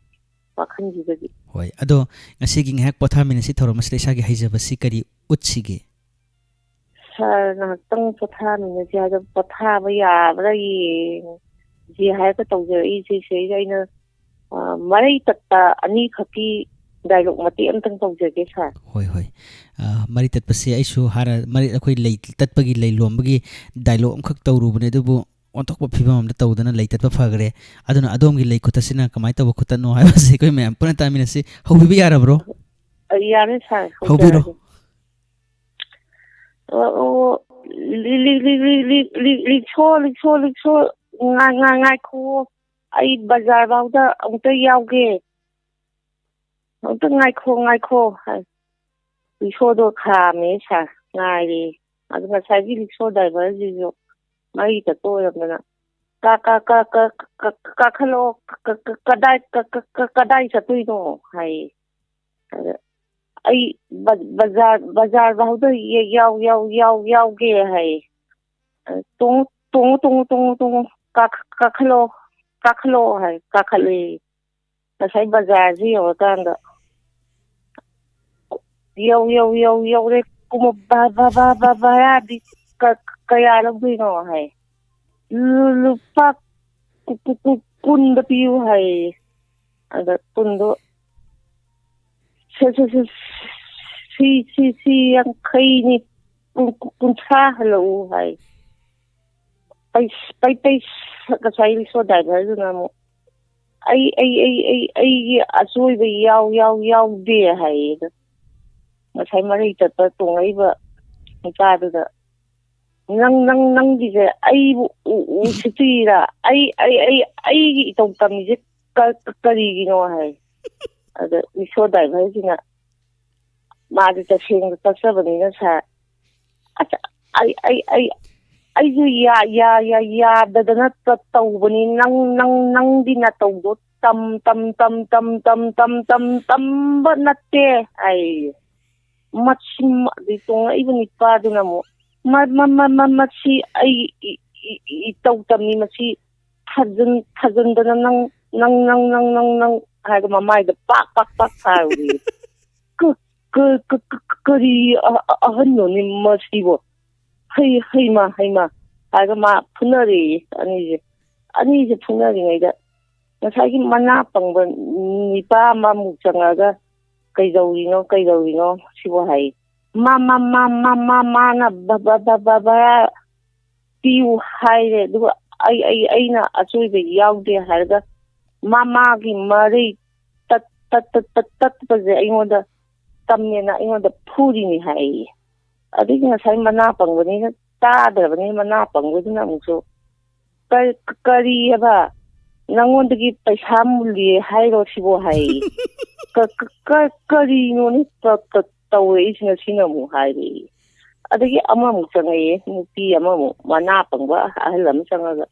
ꯋꯥꯈꯜꯁꯤꯗꯗꯤ꯫ ꯍꯣꯏ, ꯑꯗꯣ ꯉꯁꯤꯒꯤ ꯉꯥꯏꯍꯥꯛ ꯄꯣꯊꯥꯃꯤꯟꯅꯁꯤ ꯊꯧꯔꯝ ꯑꯁꯤꯗ ꯏꯁꯥꯒꯤ ꯍꯩꯖꯕꯁꯤ ꯀꯔꯤ ꯎꯠꯁꯤꯒꯦ? ꯁꯥꯔ ꯉꯥꯏꯍꯥꯛꯇꯪ ꯄꯣꯊꯥꯃꯤꯟꯅꯁꯤ ꯍꯥꯏꯕ ꯄꯣꯊꯥꯕ ꯌꯥꯕ꯭ꯔꯥ ꯌꯦꯡꯁꯤ ꯍꯥꯏꯔꯒ ꯇꯧꯖꯔꯛꯏꯁꯦ꯫ ꯁꯤꯗꯩꯗ ꯑꯩꯅ ꯃꯔꯩ ꯇꯠꯄ ꯑꯅꯤꯈꯛꯀꯤ ꯗꯥꯏꯂꯣꯛ ꯃꯇꯦꯛ ꯑꯃꯇꯪ ꯇꯧꯖꯒꯦ ꯁꯥꯔ꯫ ꯍꯣꯏ, ꯃꯔꯤ ꯇꯠꯄꯁꯦ ꯑꯩꯁꯨ ꯍꯥꯟꯅ ꯑꯩꯈꯣꯏ ꯂꯩ ꯇꯠꯄꯒꯤ ꯂꯩ ꯂꯣꯟꯕꯒꯤ ꯗꯥꯏꯂꯣꯛ ꯑꯃꯈꯛ ꯇꯧꯔꯨꯕꯅꯦ, ꯑꯗꯨꯕꯨ ꯑꯣꯟꯊꯣꯛꯄ ꯐꯤꯕꯝ ꯑꯃꯗ ꯇꯧꯗꯅ ꯂꯩꯇꯠꯄ ꯐꯈ꯭ꯔꯦ ꯑꯗꯨꯅ ꯑꯗꯣꯝꯒꯤ ꯂꯩ ꯈꯨꯠꯇꯁꯤꯅ ꯀꯃꯥꯏꯅ ꯇꯧꯕ ꯈꯨꯠꯇꯅꯣ ꯍꯥꯏꯕꯁꯤ ꯑꯩꯈꯣꯏ ꯃꯌꯥꯝ ꯄꯨꯟꯅ ꯇꯥꯃꯤꯟꯅꯁꯤ ꯍꯧꯕꯤꯕ ꯌꯥꯔꯕ꯭ꯔꯣ ꯌꯥꯔꯦ ꯁꯥꯔ ꯍꯧꯕꯤꯔꯣ ꯂꯤꯛꯁꯣ ꯉꯥꯏꯈꯣ ꯑꯩ ꯕꯖꯥꯔ ꯐꯥꯎꯗ ꯑꯃꯨꯛꯇ ꯌꯥꯎꯒꯦ ꯑꯃꯨꯛꯇ ꯉꯥꯏꯈꯣ ꯔꯤꯛꯁꯣꯗꯣ ꯈꯥꯝꯃꯦ ꯁꯥꯔ ꯉꯥꯏꯔꯦ ꯑꯗꯨ ꯉꯁꯥꯏꯒꯤ ꯔꯤꯛꯁꯣ ꯗ꯭ꯔꯥꯏꯚꯔꯁꯤꯁꯨ ꯃꯔꯤ ꯆꯠꯄ ꯑꯣꯏꯔꯝꯗꯅ ꯀꯥꯈꯠꯂꯣ ꯀꯗꯥꯏ ꯆꯠꯇꯣꯏꯅꯣ ꯍꯥꯏꯌꯦ ꯑꯗ ꯑꯩ ꯕꯖꯥꯔ ꯐꯥꯎꯗ ꯌꯥꯎꯒꯦ ꯍꯥꯏꯌꯦ ꯇꯣꯡꯉꯣ ꯀꯥꯈꯠꯂꯣ ꯍꯥꯏ ꯀꯥꯈꯠꯂꯦ ꯉꯁꯥꯏ ꯕꯖꯥꯔꯁꯤ ꯌꯧꯔꯀꯥꯟꯗ ꯌꯧꯔꯦ ꯚꯔꯥꯗꯤ ꯀꯌꯥ ꯂꯧꯗꯣꯏꯅꯣ ꯍꯥꯏ ꯂꯨꯄꯥ 10 ꯄꯤꯌꯨ ꯍꯥꯏꯌꯦ ꯑꯗ 10ꯗꯣ ꯁꯤ 50ꯅꯤ 50 ꯍꯜꯂꯛꯎ ꯍꯥꯏ ꯉꯁꯥꯏ ꯔꯤꯛꯁꯣ ꯗ꯭ꯔꯥꯏꯚꯔꯗꯨꯅ ꯑꯃꯨꯛ ꯑꯩꯒꯤ ꯑꯆꯣꯏꯕ ꯌꯥꯎꯗꯦ ꯍꯥꯏꯌꯦ ꯑꯗꯉꯁꯥꯏ ꯃꯔꯩ ꯆꯠꯄ ꯇꯣꯡꯉꯛꯏꯕ ꯅꯨꯄꯥꯗꯨꯗ ꯅꯪꯒꯤꯁꯦ ꯑꯩꯕꯨ ꯎꯁꯤꯠꯇ꯭ꯔꯤꯔꯥ ꯑꯩꯒꯤ ꯏꯇꯧ ꯇꯝꯃꯤꯁꯦ ꯀꯔꯤꯒꯤꯅꯣ ꯍꯥꯏ ꯑꯗ ꯔꯤꯛꯁꯣ ꯗ꯭ꯔꯥꯏꯚꯔꯁꯤꯅ मादी तसेंग तक्सबनीना सा अꯩꯁꯨ याददना तौबनी नंदी ना तौदो तम नत्ते आई मच्छिम तोंगइबनी पादुना मो मच्छी तौ तमनी मच्छी थजनदना नंग हागा ममाइदा पाक हाउरी करी अहन्नोनी मच्छीबो हैमा हागा मा फुनरे अनीजे फुनरिङैदा ngसाइगी मना पंगबा निपा मामुक चंगागा कैदौरिनो सिबो हाई माना बाबा पियु हाइरे दुगा अइना अचोइबे याउदे हारगा मामागी मरै तत्पजे अइङोदा तमनेना अइङोदा फुरिनी हाई अदिगी ngसाइ मना पंगबनी तादरबनी मना पंगबदुना अमुसो करी हबा नंगोंदगी पैसा मुल्ली हाइरो सिबो हाई करीनोनी तौवे इसना सिनमु हाइरी अदगी अममु चंगये नुपी अममु मना पंगबा अहलम चंगागा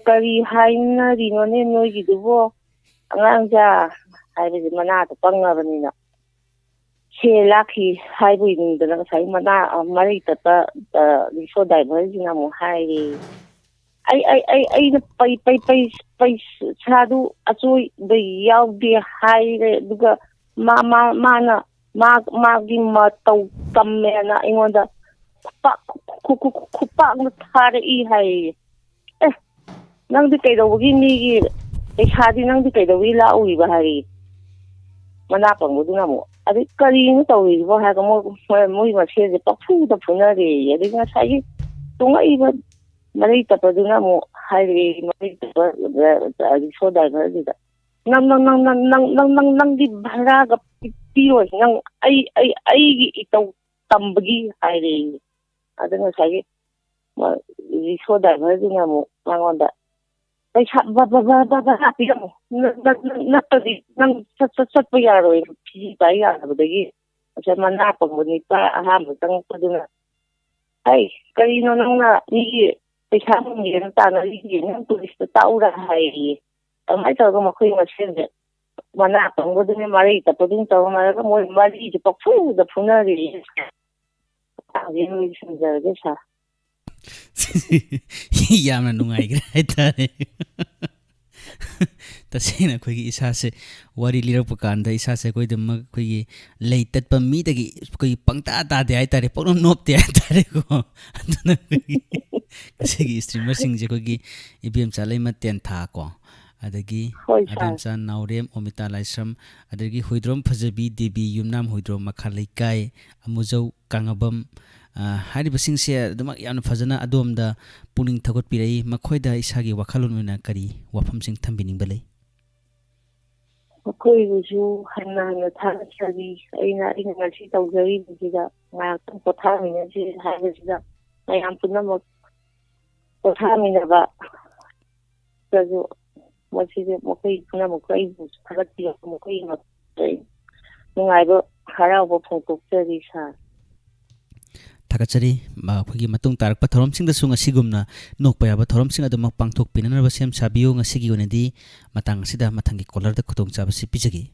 करी हाइनरिनोने नोइगिदुबो अंगांजा हाइबे मना त पंगबनीना से लाखी हाइबुई निंदना ngसाइ मना मरै तता रिक्शा ड्राइवर जिना मु हाइरी अꯩꯅ पैसादु अचोई द याउदे हाइरे दुगा माना मागी मतौ तम्मेना अइङोंदा खुपाक थारे ई हाइ नंदी कैदौबगी मीगी पैसादी नंदी कैदौबगी लाउइबा हाइ मना पंगबदुना मो अदि करीनो तौइबो हागा मोइ मसेजे पफुदा फुनरे अदि ngसाइ तोंगइबा मरै तपदुना मो हाइरे मरै तप रिक्शा ड्राइवर दिदा नंदी भाड़ागा पिरोइ नंग अइगी इतौ तंबगी हाइरे अद ngसाइ रिक्शा ड्राइवर दिना मो मांगोंदा पैसा बाबा पिरमो नत्तदी नंग चटपा यारोइ फी पाइ याबदगी अच्छा मना पंगबनी पा अहाम तंगपदुना हाइ करीनो नंगना नि पैसा मुंगेन तानरी नंग पुलिस ताउरा हाइ अमाइ तौगा मखोइ मसेंजे मना पंगबदुने मरै तपदुन तौ मारगा मोइ मरी जे पफुदा फुनरी आगे नोइ समझागे सा यामना नुंगाइग्रे हाइतारे तसेना अखोइगी इसासे वारी लिरप कांदा इसासे कोइदम अखोइगी लei तत्पा मीदगी कोइ पंगता तादे हाइतारे पौनो नोपते हाइतारे को अदुना कसेगी स्ट्रीमर सिंजे कोइगी इबीएम चालै मतेन था को अदगी अदमचा नाउरेम ओमिता लाइसम अदगी हुइद्रोम फजबी देबी युमनाम हुइद्रोम मखा लैकाई अमुजौ कांगबम ꯍꯥꯏꯔꯤꯕꯁꯤꯡꯁꯦ ꯑꯗꯨꯃꯛ ꯌꯥꯝꯅ ꯐꯖꯅ ꯑꯗꯣꯝꯗ ꯄꯨꯛꯅꯤꯡ ꯊꯧꯒꯠꯄꯤꯔꯛꯏ ꯃꯈꯣꯏꯗ ꯏꯁꯥꯒꯤ ꯋꯥꯈꯜꯂꯣꯟ ꯑꯣꯏꯅ ꯀꯔꯤ ꯋꯥꯐꯝꯁꯤꯡ ꯊꯝꯕꯤꯅꯤꯡꯕ ꯂꯩ ꯃꯈꯣꯏꯕꯨꯁꯨ ꯍꯟꯅ ꯊꯥꯒꯠꯆꯔꯤ ꯑꯩꯅ ꯉꯁꯤ ꯇꯧꯖꯔꯤꯕꯁꯤꯗ ꯉꯥꯏꯍꯥꯛꯇꯪ ꯄꯣꯊꯥꯃꯤꯟꯅꯁꯤ ꯍꯥꯏꯕꯁꯤꯗ ꯃꯌꯥꯝ ꯄꯨꯝꯅꯃꯛ ꯄꯣꯊꯥꯃꯤꯟꯅꯕ ꯁꯨ ꯃꯁꯤꯗ ꯃꯈꯣꯏ ꯄꯨꯝꯅꯃꯛ ꯑꯩꯕꯨ ꯊꯥꯒꯠꯄꯤꯔꯛꯄ ꯃꯈꯣꯏꯒꯤ ꯅꯨꯡꯉꯥꯏꯕ ꯍꯔꯥꯎꯕ ꯐꯣꯡꯗꯣꯛꯆꯔꯤ ꯁꯥꯔ ꯊꯥꯒꯠꯆꯔꯤ ꯑꯩꯈꯣꯏꯒꯤ ꯃꯇꯨꯡ ꯇꯥꯔꯛꯄ ꯊꯧꯔꯝꯁꯤꯡꯗꯁꯨ ꯉꯁꯤꯒꯨꯝꯅ ꯅꯣꯛꯄ ꯌꯥꯕ ꯊꯧꯔꯝꯁꯤꯡ ꯑꯗꯨꯃꯛ ꯄꯥꯡꯊꯣꯛꯄꯤꯅꯅꯕ ꯁꯦꯝ ꯁꯥꯕꯤꯌꯨ ꯉꯁꯤꯒꯤ ꯑꯣꯏꯅꯗꯤ ꯃꯇꯥꯡ ꯑꯁꯤꯗ ꯃꯊꯪꯒꯤ ꯀꯣꯂꯔꯗ ꯈꯨꯗꯣꯡꯆꯥꯕꯁꯤ ꯄꯤꯖꯒꯦ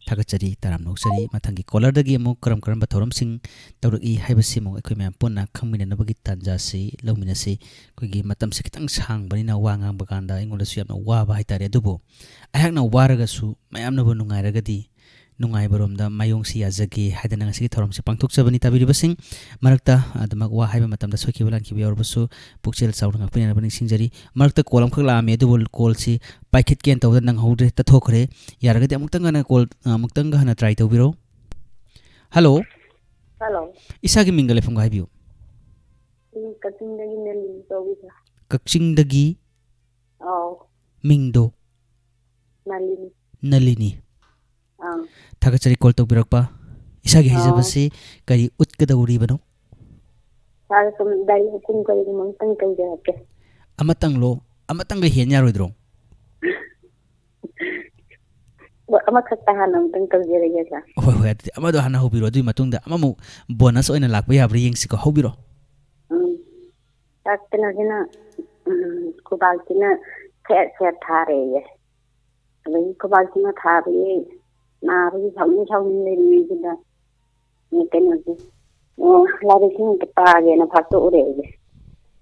ꯊꯥꯒꯠꯆꯔꯤ ꯇꯔꯥꯝꯅ ꯑꯣꯛꯆꯔꯤ ꯃꯊꯪꯒꯤ ꯀꯣꯂꯔꯗꯒꯤ ꯑꯃꯨꯛ ꯀꯔꯝꯕ ꯊꯧꯔꯝꯁꯤꯡ ꯇꯧꯔꯛꯏ ꯍꯥꯏꯕꯁꯤ ꯑꯃꯨꯛ ꯑꯩꯈꯣꯏ ꯃꯌꯥꯝ ꯄꯨꯟꯅ ꯈꯪꯃꯤꯟꯅꯅꯕꯒꯤ ꯇꯥꯟꯖꯥꯁꯤ ꯂꯧꯃꯤꯟꯅꯁꯤ ꯑꯩꯈꯣꯏꯒꯤ ꯃꯇꯝꯁꯤ ꯈꯤꯇꯪ ꯁꯥꯡꯕꯅꯤꯅ ꯋꯥ ꯉꯥꯡꯕ ꯀꯥꯟꯗ ꯑꯩꯉꯣꯟꯗꯁꯨ ꯌꯥꯝꯅ ꯋꯥꯕ ꯍꯥꯏꯇꯥꯔꯦ ꯑꯗꯨꯕꯨ ꯑꯩꯍꯥꯛꯅ ꯋꯥꯔꯒꯁꯨ ꯃꯌꯥꯝꯅꯕꯨ ꯅꯨꯡꯉꯥꯏꯔꯒꯗꯤ ꯅꯨꯡꯉꯥꯏꯕꯔꯣꯝꯗ ꯃꯥꯌꯣꯡꯁꯤ ꯌꯥꯖꯒꯦ ꯍꯥꯏꯗꯅ ꯉꯁꯤꯒꯤ ꯊꯧꯔꯝꯁꯤ ꯄꯥꯡꯊꯣꯛꯆꯕꯅꯤ ꯇꯥꯕꯤꯔꯤꯕꯁꯤꯡ ꯃꯔꯛꯇ ꯑꯗꯨꯃꯛ ꯋꯥ ꯍꯥꯏꯕ ꯃꯇꯝꯗ ꯁꯣꯏꯈꯤꯕ ꯂꯥꯟꯈꯤꯕ ꯌꯥꯎꯔꯕꯁꯨ ꯄꯨꯛꯆꯦꯜ ꯆꯥꯎꯅ ꯉꯥꯛꯄꯤꯅꯅꯕ ꯅꯤꯡꯁꯤꯡꯖꯔꯤ ꯃꯔꯛꯇ ꯀꯣꯜ ꯑꯃꯈꯛ ꯂꯥꯛꯑꯝꯃꯤ ꯑꯗꯨꯕꯨ ꯀꯣꯜꯁꯤ ꯄꯥꯏꯈꯠꯀꯦꯅ ꯇꯧꯕꯗ ꯅꯪꯍꯧꯗ꯭ꯔꯦ ꯇꯠꯊꯣꯛꯈ꯭ꯔꯦ ꯌꯥꯔꯒꯗꯤ ꯑꯃꯨꯛꯇꯪꯒ ꯍꯟꯅ ꯇ꯭ꯔꯥꯏ ꯇꯧꯕꯤꯔꯣ ꯍꯜꯂꯣ ꯏꯁꯥꯒꯤ ꯃꯤꯡꯒ ꯂꯩꯐꯝꯒ ꯍꯥꯏꯕꯤꯌꯨ ꯀꯛꯆꯤꯡꯗꯒꯤ ꯃꯤꯡꯗꯣ ꯅꯂꯤꯅꯤ ꯊꯥꯒꯠꯆꯔꯤ ꯀꯣꯜ ꯇꯧꯕꯤꯔꯛꯄ ꯏꯁꯥꯒꯤ ꯍꯩꯖꯕꯁꯤ ꯀꯔꯤ ꯎꯠꯀꯗꯧꯔꯤꯕꯅꯣ ꯑꯃꯇꯪꯒ ꯍꯦꯟ ꯌꯥꯔꯣꯏꯗ꯭ꯔꯣ ꯑꯃꯈꯛꯇ ꯍꯥꯟꯅ ꯑꯃꯨꯛꯇꯪ ꯇꯧꯖꯔꯒꯦ ꯁꯥꯔ ꯍꯣꯏ ꯑꯗꯨꯗꯤ ꯑꯃꯗꯣ ꯍꯥꯟꯅ ꯍꯧꯕꯤꯔꯣ ꯑꯗꯨꯒꯤ ꯃꯇꯨꯡꯗ ꯑꯃꯃꯨꯛ ꯕꯣꯅꯁ ꯑꯣꯏꯅ ꯂꯥꯛꯄ ꯌꯥꯕ꯭ꯔꯥ ꯌꯦꯡꯁꯤꯀꯣ ꯍꯧꯕꯤꯔꯣ ꯀꯩꯅꯣꯁꯤꯅ ꯈꯨꯕꯥꯛꯁꯤꯅ ꯁꯦꯠ ꯊꯥꯔꯦꯌꯦ ꯑꯗꯒꯤ ꯈꯨꯕꯥꯛꯁꯤꯅ ꯊꯥꯕꯒꯤ ꯅꯥꯕꯒꯤ ꯁꯥꯎꯅꯤꯡ ꯂꯩꯔꯤꯉꯩꯁꯤꯗ ꯀꯩꯅꯣꯁꯤ ꯂꯥꯏꯔꯤꯛꯁꯤꯡ ꯄꯥꯒꯦꯅ ꯐꯥꯛꯇꯣꯛꯎꯔꯦ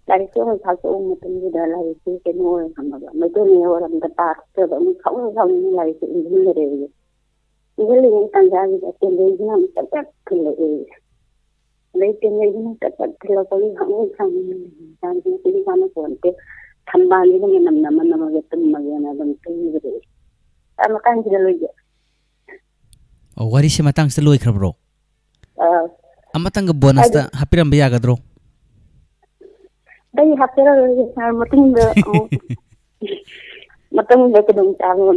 ꯂꯥꯏꯔꯤꯛꯁꯤ ꯑꯃꯨꯛ ꯐꯥꯛꯇꯣꯛꯎ ꯃꯇꯝꯁꯤꯗ ꯂꯥꯏꯔꯤꯛꯁꯤ ꯀꯩꯅꯣ ꯑꯣꯏꯅ ꯊꯝꯃꯕ ꯃꯩꯇꯩ ꯃꯌꯦꯛ ꯄꯥꯛꯇꯕ ꯑꯃꯨꯛ ꯁꯥꯎꯅꯤꯡ ꯂꯥꯏꯔꯤꯛꯁꯤ ꯏꯟꯁꯤꯟꯈꯔꯦ ꯏꯟꯁꯤꯜꯂꯤꯉꯩ ꯇꯥꯟꯖꯥꯁꯤꯗ ꯇꯦꯟꯗꯦꯟꯁꯤꯅ ꯑꯃꯨꯛ ꯆꯠ ꯊꯤꯜꯂꯛꯑꯦ ꯑꯗꯩ ꯇꯦꯟꯗꯦꯟꯁꯤꯅ ꯆꯠ ꯊꯤꯜꯂꯛꯄꯒꯤ ꯁꯥꯎꯅꯤꯡ ꯄꯣꯟꯇꯦ ꯊꯝꯕꯥꯜꯁꯤꯗ ꯃꯅꯝ ꯅꯝꯃꯒ ꯇꯨꯝꯃꯒꯦꯅ ꯑꯗꯨꯝ ꯇꯨꯝꯈ꯭ꯔꯦ ꯃꯇꯥꯡꯁꯤꯗ ꯂꯣꯏꯒꯦ ꯋꯥꯔꯤꯁꯤ ꯃꯇꯥꯡꯁꯤꯗ ꯂꯣꯏꯈ꯭ꯔꯕ꯭ꯔꯣ ꯑꯃꯇꯪꯒ ꯕꯣꯅꯁꯇ ꯍꯥꯞꯄꯤꯔꯝꯕ ꯌꯥꯒꯗ꯭ꯔꯣ ꯑꯩ ꯍꯥꯞꯆꯔꯒꯦ ꯁꯥꯔ ꯃꯇꯨꯡꯗ ꯈꯨꯗꯣꯡꯆꯥꯕ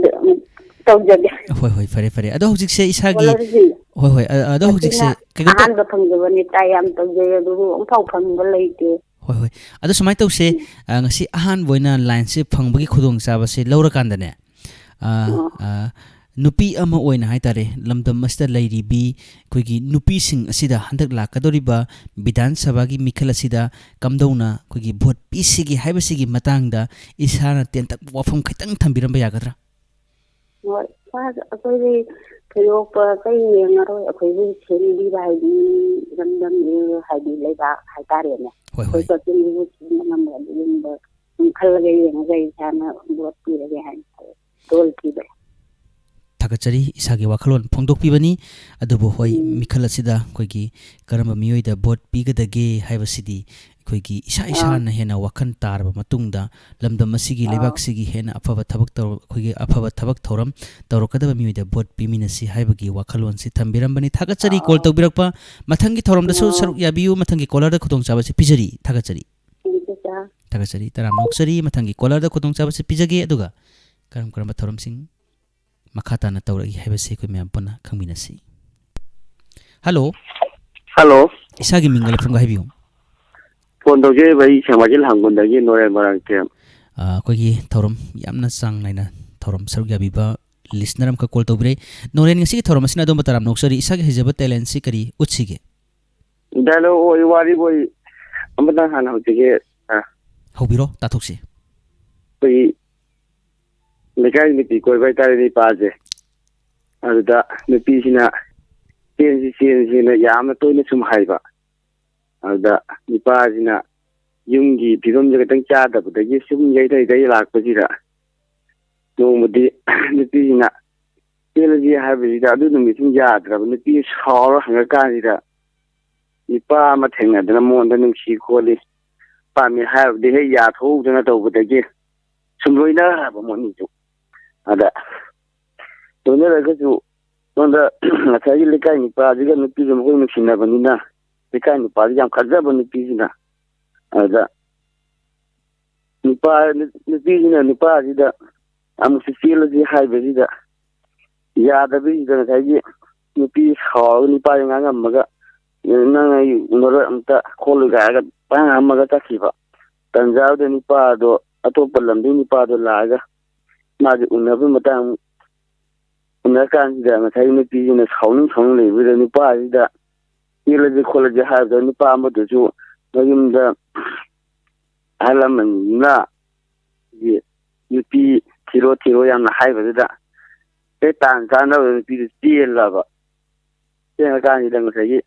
ꯇꯧꯖꯒꯦ ꯍꯣꯏ ꯐꯔꯦ ꯑꯗꯣ ꯍꯧꯖꯤꯛꯁꯦ ꯏꯁꯥꯒꯤ ꯍꯣꯏ ꯑꯗꯣ ꯍꯧꯖꯤꯛꯁꯦ ꯑꯍꯥꯟꯕ ꯐꯪꯖꯕꯅꯤ ꯇ꯭ꯔꯥꯏ ꯌꯥꯝ ꯇꯧꯖꯩ ꯑꯗꯨꯕꯨ ꯑꯃꯨꯛꯐꯥꯎ ꯐꯪꯕ ꯂꯩꯇꯦ ꯍꯣꯏ ꯑꯗꯣ ꯁꯨꯃꯥꯏꯅ ꯇꯧꯁꯦ ꯉꯁꯤ ꯑꯍꯥꯟꯕ ꯑꯣꯏꯅ ꯂꯥꯏꯟꯁꯦ ꯐꯪꯕꯒꯤ ꯈꯨꯗꯣꯡꯆꯥꯕꯁꯦ ꯂꯧꯔꯀꯥꯟꯗꯅꯦ ꯅꯨꯄꯤ ꯑꯃ ꯑꯣꯏꯅ ꯍꯥꯏꯇꯥꯔꯦ ꯂꯝꯗꯝ ꯑꯁꯤꯗ ꯂꯩꯔꯤꯕꯤ ꯑꯩꯈꯣꯏꯒꯤ ꯅꯨꯄꯤꯁꯤꯡ ꯑꯁꯤꯗ ꯍꯟꯗꯛ ꯂꯥꯛꯀꯗꯧꯔꯤꯕ ꯕꯤꯙꯥꯟ ꯁꯚꯥꯒꯤ ꯃꯤꯈꯜ ꯑꯁꯤꯗ ꯀꯝꯗꯧꯅ ꯑꯩꯈꯣꯏꯒꯤ ꯚꯣꯠ ꯄꯤꯁꯤꯒꯦ ꯍꯥꯏꯕꯁꯤꯒꯤ ꯃꯇꯥꯡꯗ ꯏꯁꯥꯅ ꯇꯦꯟꯇꯛꯄ ꯋꯥꯐꯝ ꯈꯤꯇꯪ ꯊꯝꯕꯤꯔꯝꯕ ꯌꯥꯒꯗ꯭ꯔꯥ ꯍꯣꯏ ꯑꯩꯈꯣꯏꯗꯤ ꯊꯣꯏꯗꯣꯛꯄ ꯀꯩ ꯌꯦꯡꯉꯔꯣꯏ ꯑꯩꯈꯣꯏꯕꯨ ꯁꯦꯝꯕꯤꯕ ꯍꯥꯏꯗꯤ ꯂꯝꯗꯝ ꯍꯥꯏꯗꯤ ꯂꯩꯕꯥꯛ ꯍꯥꯏꯇꯥꯔꯦꯅꯦ ꯑꯩꯈꯣꯏ ꯀꯛꯆꯤꯡꯒꯤꯕꯨ ꯁꯦꯝꯕ ꯉꯝꯕ ꯑꯗꯨꯒꯨꯝꯕ ꯈꯜꯂꯒ ꯌꯦꯡꯉꯒ ꯏꯁꯥꯅ ꯚꯣꯠ ꯄꯤꯔꯒꯦ ꯍꯥꯏꯅ ꯈꯜꯂꯦ ꯔꯣꯜ ꯄꯤꯕ ꯊꯥꯒꯠꯆꯔꯤ ꯏꯁꯥꯒꯤ ꯋꯥꯈꯜꯂꯣꯟ ꯐꯣꯡꯗꯣꯛꯄꯤꯕꯅꯤ ꯑꯗꯨꯕꯨ ꯍꯣꯏ ꯃꯤꯈꯜ ꯑꯁꯤꯗ ꯑꯩꯈꯣꯏꯒꯤ ꯀꯔꯝꯕ ꯃꯤꯑꯣꯏꯗ ꯚꯣꯠ ꯄꯤꯒꯗꯒꯦ ꯍꯥꯏꯕꯁꯤꯗꯤ ꯑꯩꯈꯣꯏꯒꯤ ꯏꯁꯥꯅ ꯍꯦꯟꯅ ꯋꯥꯈꯜ ꯇꯥꯔꯕ ꯃꯇꯨꯡꯗ ꯂꯝꯗꯝ ꯑꯁꯤꯒꯤ ꯂꯩꯕꯥꯛꯁꯤꯒꯤ ꯍꯦꯟꯅ ꯑꯐꯕ ꯊꯕꯛ ꯊꯧꯔꯝ ꯇꯧꯔꯛꯀꯗꯕ ꯃꯤꯑꯣꯏꯗ ꯚꯣꯠ ꯄꯤꯃꯤꯟꯅꯁꯤ ꯍꯥꯏꯕꯒꯤ ꯋꯥꯈꯜꯂꯣꯟꯁꯤ ꯊꯝꯕꯤꯔꯝꯕꯅꯤ ꯊꯥꯒꯠꯆꯔꯤ ꯀꯣꯜ ꯇꯧꯕꯤꯔꯛꯄ ꯃꯊꯪꯒꯤ ꯊꯧꯔꯝꯗꯁꯨ ꯁꯔꯨꯛ ꯌꯥꯕꯤꯌꯨ ꯃꯊꯪꯒꯤ ꯀꯣꯂꯔꯗ ꯈꯨꯗꯣꯡꯆꯥꯕꯁꯤ ꯄꯤꯖꯔꯤ ꯊꯥꯒꯠꯆꯔꯤ ꯇꯔꯥꯝꯅ ꯑꯣꯛꯆꯔꯤ ꯃꯊꯪꯒꯤ ꯀꯣꯂꯔꯗ ꯈꯨꯗꯣꯡꯆꯥꯕꯁꯤ ꯄꯤꯖꯒꯦ ꯑꯗꯨꯒ ꯀꯔꯝꯕ ꯊꯧꯔꯝꯁꯤꯡ ꯃꯈꯥ ꯇꯥꯅ ꯇꯧꯔꯛꯏ ꯍꯥꯏꯕꯁꯤ ꯑꯩꯈꯣꯏ ꯃꯌꯥꯝ ꯄꯨꯟꯅ ꯈꯪꯃꯤꯟꯅꯁꯤ ꯍꯜꯂꯣ ꯏꯁꯥꯒꯤ ꯃꯤꯡꯒ ꯂꯩꯐꯝꯒ ꯍꯥꯏꯕꯤꯌꯨ ꯐꯣꯟ ꯇꯧꯖꯔꯤꯕ ꯑꯩ ꯁꯦꯡꯃꯥꯏꯖꯦꯜ ꯍꯥꯡꯒꯣꯟꯗꯒꯤ ꯅꯣꯔꯦꯟ ꯃꯣꯏꯔꯥꯡꯊꯦꯝ ꯑꯩꯈꯣꯏꯒꯤ ꯊꯧꯔꯝ ꯌꯥꯝꯅ ꯆꯥꯡ ꯅꯥꯏꯅ ꯊꯧꯔꯝ ꯁꯔꯨꯛ ꯌꯥꯕꯤꯕ ꯂꯤꯁꯅꯔ ꯑꯃꯈꯛ ꯀꯣꯜ ꯇꯧꯕꯤꯔꯛꯏ ꯅꯣꯔꯦꯟ ꯉꯁꯤꯒꯤ ꯊꯧꯔꯝ ꯑꯁꯤꯅ ꯑꯗꯣꯝꯕ ꯇꯔꯥꯝꯅ ꯑꯣꯛꯆꯔꯤ ꯏꯁꯥꯒꯤ ꯍꯩꯖꯕ ꯇꯦꯂꯦꯟꯁꯤ ꯀꯔꯤ ꯎꯠꯁꯤꯒꯦ ꯗꯥꯏꯂꯣꯛ ꯑꯣꯏ ꯋꯥꯔꯤ ꯑꯣꯏ ꯑꯃꯇꯪ ꯍꯥꯟꯅ ꯍꯧꯖꯒꯦ ꯍꯧꯕꯤꯔꯣ ꯇꯥꯊꯣꯛꯁꯤ ꯑꯩꯈꯣꯏꯒꯤ ꯂꯩꯀꯥꯏ ꯅꯨꯄꯤ ꯀꯣꯏꯕ ꯍꯥꯏꯇꯥꯔꯦ ꯅꯨꯄꯥꯁꯦ ꯑꯗꯨꯗ ꯅꯨꯄꯤꯁꯤꯅ ꯆꯦꯟꯁꯤꯅ ꯌꯥꯝꯅ ꯇꯣꯏꯅ ꯁꯨꯝ ꯍꯥꯏꯕ ꯑꯗꯨꯗ ꯅꯨꯄꯥꯁꯤꯅ ꯌꯨꯝꯒꯤ ꯐꯤꯕꯝꯁꯦ ꯈꯤꯇꯪ ꯆꯥꯗꯕꯗꯒꯤ ꯁꯨꯝ ꯌꯩꯊꯩ ꯂꯥꯛꯄꯁꯤꯗ ꯅꯣꯡꯃꯗꯤ ꯅꯨꯄꯤꯁꯤꯅ ꯆꯦꯜꯂꯁꯤ ꯍꯥꯏꯕꯁꯤꯗ ꯑꯗꯨ ꯅꯨꯃꯤꯠꯁꯨ ꯌꯥꯗ꯭ꯔꯕ ꯅꯨꯄꯤ ꯁꯥꯎꯔ ꯍꯪꯉꯀꯥꯟꯁꯤda ꯅꯨꯄꯥ ꯑꯃ ꯊꯦꯡꯅꯗꯅ ꯃꯉꯣꯟꯗ ꯅꯨꯡꯁꯤ ꯈꯣꯠꯂꯤ ꯄꯥꯝꯃꯤ ꯍꯥꯏꯕꯗꯤ ꯍꯦꯛ ꯌꯥꯊꯣꯛꯍꯧꯗꯅ ꯇꯧꯕꯗꯒꯤ ꯁꯨꯝ ꯂꯣꯏꯅꯔꯕ ꯃꯣꯏꯅꯤꯁꯨ ꯑꯗ ꯂꯣꯏꯅꯔꯒꯁꯨ ꯁꯣꯝꯗ ꯉꯁꯥꯏꯒꯤ ꯂꯩꯀꯥꯏ ꯅꯨꯄꯥꯁꯤꯒ ꯅꯨꯄꯤꯒ ꯃꯈꯣꯏ ꯅꯨꯡꯁꯤꯅꯕꯅꯤꯅ ꯂꯩꯀꯥꯏ ꯅꯨꯄꯥꯗꯤ ꯌꯥꯝ ꯈꯟꯖꯕ ꯅꯨꯄꯤꯁꯤꯅ ꯑꯗꯨꯗ ꯅꯨꯄꯤꯁꯤꯅ ꯅꯨꯄꯥꯁꯤꯗ ꯑꯃꯨꯛꯁꯨ ꯆꯦꯜꯂꯁꯤ ꯍꯥꯏꯕꯁꯤꯗ ꯌꯥꯗꯕꯁꯤꯗ ꯉꯁꯥꯏꯒꯤ ꯅꯨꯄꯤ ꯁꯥꯎꯔꯒ ꯅꯨꯄꯥꯁꯤ ꯉꯥꯡꯉꯝꯃꯒ ꯅꯪ ꯑꯩ ꯎꯅꯔꯣꯏ ꯑꯝꯇ ꯈꯣꯠꯂꯣꯏꯒ ꯍꯥꯏꯔꯒ ꯉꯥꯡꯉꯝꯃꯒ ꯆꯠꯈꯤꯕ ꯇꯟꯖꯥꯗ ꯅꯨꯄꯥꯗꯣ ꯑꯇꯣꯞꯄ ꯂꯝꯗꯒꯤ ꯅꯨꯄꯥꯗꯣ ꯂꯥꯛꯑꯒ ꯃꯥꯁꯦ ꯎꯅꯕꯒꯤ ꯃꯇꯥꯡ ꯎꯅꯔꯀꯥꯟꯁꯤꯗ ꯉꯁꯥꯏ ꯅꯨꯄꯤꯁꯤꯅ ꯁꯥꯎꯅꯤꯡ ꯂꯩꯕꯗ ꯅꯨꯄꯥꯁꯤꯗ ꯆꯦꯜꯂꯁꯤ ꯈꯣꯠꯂꯁꯤ ꯍꯥꯏꯕꯗ ꯅꯨꯄꯥ ꯑꯃꯗꯨꯁꯨ ꯃꯌꯨꯝꯗ ꯑꯍꯜ ꯂꯃꯟꯅ ꯅꯨꯄꯤ ꯊꯤꯔꯣ ꯌꯥꯝꯅ ꯍꯥꯏꯕꯗꯨꯗ ꯍꯦꯛ ꯇꯥꯟ ꯆꯥꯅꯕ ꯅꯨꯄꯤꯗꯨ ꯆꯦꯜꯂꯕ ꯆꯦꯜꯂꯀꯥꯟꯁꯤꯗ ꯉꯁꯥꯏꯒꯤ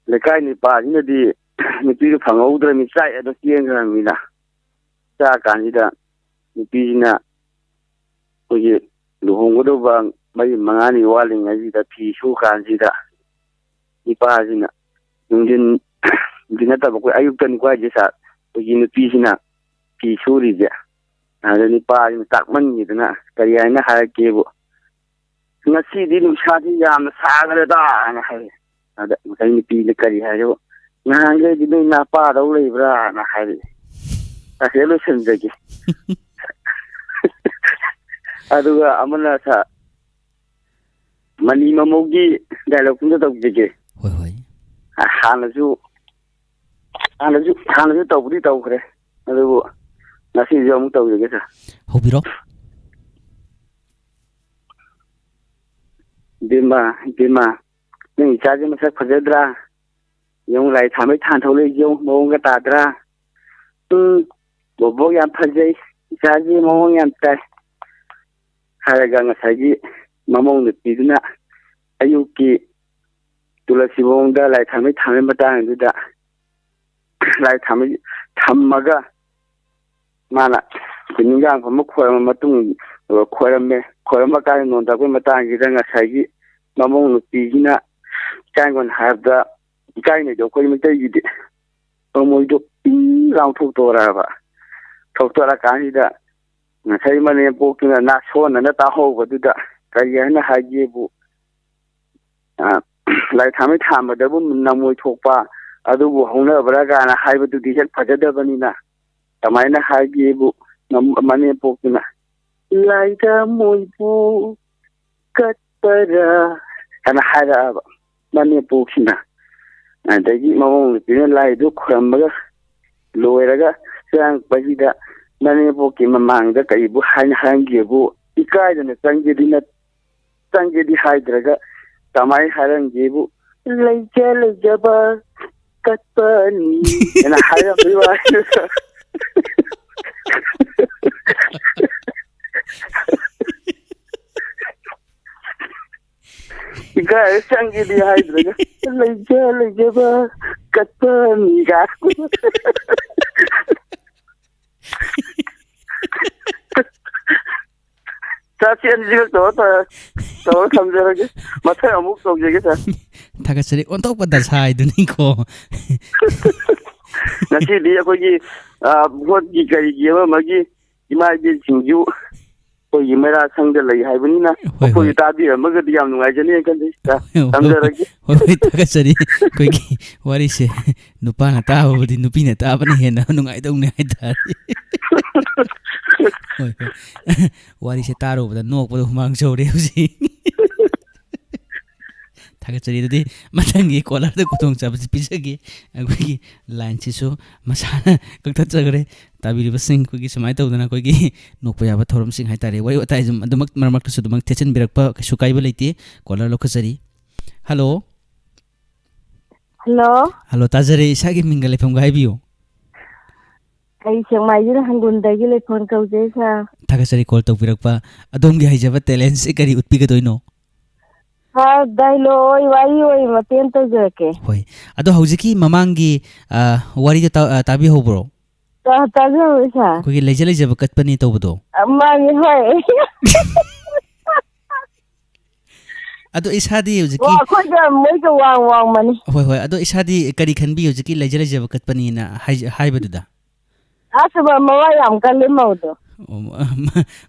ꯂꯩꯀꯥꯏ ꯅꯨꯄꯥꯁꯤꯅꯗꯤ ꯅꯨꯄꯤꯗꯨ ꯐꯪꯍꯧꯗ꯭ꯔꯕꯅꯤ ꯆꯥꯛ ꯑꯗꯨꯝ ꯆꯦꯟꯈ꯭ꯔꯕꯅꯤꯅ ꯆꯥꯀꯥꯟꯁꯤꯗ ꯅꯨꯄꯤꯁꯤꯅ ꯑꯩꯈꯣꯏꯒꯤ ꯂꯨꯍꯣꯡꯒꯗꯧꯕ 4-5 ꯋꯥꯠꯂꯤꯉꯩꯁꯤꯗ ꯐꯤ ꯁꯨ ꯀꯥꯟꯁꯤꯗ ꯅꯨꯄꯥꯁꯤꯅ ꯅꯨꯡꯊꯤꯟ ꯅꯠꯇꯕ ꯑꯩꯈꯣꯏ ꯑꯌꯨꯛꯇꯅꯤꯀꯣ ꯍꯥꯏꯁꯦ ꯁꯥꯔ ꯑꯩꯈꯣꯏꯒꯤ ꯅꯨꯄꯤꯁꯤꯅ ꯐꯤ ꯁꯨꯔꯤꯁꯦ ꯑꯗ ꯅꯨꯄꯥꯁꯤꯅ ꯇꯥꯛꯃꯟꯈꯤꯗꯅ ꯀꯔꯤ ꯍꯥꯏꯅ ꯍꯥꯏꯔꯛꯀꯦꯕꯨ ꯉꯁꯤꯗꯤ ꯅꯨꯡꯁꯥꯁꯤ ꯌꯥꯝꯅ ꯁꯥꯈ꯭ꯔꯦꯗ ꯍꯥꯏꯅ ꯍꯥꯏ ꯑꯗ ꯉꯁꯥꯏ ꯅꯨꯄꯤꯅ ꯀꯔꯤ ꯍꯥꯏꯔꯦꯕꯨ ꯅꯍꯥꯟꯈꯩꯗꯤ ꯅꯣꯏ ꯅꯥꯄꯥꯗꯧ ꯂꯩꯕ꯭ꯔꯥꯅ ꯍꯥꯏꯔꯛꯑꯦ ꯑꯁꯤꯗ ꯂꯣꯏꯁꯤꯟꯖꯒꯦ ꯑꯗꯨꯒ ꯑꯃꯅ ꯁꯥꯔ ꯃꯅꯤ ꯃꯃꯧꯒꯤ ꯗꯥꯏꯂꯣꯒꯇꯨꯝꯗ ꯇꯧꯖꯒꯦ ꯍꯣꯏ ꯍꯥꯟꯅꯁꯨ ꯇꯧꯕꯗꯤ ꯇꯧꯈ꯭ꯔꯦ ꯑꯗꯨꯕꯨ ꯉꯁꯤꯁꯨ ꯑꯃꯨꯛ ꯇꯧꯖꯒꯦ ꯁꯥꯔ ꯍꯧꯕꯤꯔꯣ ꯏꯕꯦꯝꯃ ꯅꯪ ꯏꯆꯥꯁꯦ ꯃꯁꯛ ꯐꯖꯗ꯭ꯔꯥ ꯌꯦꯡꯉꯨ ꯂꯥꯏ ꯊꯥꯟꯕꯩ ꯊꯥꯟ ꯊꯣꯛꯂꯛꯏꯁꯦ ꯌꯦꯡꯉꯨ ꯃꯑꯣꯡꯒ ꯇꯥꯗ꯭ꯔꯥ ꯕꯣꯕꯣꯛ ꯌꯥꯝ ꯐꯖꯩ ꯏꯆꯥꯁꯦ ꯃꯑꯣꯡ ꯌꯥꯝ ꯇꯥꯏ ꯍꯥꯏꯔꯒ ꯉꯁꯥꯏꯒꯤ ꯃꯃꯧ ꯅꯨꯄꯤꯗꯨꯅ ꯑꯌꯨꯛꯀꯤ ꯇꯨꯂꯁꯤꯕꯣꯡꯗ ꯂꯥꯏ ꯊꯥꯟꯕꯩ ꯃꯇꯥꯡꯗꯨꯗ ꯂꯥꯏ ꯊꯝꯃꯒ ꯃꯥꯅ ꯅꯤꯡꯖꯥꯡ ꯐꯝꯕ ꯈꯣꯏꯔꯝꯕ ꯃꯇꯨꯡ ꯈꯣꯏꯔꯝꯕ ꯀꯥꯟꯗ ꯅꯣꯟꯊꯔꯛꯄꯩ ꯃꯇꯥꯡꯁꯤꯗ ꯉꯁꯥꯏꯒꯤ ꯃꯃꯧ ꯅꯨꯄꯤꯁꯤꯅ ꯏꯀꯥꯏꯒꯣꯟ ꯍꯥꯏꯕꯗ ꯏꯀꯥꯏꯅꯩꯗꯣ ꯑꯩꯈꯣꯏ ꯃꯩꯇꯩꯒꯤꯗꯤ ꯃꯣꯏꯗꯣ ꯄꯤꯡ ꯂꯥꯎ ꯊꯣꯛꯇꯣꯔꯛꯀꯥꯟꯁꯤꯗ ꯉꯁꯥꯏ ꯃꯅꯦꯝꯄꯣꯛꯇꯨꯅ ꯅꯥꯁꯣꯟꯅꯅ ꯇꯥꯍꯧꯕꯗꯨꯗ ꯀꯔꯤ ꯍꯥꯏꯅ ꯍꯥꯏꯒꯦꯕꯨ ꯂꯥꯏ ꯊꯥꯟꯕꯗꯕꯨ ꯅꯃꯣꯏ ꯊꯣꯛꯄ ꯑꯗꯨꯕꯨ ꯍꯧꯅꯕ꯭ꯔꯥ ꯀꯥꯏꯅ ꯍꯥꯏꯕꯗꯨꯗꯤ ꯍꯦꯛ ꯐꯖꯗꯕꯅꯤꯅ ꯀꯃꯥꯏꯅ ꯍꯥꯏꯒꯦꯕꯨ ꯃꯅꯦꯝꯄꯣꯛꯇꯨꯅ ꯂꯥꯏꯗ ꯃꯣꯏꯕꯨ ꯀꯠꯄꯔꯥ ꯍꯥꯏꯅ ꯍꯥꯏꯔꯛꯑꯕ ꯃꯅꯦꯝꯄꯣꯛꯁꯤꯅ ꯑꯗꯒꯤ ꯃꯃꯧ ꯅꯨꯄꯤꯅ ꯂꯥꯏꯗꯨ ꯈꯨꯔꯝꯕꯒ ꯂꯣꯏꯔꯒ ꯆꯪꯉꯛꯄꯁꯤꯗ ꯃꯅꯦꯝꯄꯣꯛꯀꯤ ꯃꯃꯥꯡꯗ ꯀꯔꯤꯕꯨ ꯍꯥꯏꯔꯝꯒꯦꯕꯨ ꯏꯀꯥꯏꯗꯅ ꯆꯪꯒꯦꯗꯤ ꯍꯥꯏꯗ꯭ꯔꯒ ꯀꯃꯥꯏꯅ ꯍꯥꯏꯔꯝꯒꯦꯕꯨ ꯂꯩꯖꯕ ꯀꯠꯄꯅꯤ ꯍꯥꯏꯅ ꯍꯥꯏꯔꯝꯕꯒꯤ ꯋꯥꯅꯤꯗ ꯏꯀꯥꯏ ꯆꯪꯒꯦꯗꯤ ꯍꯥꯏꯗ꯭ꯔꯒ ꯂꯩꯖꯕ ꯀꯠꯄꯅꯤꯒ ꯆꯦꯟꯁꯤꯒ ꯇꯧꯔ ꯊꯝꯖꯔꯒꯦ ꯃꯊꯪ ꯑꯃꯨꯛ ꯇꯧꯖꯒꯦ ꯁꯥꯔ ꯊꯥꯒꯠꯆꯔꯤ ꯑꯣꯟꯊꯣꯛꯄ ꯗꯁꯥꯏꯗꯨꯅꯤꯀꯣ ꯉꯁꯤꯗꯤ ꯑꯩꯈꯣꯏꯒꯤ ꯚꯣꯠꯀꯤ ꯀꯔꯤꯒꯤ ꯑꯃꯒꯤ ꯏꯃꯥ ꯏꯕꯦꯜꯁꯤꯡꯁꯨ ꯑꯩꯈꯣꯏꯒꯤ ꯃꯩꯔꯥ ꯁꯪꯗ ꯂꯩ ꯍꯥꯏꯕꯅꯤꯅ ꯑꯩꯈꯣꯏꯁꯨ ꯇꯥꯕꯤꯔꯝꯃꯒꯗꯤ ꯌꯥꯝ ꯅꯨꯡꯉꯥꯏꯖꯅꯤ ꯈꯟꯖꯩ ꯊꯝꯖꯔꯒꯦ ꯍꯣꯏ ꯊꯥꯒꯠꯆꯔꯤ ꯑꯩꯈꯣꯏꯒꯤ ꯋꯥꯔꯤꯁꯦ ꯅꯨꯄꯥꯅ ꯇꯥꯕꯕꯨꯗꯤ ꯅꯨꯄꯤꯅ ꯇꯥꯕꯅ ꯍꯦꯟꯅ ꯅꯨꯡꯉꯥꯏꯗꯧꯅꯤ ꯍꯥꯏꯇꯥꯔꯦ ꯍꯣꯏ ꯋꯥꯔꯤꯁꯦ ꯇꯥꯔꯨꯕꯗ ꯅꯣꯛꯄꯗ ꯍꯨꯃꯥꯡ ꯁꯧꯔꯦ ꯍꯧꯖꯤꯛ ꯊꯥꯒꯠꯆꯔꯤ ꯑꯗꯨꯗꯤ ꯃꯊꯪꯒꯤ ꯀꯣꯂꯔꯗ ꯈꯨꯗꯣꯡꯆꯥꯕꯁꯤ ꯄꯤꯖꯒꯦ ꯑꯩꯈꯣꯏꯒꯤ ꯂꯥꯏꯟꯁꯤꯁꯨ ꯃꯁꯥꯅ ꯀꯛꯊꯠꯆꯈ꯭ꯔꯦ ꯇꯥꯕꯤꯔꯤꯕꯁꯤꯡ ꯑꯩꯈꯣꯏꯒꯤ ꯁꯨꯃꯥꯏꯅ ꯇꯧꯗꯅ ꯑꯩꯈꯣꯏꯒꯤ ꯅꯣꯛꯄ ꯌꯥꯕ ꯊꯧꯔꯝꯁꯤꯡ ꯍꯥꯏꯇꯥꯔꯦ ꯋꯥꯔꯤ ꯋꯥꯇꯥꯏ ꯑꯗꯨꯃꯛ ꯃꯔꯛ ꯃꯔꯛꯇꯁꯨ ꯑꯗꯨꯃꯛ ꯊꯦꯠꯆꯤꯟꯕꯤꯔꯛꯄ ꯀꯩꯁꯨ ꯀꯥꯏꯕ ꯂꯩꯇꯦ ꯀꯣꯂꯔ ꯂꯧꯈꯠꯆꯔꯤ ꯍꯜꯂꯣ ꯍꯜꯂꯣ ꯇꯥꯖꯔꯦ ꯏꯁꯥꯒꯤ ꯃꯤꯡꯒ ꯂꯩꯐꯝꯒ ꯍꯥꯏꯕꯤꯌꯨ ꯑꯩ ꯁꯦꯛꯃꯥꯏꯖꯤꯡ ꯍꯪꯒꯨꯟꯗꯒꯤ ꯂꯩꯐꯝ ꯀꯧꯖꯩ ꯁꯥꯔ ꯊꯥꯒꯠꯆꯔꯤ ꯀꯣꯜ ꯇꯧꯕꯤꯔꯛꯄ ꯑꯗꯣꯝꯒꯤ ꯍꯩꯖꯕ ꯇꯦꯂꯦꯟꯁꯦ ꯀꯔꯤ ꯎꯠꯄꯤꯒꯗꯣꯏꯅꯣ ꯗꯥꯏꯂꯣꯛ ꯋꯥꯔꯤ ꯑꯣꯏ ꯃꯇꯦꯡ ꯇꯧꯖꯔꯛꯀꯦ ꯍꯣꯏ ꯑꯗꯣ ꯍꯧꯖꯤꯛꯀꯤ ꯃꯃꯥꯡꯒꯤ ꯋꯥꯔꯤꯗꯣ ꯇꯥꯕꯤꯍꯧꯕ꯭ꯔꯣ ꯇꯥꯖꯔꯣꯏ ꯁꯥꯔ ꯑꯩꯈꯣꯏꯒꯤ ꯂꯩꯖꯕ ꯀꯠꯄꯅꯤ ꯇꯧꯕꯗꯣ ꯃꯥꯅꯤ ꯍꯣꯏ ꯑꯗꯣ ꯏꯁꯥꯗꯤ ꯍꯧꯖꯤꯛꯀꯤ ꯑꯩꯈꯣꯏꯒ ꯃꯣꯏꯒ ꯋꯥꯡꯃꯅꯤ ꯍꯣꯏ ꯑꯗꯣ ꯏꯁꯥꯗꯤ ꯀꯔꯤ ꯈꯟꯕꯤ ꯍꯧꯖꯤꯛꯀꯤ ꯂꯩꯖꯕ ꯀꯠꯄꯅꯤꯅ ꯍꯥꯏꯕꯗꯨꯗ ꯑꯁ ꯃꯋꯥ ꯌꯥꯝ ꯀꯜꯂꯤ ꯃꯧꯗꯣ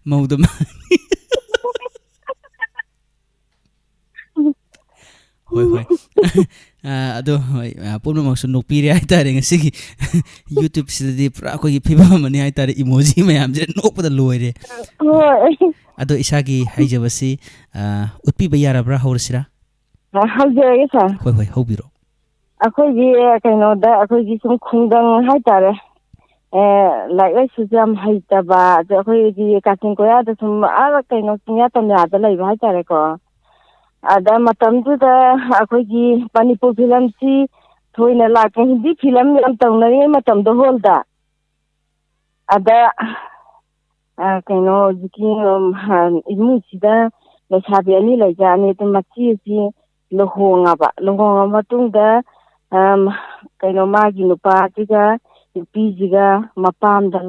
ꯃꯧꯗꯣ ꯍꯣꯏ ꯑꯗꯣ ꯍꯣꯏ ꯄꯨꯝꯅꯃꯛꯁꯨ ꯅꯣꯛꯄꯤꯔꯦ ꯍꯥꯏꯇꯥꯔꯦ ꯉꯁꯤꯒꯤ ꯌꯨꯇ꯭ꯌꯨꯕꯁꯤꯗꯗꯤ ꯄꯨꯔꯥ ꯑꯩꯈꯣꯏꯒꯤ ꯐꯤꯕꯝ ꯑꯃꯅꯤ ꯍꯥꯏꯇꯥꯔꯦ ꯏꯃꯣꯖꯤ ꯃꯌꯥꯝꯁꯦ ꯅꯣꯛꯄꯗ ꯂꯣꯏꯔꯦ ꯍꯣꯏ ꯑꯗꯣ ꯏꯁꯥꯒꯤ ꯍꯩꯖꯕꯁꯤ ꯎꯠꯄꯤꯕ ꯌꯥꯔꯕ꯭ꯔꯥ ꯍꯧꯔꯁꯤꯔꯥ ꯍꯧꯖꯔꯒꯦ ꯁꯥꯔ ꯍꯣꯏ ꯍꯣꯏ ꯍꯧꯕꯤꯔꯣ ꯑꯩꯈꯣꯏꯒꯤ ꯀꯩꯅꯣꯗ ꯑꯩꯈꯣꯏꯒꯤ ꯁꯨꯝ ꯈꯨꯡꯒꯪ ꯍꯥꯏꯇꯥꯔꯦ ꯂꯥꯏꯔꯤꯛ ꯂꯥꯏꯁꯨꯁꯨ ꯌꯥꯝ ꯍꯩꯇꯕ ꯑꯗ ꯑꯩꯈꯣꯏꯒꯤ ꯀꯥꯆꯤꯟ ꯀꯣꯏꯌꯥꯗ ꯁꯨꯝ ꯀꯩꯅꯣ ꯆꯤꯡꯌꯥ ꯇꯝꯌꯥꯗ ꯂꯩꯕ ꯍꯥꯏꯇꯥꯔꯦꯀꯣ ꯑꯗ ꯃꯇꯝꯗꯨꯗ ꯑꯩꯈꯣꯏꯒꯤ ꯃꯅꯤꯄꯨꯔ ꯐꯤꯂꯝꯁꯤ ꯊꯣꯏꯅ ꯂꯥꯛꯀꯦ ꯍꯤꯟꯗꯤ ꯐꯤꯂꯝ ꯌꯥꯝ ꯇꯧꯅꯔꯤꯉꯩ ꯃꯇꯝꯗꯣ ꯍꯣꯜꯗ ꯑꯗ ꯀꯩꯅꯣ ꯍꯧꯖꯤꯛꯀꯤ ꯏꯃꯨꯡꯁꯤꯗ ꯂꯩꯁꯥꯕꯤ ꯑꯅꯤ ꯂꯩꯖꯥꯠꯅꯤ ꯑꯗꯨ ꯃꯆꯦꯁꯤ ꯂꯨꯍꯣꯡꯉꯕ ꯃꯇꯨꯡꯗ ꯀꯩꯅꯣ ꯃꯥꯒꯤ ꯅꯨꯄꯥꯁꯤꯒ ꯅꯨꯄꯤꯁꯤꯒ ꯃꯄꯥꯝꯗ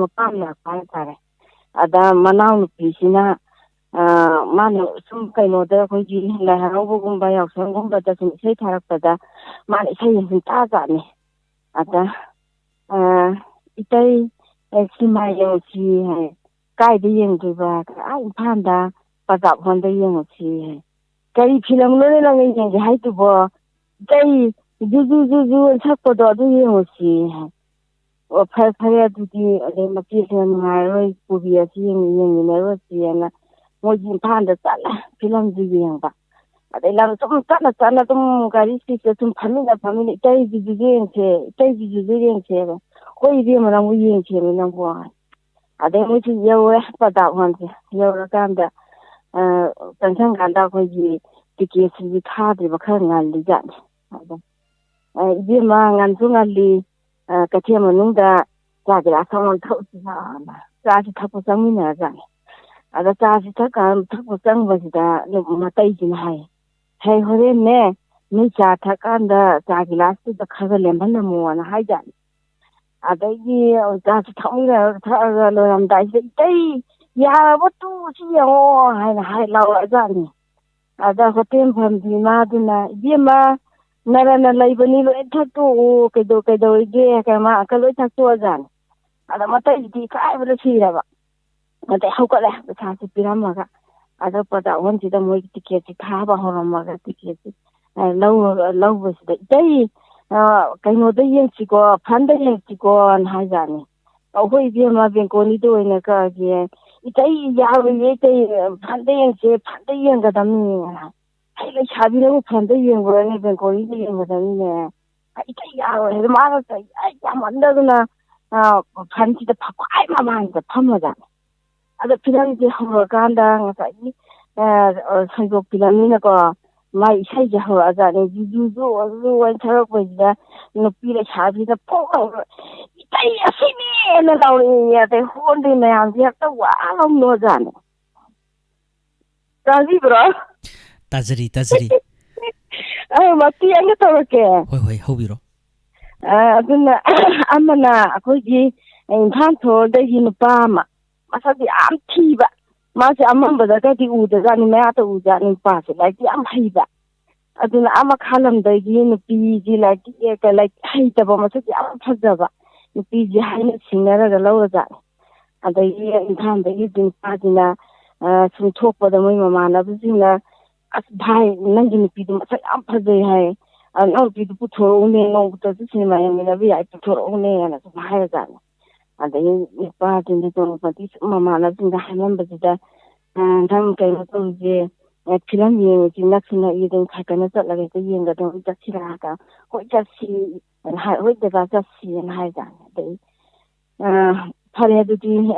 ꯃꯄꯥꯝ ꯂꯥꯛꯄ ꯍꯥꯏꯇꯥꯔꯦ ꯑꯗ ꯃꯅꯥꯎꯅꯨꯄꯤꯁꯤꯅ ꯃꯥꯅ ꯁꯨꯝ ꯀꯩꯅꯣꯗ ꯑꯩꯈꯣꯏꯒꯤ ꯂꯥꯏ ꯍꯔꯥꯎꯕꯒꯨꯝꯕ ꯌꯥꯎꯁꯪꯒꯨꯝꯕꯗ ꯁꯨꯝ ꯏꯁꯩ ꯊꯥꯔꯛꯄꯗ ꯃꯥꯅ ꯏꯁꯩ ꯁꯨꯝ ꯇꯥꯖꯥꯠꯅꯤ ꯑꯗ ꯏꯇꯩ ꯁꯤꯃꯥ ꯌꯦꯡꯉꯨꯁꯤ ꯍꯥꯏ ꯀꯥꯏꯗ ꯌꯦꯡꯗꯣꯏꯕ ꯏꯝꯐꯥꯜꯗ ꯄ꯭ꯔꯇꯥꯞ ꯍꯣꯜꯗ ꯌꯦꯡꯉꯨꯁꯤ ꯍꯥꯏ ꯀꯔꯤ ꯐꯤꯂꯝꯅꯣꯅꯦ ꯅꯪꯅ ꯌꯦꯡꯒꯦ ꯍꯥꯏꯗꯨꯕꯣ ꯏꯇꯩ ꯖꯨꯖꯨ ꯁꯛꯄꯗꯣ ꯑꯗꯨ ꯌꯦꯡꯉꯨꯁꯤ ꯍꯥꯏ ꯑꯣ ꯐꯔꯦ ꯑꯗꯨꯗꯤ ꯑꯗꯩ ꯃꯆꯦꯁꯤꯅ ꯅꯨꯡꯉꯥꯏꯔꯔꯣꯏ ꯄꯨꯕꯤꯔꯁꯤ ꯌꯦꯡꯃꯤꯟꯅꯔꯨꯔꯁꯤꯅ ꯃꯣꯏꯒꯤ ꯏꯝꯐꯥꯜꯗ ꯆꯠꯂꯦ ꯐꯤꯂꯝꯁꯤ ꯌꯦꯡꯕ ꯑꯗꯩ ꯂꯝ ꯁꯨꯝ ꯆꯠꯅ ꯑꯗꯨꯝ ꯒꯥꯔꯤ ꯁꯤꯠꯇ ꯁꯨꯝ ꯐꯝꯃꯤꯟꯅ ꯏꯇꯩꯒꯤꯗꯨꯁꯨ ꯌꯦꯡꯁꯦꯕ ꯍꯣꯏ ꯏꯕꯦꯝꯃ ꯅꯪꯕꯨ ꯌꯦꯡꯁꯦꯅꯦ ꯅꯪꯕꯨ ꯑꯗꯩ ꯃꯣꯏꯁꯤ ꯌꯧꯔꯦ ꯄ꯭ꯔꯇꯥꯞ ꯍꯣꯜꯁꯦ ꯌꯧꯔꯀꯥꯟꯗ ꯆꯪꯁꯟꯀꯥꯟꯗ ꯑꯩꯈꯣꯏꯒꯤ ꯇꯤꯀꯦꯠꯁꯤꯗꯤ ꯊꯥꯗ꯭ꯔꯤꯕ ꯈꯔ ꯉꯜꯂꯤ ꯖꯥꯠꯅꯤ ꯑꯗ ꯏꯕꯦꯝꯃ ꯉꯟꯁꯨ ꯉꯜꯂꯤ ꯀꯩꯊꯦꯜ ꯃꯅꯨꯡꯗ ꯆꯥ ꯒꯤꯂꯥꯁ ꯑꯃ ꯊꯛꯎꯁꯤꯅ ꯆꯥꯁꯤ ꯊꯛꯄ ꯆꯪꯃꯤꯟꯅꯔꯖꯥꯠꯅꯤ ꯑꯗ ꯆꯥꯁꯤ ꯊꯛꯄ ꯆꯪꯕꯁꯤꯗ ꯃꯇꯩꯁꯤꯅ ꯍꯩ ꯍꯣꯔꯦꯟꯅꯦ ꯅꯣꯏ ꯆꯥ ꯊꯛꯀꯥꯟꯗ ꯆꯥ ꯒꯤꯂꯥꯁꯇꯨꯗ ꯈꯔ ꯂꯦꯝꯍꯜꯂꯝꯃꯣꯅ ꯍꯥꯏꯖꯥꯠꯅꯤ ꯑꯗꯩꯗꯤ ꯆꯥꯁꯤ ꯊꯛꯑꯒ ꯂꯣꯏꯔꯝꯗꯥꯏꯁꯤꯗ ꯏꯇꯩ ꯌꯥꯔꯕ ꯇꯨꯁꯤ ꯌꯦꯡꯉꯣ ꯍꯥꯏꯅ ꯂꯥꯎꯔꯛꯑꯖꯥꯠꯅꯤ ꯑꯗ ꯍꯣꯇꯦꯜ ꯐꯝꯕꯤ ꯃꯥꯗꯨꯅ ꯏꯕꯦꯝꯃ ꯅꯔꯅ ꯂꯩꯕꯅꯤ ꯂꯣꯏ ꯊꯛꯇꯣꯛꯎ ꯀꯩꯗꯧꯔꯤꯒꯦ ꯃꯥ ꯑꯪꯀ ꯂꯣꯏ ꯊꯛꯇꯣꯛꯑꯖꯥꯠꯅꯤ ꯑꯗ ꯃꯇꯩꯗꯤ ꯏꯀꯥꯏꯕꯗ ꯁꯤꯔꯕ ꯑꯗꯩ ꯍꯧꯒꯠꯂꯦ ꯄꯩꯁꯥꯁꯤ ꯄꯤꯔꯝꯃꯒ ꯑꯗ ꯄ꯭ꯔꯇꯥꯞ ꯍꯣꯜꯁꯤꯗ ꯃꯣꯏꯒꯤ ꯇꯤꯛꯀꯦꯠꯁꯤ ꯊꯥꯕ ꯍꯧꯔꯝꯃꯒ ꯇꯤꯛꯀꯦꯠꯁꯤ ꯂꯧꯕꯁꯤꯗ ꯏꯇꯩ ꯀꯩꯅꯣꯗ ꯌꯦꯡꯁꯤꯀꯣ ꯐꯟꯗ ꯌꯦꯡꯁꯤꯀꯣꯅ ꯍꯥꯏꯖꯥꯠꯅꯤ ꯑꯩꯈꯣꯏ ꯏꯕꯦꯝꯃ ꯕꯦꯡꯀꯣꯅꯤꯗ ꯑꯣꯏꯅ ꯀꯛꯑꯒꯦ ꯏꯇꯩ ꯌꯥꯔꯣꯏꯌꯦ ꯏꯇꯩ ꯐꯟꯗ ꯌꯦꯡꯒꯗꯕꯅꯤ ꯑꯩ ꯂꯩꯁꯥꯕꯤꯅꯕꯨ ꯐꯟꯗ ꯌꯦꯡꯕ꯭ꯔꯅꯦ ꯕꯦꯡꯀꯣꯅꯤꯗ ꯌꯦꯡꯒꯗꯕꯅꯤꯅꯦ ꯏꯇꯩ ꯌꯥꯔꯣꯏ ꯍꯥꯏꯗ ꯃꯥꯅ ꯌꯥꯝꯃꯟꯗꯗꯅ ꯐꯟꯁꯤꯗ ꯈ꯭ꯋꯥꯏ ꯃꯃꯥꯡꯗ ꯐꯝꯃꯖꯥꯠꯅꯤ ꯑꯗ ꯐꯤꯂꯝꯁꯦ ꯍꯧꯔꯀꯥꯟꯗ ꯉꯁꯥꯏꯒꯤ ꯁꯟꯗꯣꯛ ꯐꯤꯂꯝꯅꯤꯅꯀꯣ ꯃꯥꯏ ꯏꯁꯩꯁꯦ ꯍꯧꯔꯛꯑꯖꯥꯠꯅꯤ ꯖꯨꯖꯨ ꯑꯣꯏꯅ ꯊꯔꯛꯄꯁꯤꯗ ꯅꯨꯄꯤ ꯂꯩꯁꯥꯕꯤꯗ ꯐꯣꯛ ꯏꯇꯩ ꯑꯁꯤꯅꯦꯅ ꯂꯥꯎꯔꯛꯏ ꯑꯗꯩ ꯍꯣꯜꯗꯤ ꯃꯌꯥꯝꯁꯦ ꯍꯦꯛꯇ ꯋꯥ ꯂꯥꯎꯅꯖꯥꯠꯅꯤ ꯇꯥꯕꯤꯕ꯭ꯔꯣ ꯇꯥꯖꯔꯤ ꯃꯇꯦꯛ ꯑꯃ ꯇꯧꯔꯛꯀꯦ ꯍꯣꯏ ꯍꯧꯕꯤꯔꯣ ꯑꯗꯨꯅ ꯑꯃꯅ ꯑꯩꯈꯣꯏꯒꯤ ꯏꯝꯐꯥꯜ ꯁꯣꯍꯣꯔꯗꯒꯤ ꯅꯨꯄꯥ ꯑꯃ ꯃꯁꯛꯇꯤ ꯌꯥꯝ ꯊꯤꯕ ꯃꯥꯁꯦ ꯑꯃꯝꯕꯗꯒꯗꯤ ꯎꯗꯖꯥꯠꯅꯤ ꯃꯌꯥꯗ ꯎꯖꯥꯠꯅꯤ ꯅꯨꯄꯥꯁꯦ ꯂꯥꯏꯔꯤꯛꯇꯤ ꯌꯥꯝ ꯍꯩꯕ ꯑꯗꯨꯅ ꯃꯈꯥ ꯂꯝꯗꯒꯤ ꯅꯨꯄꯤꯁꯤ ꯂꯥꯏꯔꯤꯛ ꯍꯩꯇꯕ ꯃꯁꯛ ꯌꯥꯝ ꯐꯖꯕ ꯅꯨꯄꯤꯁꯤ ꯍꯥꯏꯅ ꯁꯤꯡꯅꯔꯒ ꯂꯧꯔꯖꯥꯠꯅꯤ ꯑꯗꯒꯤ ꯏꯝꯐꯥꯜꯗꯒꯤ ꯅꯨꯄꯥꯁꯤꯅ ꯁꯨꯝ ꯊꯣꯛꯄꯗ ꯃꯣꯏ ꯃꯃꯥꯟꯅꯕꯁꯤꯡꯅ ꯑꯁ ꯚꯥꯏ ꯅꯪꯒꯤ ꯅꯨꯄꯤꯗꯨ ꯃꯁꯛ ꯌꯥꯝ ꯐꯖꯩ ꯍꯥꯏ ꯅꯪ ꯅꯨꯄꯤꯗꯨ ꯄꯨꯊꯣꯔꯛꯎꯅꯦ ꯅꯣꯡꯃꯇꯁꯨ ꯁꯤꯅꯦꯃꯥ ꯌꯦꯡꯃꯤꯟꯅꯕ ꯌꯥꯏ ꯄꯨꯊꯣꯔꯛꯎꯅꯦꯅ ꯁꯨꯝ ꯍꯥꯏꯔꯖꯥꯠꯅꯤ ꯑꯗꯒꯤ ꯅꯨꯄꯥꯁꯤꯡꯗ ꯅꯣꯡꯃꯗꯤ ꯁꯨꯝ ꯃꯃꯥꯟꯅꯕꯁꯤꯡꯗ ꯍꯥꯏꯔꯝꯕꯁꯤꯗ ꯅꯪ ꯀꯩꯅꯣ ꯇꯧꯁꯦ ꯐꯤꯂꯝ ꯌꯦꯡꯉꯨꯁꯤ ꯅꯛꯁꯨ ꯅꯛꯏ ꯑꯗꯨꯝ ꯈꯛꯀꯅ ꯆꯠꯂꯒ ꯍꯦꯛꯇ ꯌꯦꯡꯒꯗꯧ ꯆꯠꯁꯤꯔꯥ ꯍꯥꯏꯔꯒ ꯍꯣꯏ ꯆꯠꯁꯤ ꯍꯣꯏ ꯗꯗꯥ ꯆꯠꯁꯤꯅ ꯍꯥꯏꯖꯥꯠꯅꯤ ꯑꯗꯩ ꯐꯔꯦ ꯑꯗꯨꯗꯤ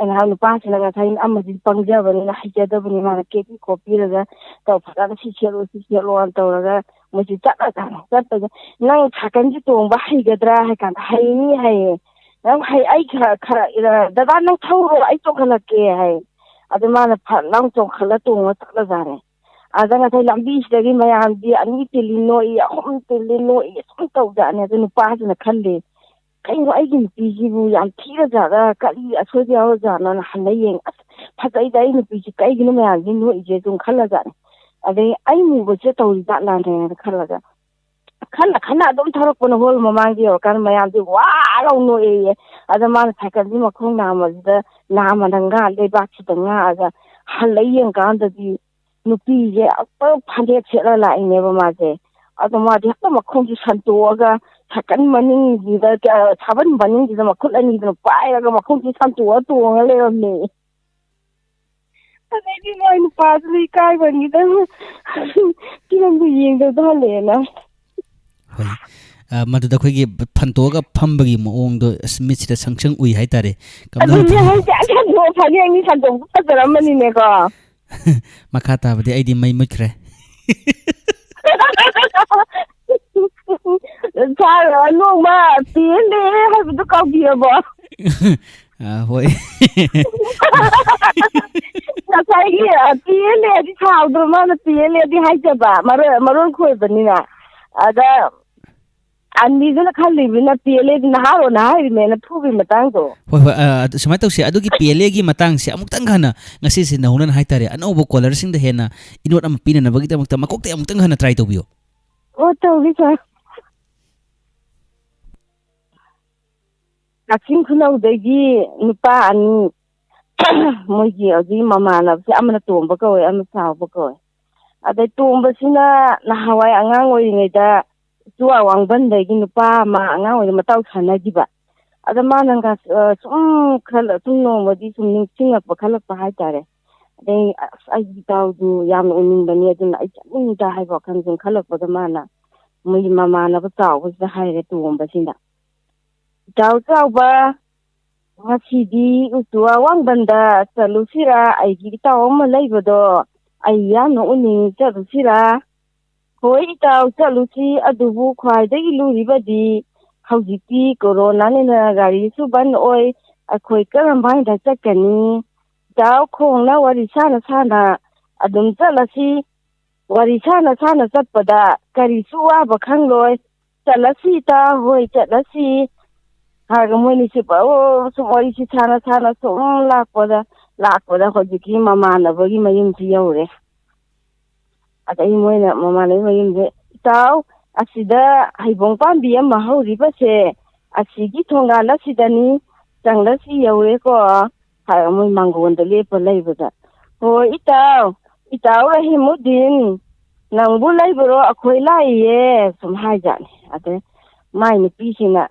ꯅꯨꯄꯥꯁꯤꯅ ꯉꯁꯥꯏ ꯑꯃꯗꯤ ꯄꯪꯖꯕꯅꯤꯅ ꯍꯩꯖꯗꯕꯅꯤ ꯃꯥꯅ ꯀꯦꯄꯤ ꯈꯣꯠꯄꯤꯔꯒ ꯐꯖꯅ ꯁꯤ ꯁꯦꯠꯂꯣꯅ ꯇꯧꯔꯒ ꯃꯣꯏꯁꯤ ꯆꯠꯂꯖꯥꯠꯅꯤ ꯆꯠꯄꯁꯦ ꯅꯪ ꯁꯥꯏꯀꯜꯁꯤ ꯇꯣꯡꯕ ꯍꯩꯒꯗ꯭ꯔꯥ ꯍꯥꯏ ꯀꯥꯟꯗ ꯍꯩꯅꯤ ꯍꯥꯏꯌꯦ ꯅꯪ ꯑꯩ ꯈꯔ ꯗꯗꯥ ꯅꯪ ꯊꯧꯔꯣ ꯑꯩ ꯆꯣꯡꯈꯠꯂꯛꯀꯦ ꯍꯥꯏ ꯑꯗꯨ ꯃꯥꯅ ꯐꯠ ꯂꯥꯎ ꯆꯣꯡꯈꯠꯂ ꯇꯣꯡꯉ ꯆꯠꯂꯖꯥꯠꯅꯤ ꯑꯗ ꯉꯁꯥꯏ ꯂꯝꯕꯤꯁꯤꯗꯒꯤ ꯃꯌꯥꯝꯗꯤ 2 ꯇꯤꯜꯂꯤ ꯅꯣꯛꯏ 3 ꯇꯤꯜꯂꯤ ꯅꯣꯛꯏ ꯁꯨꯝ ꯇꯧꯖꯥꯠꯅꯤ ꯑꯗꯨ ꯅꯨꯄꯥꯁꯤꯅ ꯈꯜꯂꯤ ꯀꯩꯅꯣ ꯑꯩꯒꯤ ꯅꯨꯄꯤꯁꯤꯕꯨ ꯌꯥꯝ ꯊꯤꯔꯖꯥꯠꯂ ꯀꯔꯤ ꯑꯁꯣꯏꯕ ꯌꯥꯎꯔꯖꯥꯠꯅꯣꯅ ꯍꯜꯂ ꯌꯦꯡ ꯑꯁ ꯐꯖꯩꯗ ꯑꯩ ꯅꯨꯄꯤꯁꯤ ꯀꯩꯒꯤꯅꯣ ꯃꯌꯥꯝꯁꯤ ꯅꯣꯛꯏꯁꯦ ꯑꯗꯨꯝ ꯈꯜꯂꯖꯥꯠꯅꯤ ꯑꯗꯩ ꯑꯩ ꯃꯨꯕꯁꯦ ꯇꯧꯔꯤꯖꯥꯠꯂꯥꯅꯦꯅ ꯈꯜꯂꯒ ꯈꯟꯅ ꯑꯗꯨꯝ ꯊꯧꯔꯛꯄꯅ ꯍꯣꯜ ꯃꯃꯥꯡꯗ ꯌꯧꯔꯀꯥꯟꯗ ꯃꯌꯥꯝꯁꯦ ꯋꯥ ꯂꯥꯎ ꯅꯣꯛꯑꯦꯌꯦ ꯑꯗ ꯃꯥꯅ ꯁꯥꯏꯀꯜꯁꯤ ꯃꯈꯣꯡ ꯅꯥꯝꯃꯁꯤꯗ ꯅꯥꯝꯃꯅ ꯂꯩꯕꯥꯛꯁꯤꯗ ꯉꯥꯛꯑꯒ ꯍꯜꯂ ꯌꯦꯡꯀꯥꯟꯗꯗꯤ ꯅꯨꯄꯤꯁꯦ ꯐꯅꯦꯛ ꯁꯦꯠꯂ ꯂꯥꯛꯏꯅꯦꯕ ꯃꯥꯁꯦ ꯑꯗꯣ ꯃꯥꯗꯤ ꯍꯦꯛꯇ ꯃꯈꯣꯡꯁꯦ ꯁꯟꯇꯣꯛꯑꯒ ꯁꯥꯏꯀꯜ ꯃꯅꯤꯡꯁꯤꯗ ꯁꯥꯕꯟ ꯃꯅꯤꯡꯁꯤꯗ ꯃꯈꯨꯠ ꯑꯅꯤꯗꯨꯅ ꯄꯥꯏꯔꯒ ꯃꯈꯣꯡꯁꯦ ꯁꯟꯇꯣꯛꯑ ꯇꯣꯡꯉ ꯂꯩꯔꯝꯃꯦ ꯑꯗꯩꯗꯤ ꯃꯣꯏ ꯅꯨꯄꯥꯗꯨꯗ ꯏꯀꯥꯏꯕꯅꯤꯗ ꯐꯤꯂꯝꯗꯨ ꯌꯦꯡꯗꯕꯗ ꯍꯜꯂꯛꯑꯦꯅ ꯍꯣꯏ ꯃꯗꯨꯗ ꯑꯩꯈꯣꯏꯒꯤ ꯐꯟꯇꯣꯛꯑꯒ ꯐꯝꯕꯒꯤ ꯃꯑꯣꯡꯗꯣ ꯃꯤꯠꯁꯤꯗ ꯁꯪꯁꯪ ꯎꯏ ꯍꯥꯏꯇꯥꯔꯦ ꯑꯗꯨꯅꯦ ꯍꯥꯏꯁꯦ ꯁꯟꯗꯣꯛ ꯐꯅꯦꯛꯅꯤ ꯁꯟꯗꯣꯛꯄ ꯐꯖꯔꯝꯃꯅꯤꯅꯦꯀꯣ ꯃꯈꯥ ꯇꯥꯕꯗꯤ ꯑꯩꯗꯤ ꯃꯩ ꯃꯨꯠꯈ꯭ꯔꯦ ꯁꯥꯔ ꯅꯣꯡꯃ ꯄꯦꯜꯂꯦ ꯍꯥꯏꯕꯗꯨ ꯀꯥꯎꯕꯤꯔꯕꯣ ꯍꯣꯏ ꯉꯁꯥꯏꯒꯤ ꯄꯦꯜꯂꯦꯗꯤ ꯁꯥꯎꯗ꯭ꯔꯣ ꯃꯥꯅ ꯄꯦꯜꯂꯦꯗꯤ ꯍꯥꯏꯖꯕ ꯃꯔꯣꯟ ꯈꯣꯏꯕꯅꯤꯅ ꯑꯗ ꯑꯅꯤꯗꯨꯅ ꯈꯜꯂꯤꯕꯅꯤꯅ ꯄꯦꯜꯂꯦꯗꯤ ꯅꯍꯥꯔꯣꯅ ꯍꯥꯏꯔꯤꯃꯦꯅ ꯐꯨꯕꯒꯤ ꯃꯇꯥꯡꯗꯣ ꯍꯣꯏ ꯍꯣꯏ ꯁꯨꯃꯥꯏꯅ ꯇꯧꯁꯤ ꯑꯗꯨꯒꯤ ꯄꯦꯂꯦꯒꯤ ꯃꯇꯥꯡꯁꯦ ꯑꯃꯨꯛꯇꯪ ꯍꯟꯅ ꯉꯁꯤꯁꯦ ꯅꯧꯅꯅ ꯍꯥꯏꯇꯥꯔꯦ ꯑꯅꯧꯕ ꯀꯣꯂꯔꯁꯤꯡꯗ ꯍꯦꯟꯅ ꯏꯅꯣꯠ ꯑꯃ ꯄꯤꯅꯅꯕꯒꯤꯗꯃꯛꯇ ꯃꯀꯣꯛꯇꯩ ꯑꯃꯨꯛꯇꯪ ꯍꯟꯅ ꯇ꯭ꯔꯥꯏ ꯇꯧꯕꯤꯌꯣ ꯑꯣ ꯇꯧꯒꯦ ꯁꯥꯔ ꯀꯛꯆꯤꯡ ꯈꯨꯅꯧꯗꯒꯤ ꯅꯨꯄꯥ ꯑꯅꯤ ꯃꯣꯏꯒꯤ ꯍꯧꯖꯤꯛ ꯃꯃꯥꯟꯅꯕꯁꯦ ꯑꯃꯅ ꯇꯣꯝꯕ ꯀꯧꯋꯦ ꯑꯃꯅ ꯆꯥꯎꯕ ꯀꯧꯋꯦ ꯑꯗꯩ ꯇꯣꯝꯕꯁꯤꯅ ꯅꯍꯥꯟꯋꯥꯏ ꯑꯉꯥꯡ ꯑꯣꯏꯔꯤꯉꯩꯗ ꯆꯨꯋꯥ ꯋꯥꯡꯕꯟꯗꯒꯤ ꯅꯨꯄꯥ ꯑꯃ ꯑꯉꯥꯡ ꯑꯣꯏꯔꯤꯉꯩꯗ ꯃꯇꯥꯎ ꯁꯥꯟꯅꯈꯤꯕ ꯑꯗ ꯃꯥꯅ ꯁꯨꯝ ꯅꯣꯡꯃꯗꯤ ꯁꯨꯝ ꯅꯤꯡꯁꯤꯡꯉꯛꯄ ꯈꯜꯂꯛꯄ ꯍꯥꯏꯇꯥꯔꯦ ꯑꯗꯩ ꯑꯁ ꯑꯩꯒꯤ ꯏꯇꯥꯎꯗꯨ ꯌꯥꯝꯅ ꯎꯅꯤꯡꯕꯅꯤ ꯑꯗꯨꯅ ꯑꯩ ꯆꯠꯅꯤꯡꯉꯤꯗ ꯍꯥꯏꯕ ꯋꯥꯈꯜ ꯁꯨꯝ ꯈꯜꯂꯛꯄꯗ ꯃꯥꯅ ꯃꯣꯏꯒꯤ ꯃꯃꯥꯟꯅꯕ ꯆꯥꯎꯕꯁꯤꯗ ꯍꯥꯏꯔꯦ ꯇꯣꯝꯕꯁꯤꯅ ꯏꯇꯥꯎ ꯆꯥꯎꯕ ꯉꯁꯤꯗꯤ ꯆꯨꯋꯥ ꯋꯥꯡꯕꯟꯗ ꯆꯠꯂꯨꯁꯤꯔꯥ ꯑꯩꯒꯤ ꯏꯇꯥꯎ ꯑꯃ ꯂꯩꯕꯗꯣ ꯑꯩ ꯌꯥꯝꯅ ꯎꯅꯤꯡꯉꯤ ꯆꯠꯂꯨꯁꯤꯔꯥ ꯍꯣꯏ ꯏꯇꯥꯎ ꯆꯠꯂꯨꯁꯤ ꯑꯗꯨꯕꯨ ꯈ꯭ꯋꯥꯏꯗꯒꯤ ꯂꯨꯔꯤꯕꯗꯤ ꯍꯧꯖꯤꯛꯇꯤ ꯀꯣꯔꯣꯅꯥꯅꯤꯅ ꯒꯥꯔꯤꯁꯨ ꯕꯟ ꯑꯣꯏ ꯑꯩꯈꯣꯏ ꯀꯔꯝꯍꯥꯏꯅ ꯆꯠꯀꯅꯤ ꯏꯇꯥꯎ ꯈꯣꯡꯅ ꯋꯥꯔꯤ ꯁꯥꯅ ꯁꯥꯅ ꯑꯗꯨꯝ ꯆꯠꯂꯁꯤ ꯋꯥꯔꯤ ꯁꯥꯅ ꯁꯥꯅ ꯆꯠꯄꯗ ꯀꯔꯤꯁꯨ ꯋꯥꯕ ꯈꯪꯂꯣꯏ ꯆꯠꯂꯁꯤ ꯏꯇꯥꯎ ꯍꯣꯏ ꯆꯠꯂꯁꯤ ꯍꯥꯏꯔꯒ ꯃꯣꯏꯅꯤꯁꯤ ꯁꯨꯝ ꯋꯥꯔꯤꯁꯤ ꯁꯥꯅ ꯁꯥꯅ ꯁꯨꯝ ꯂꯥꯛꯄꯗ ꯍꯧꯖꯤꯛꯀꯤ ꯃꯃꯥꯟꯅꯕꯒꯤ ꯃꯌꯨꯝꯁꯤ ꯌꯧꯔꯦ ꯑꯗꯩ ꯃꯣꯏꯅ ꯃꯃꯥꯟꯅꯕꯒꯤ ꯃꯌꯨꯝꯁꯦ ꯏꯇꯥꯎ ꯑꯁꯤꯗ ꯍꯩꯕꯣꯡ ꯄꯥꯝꯕꯤ ꯑꯃ ꯍꯧꯔꯤꯕꯁꯦ ꯑꯁꯤꯒꯤ ꯊꯣꯡꯒꯥꯟ ꯑꯁꯤꯗꯅꯤ ꯆꯪꯂꯁꯤ ꯌꯧꯔꯦꯀꯣ ꯍꯥꯏꯔꯒ ꯃꯣꯏ ꯃꯥꯡꯒꯣꯟꯗ ꯂꯦꯞꯄ ꯂꯩꯕꯗ ꯍꯣꯏ ꯏꯇꯥꯎ ꯔꯍꯤꯃꯨꯗꯤꯟ ꯅꯪꯕꯨ ꯂꯩꯕꯔꯣ ꯑꯩꯈꯣꯏ ꯂꯥꯛꯏꯌꯦ ꯁꯨꯝ ꯍꯥꯏꯖꯥꯠꯅꯤ ꯑꯗꯩ ꯃꯥꯏ ꯅꯨꯄꯤꯁꯤꯡꯅ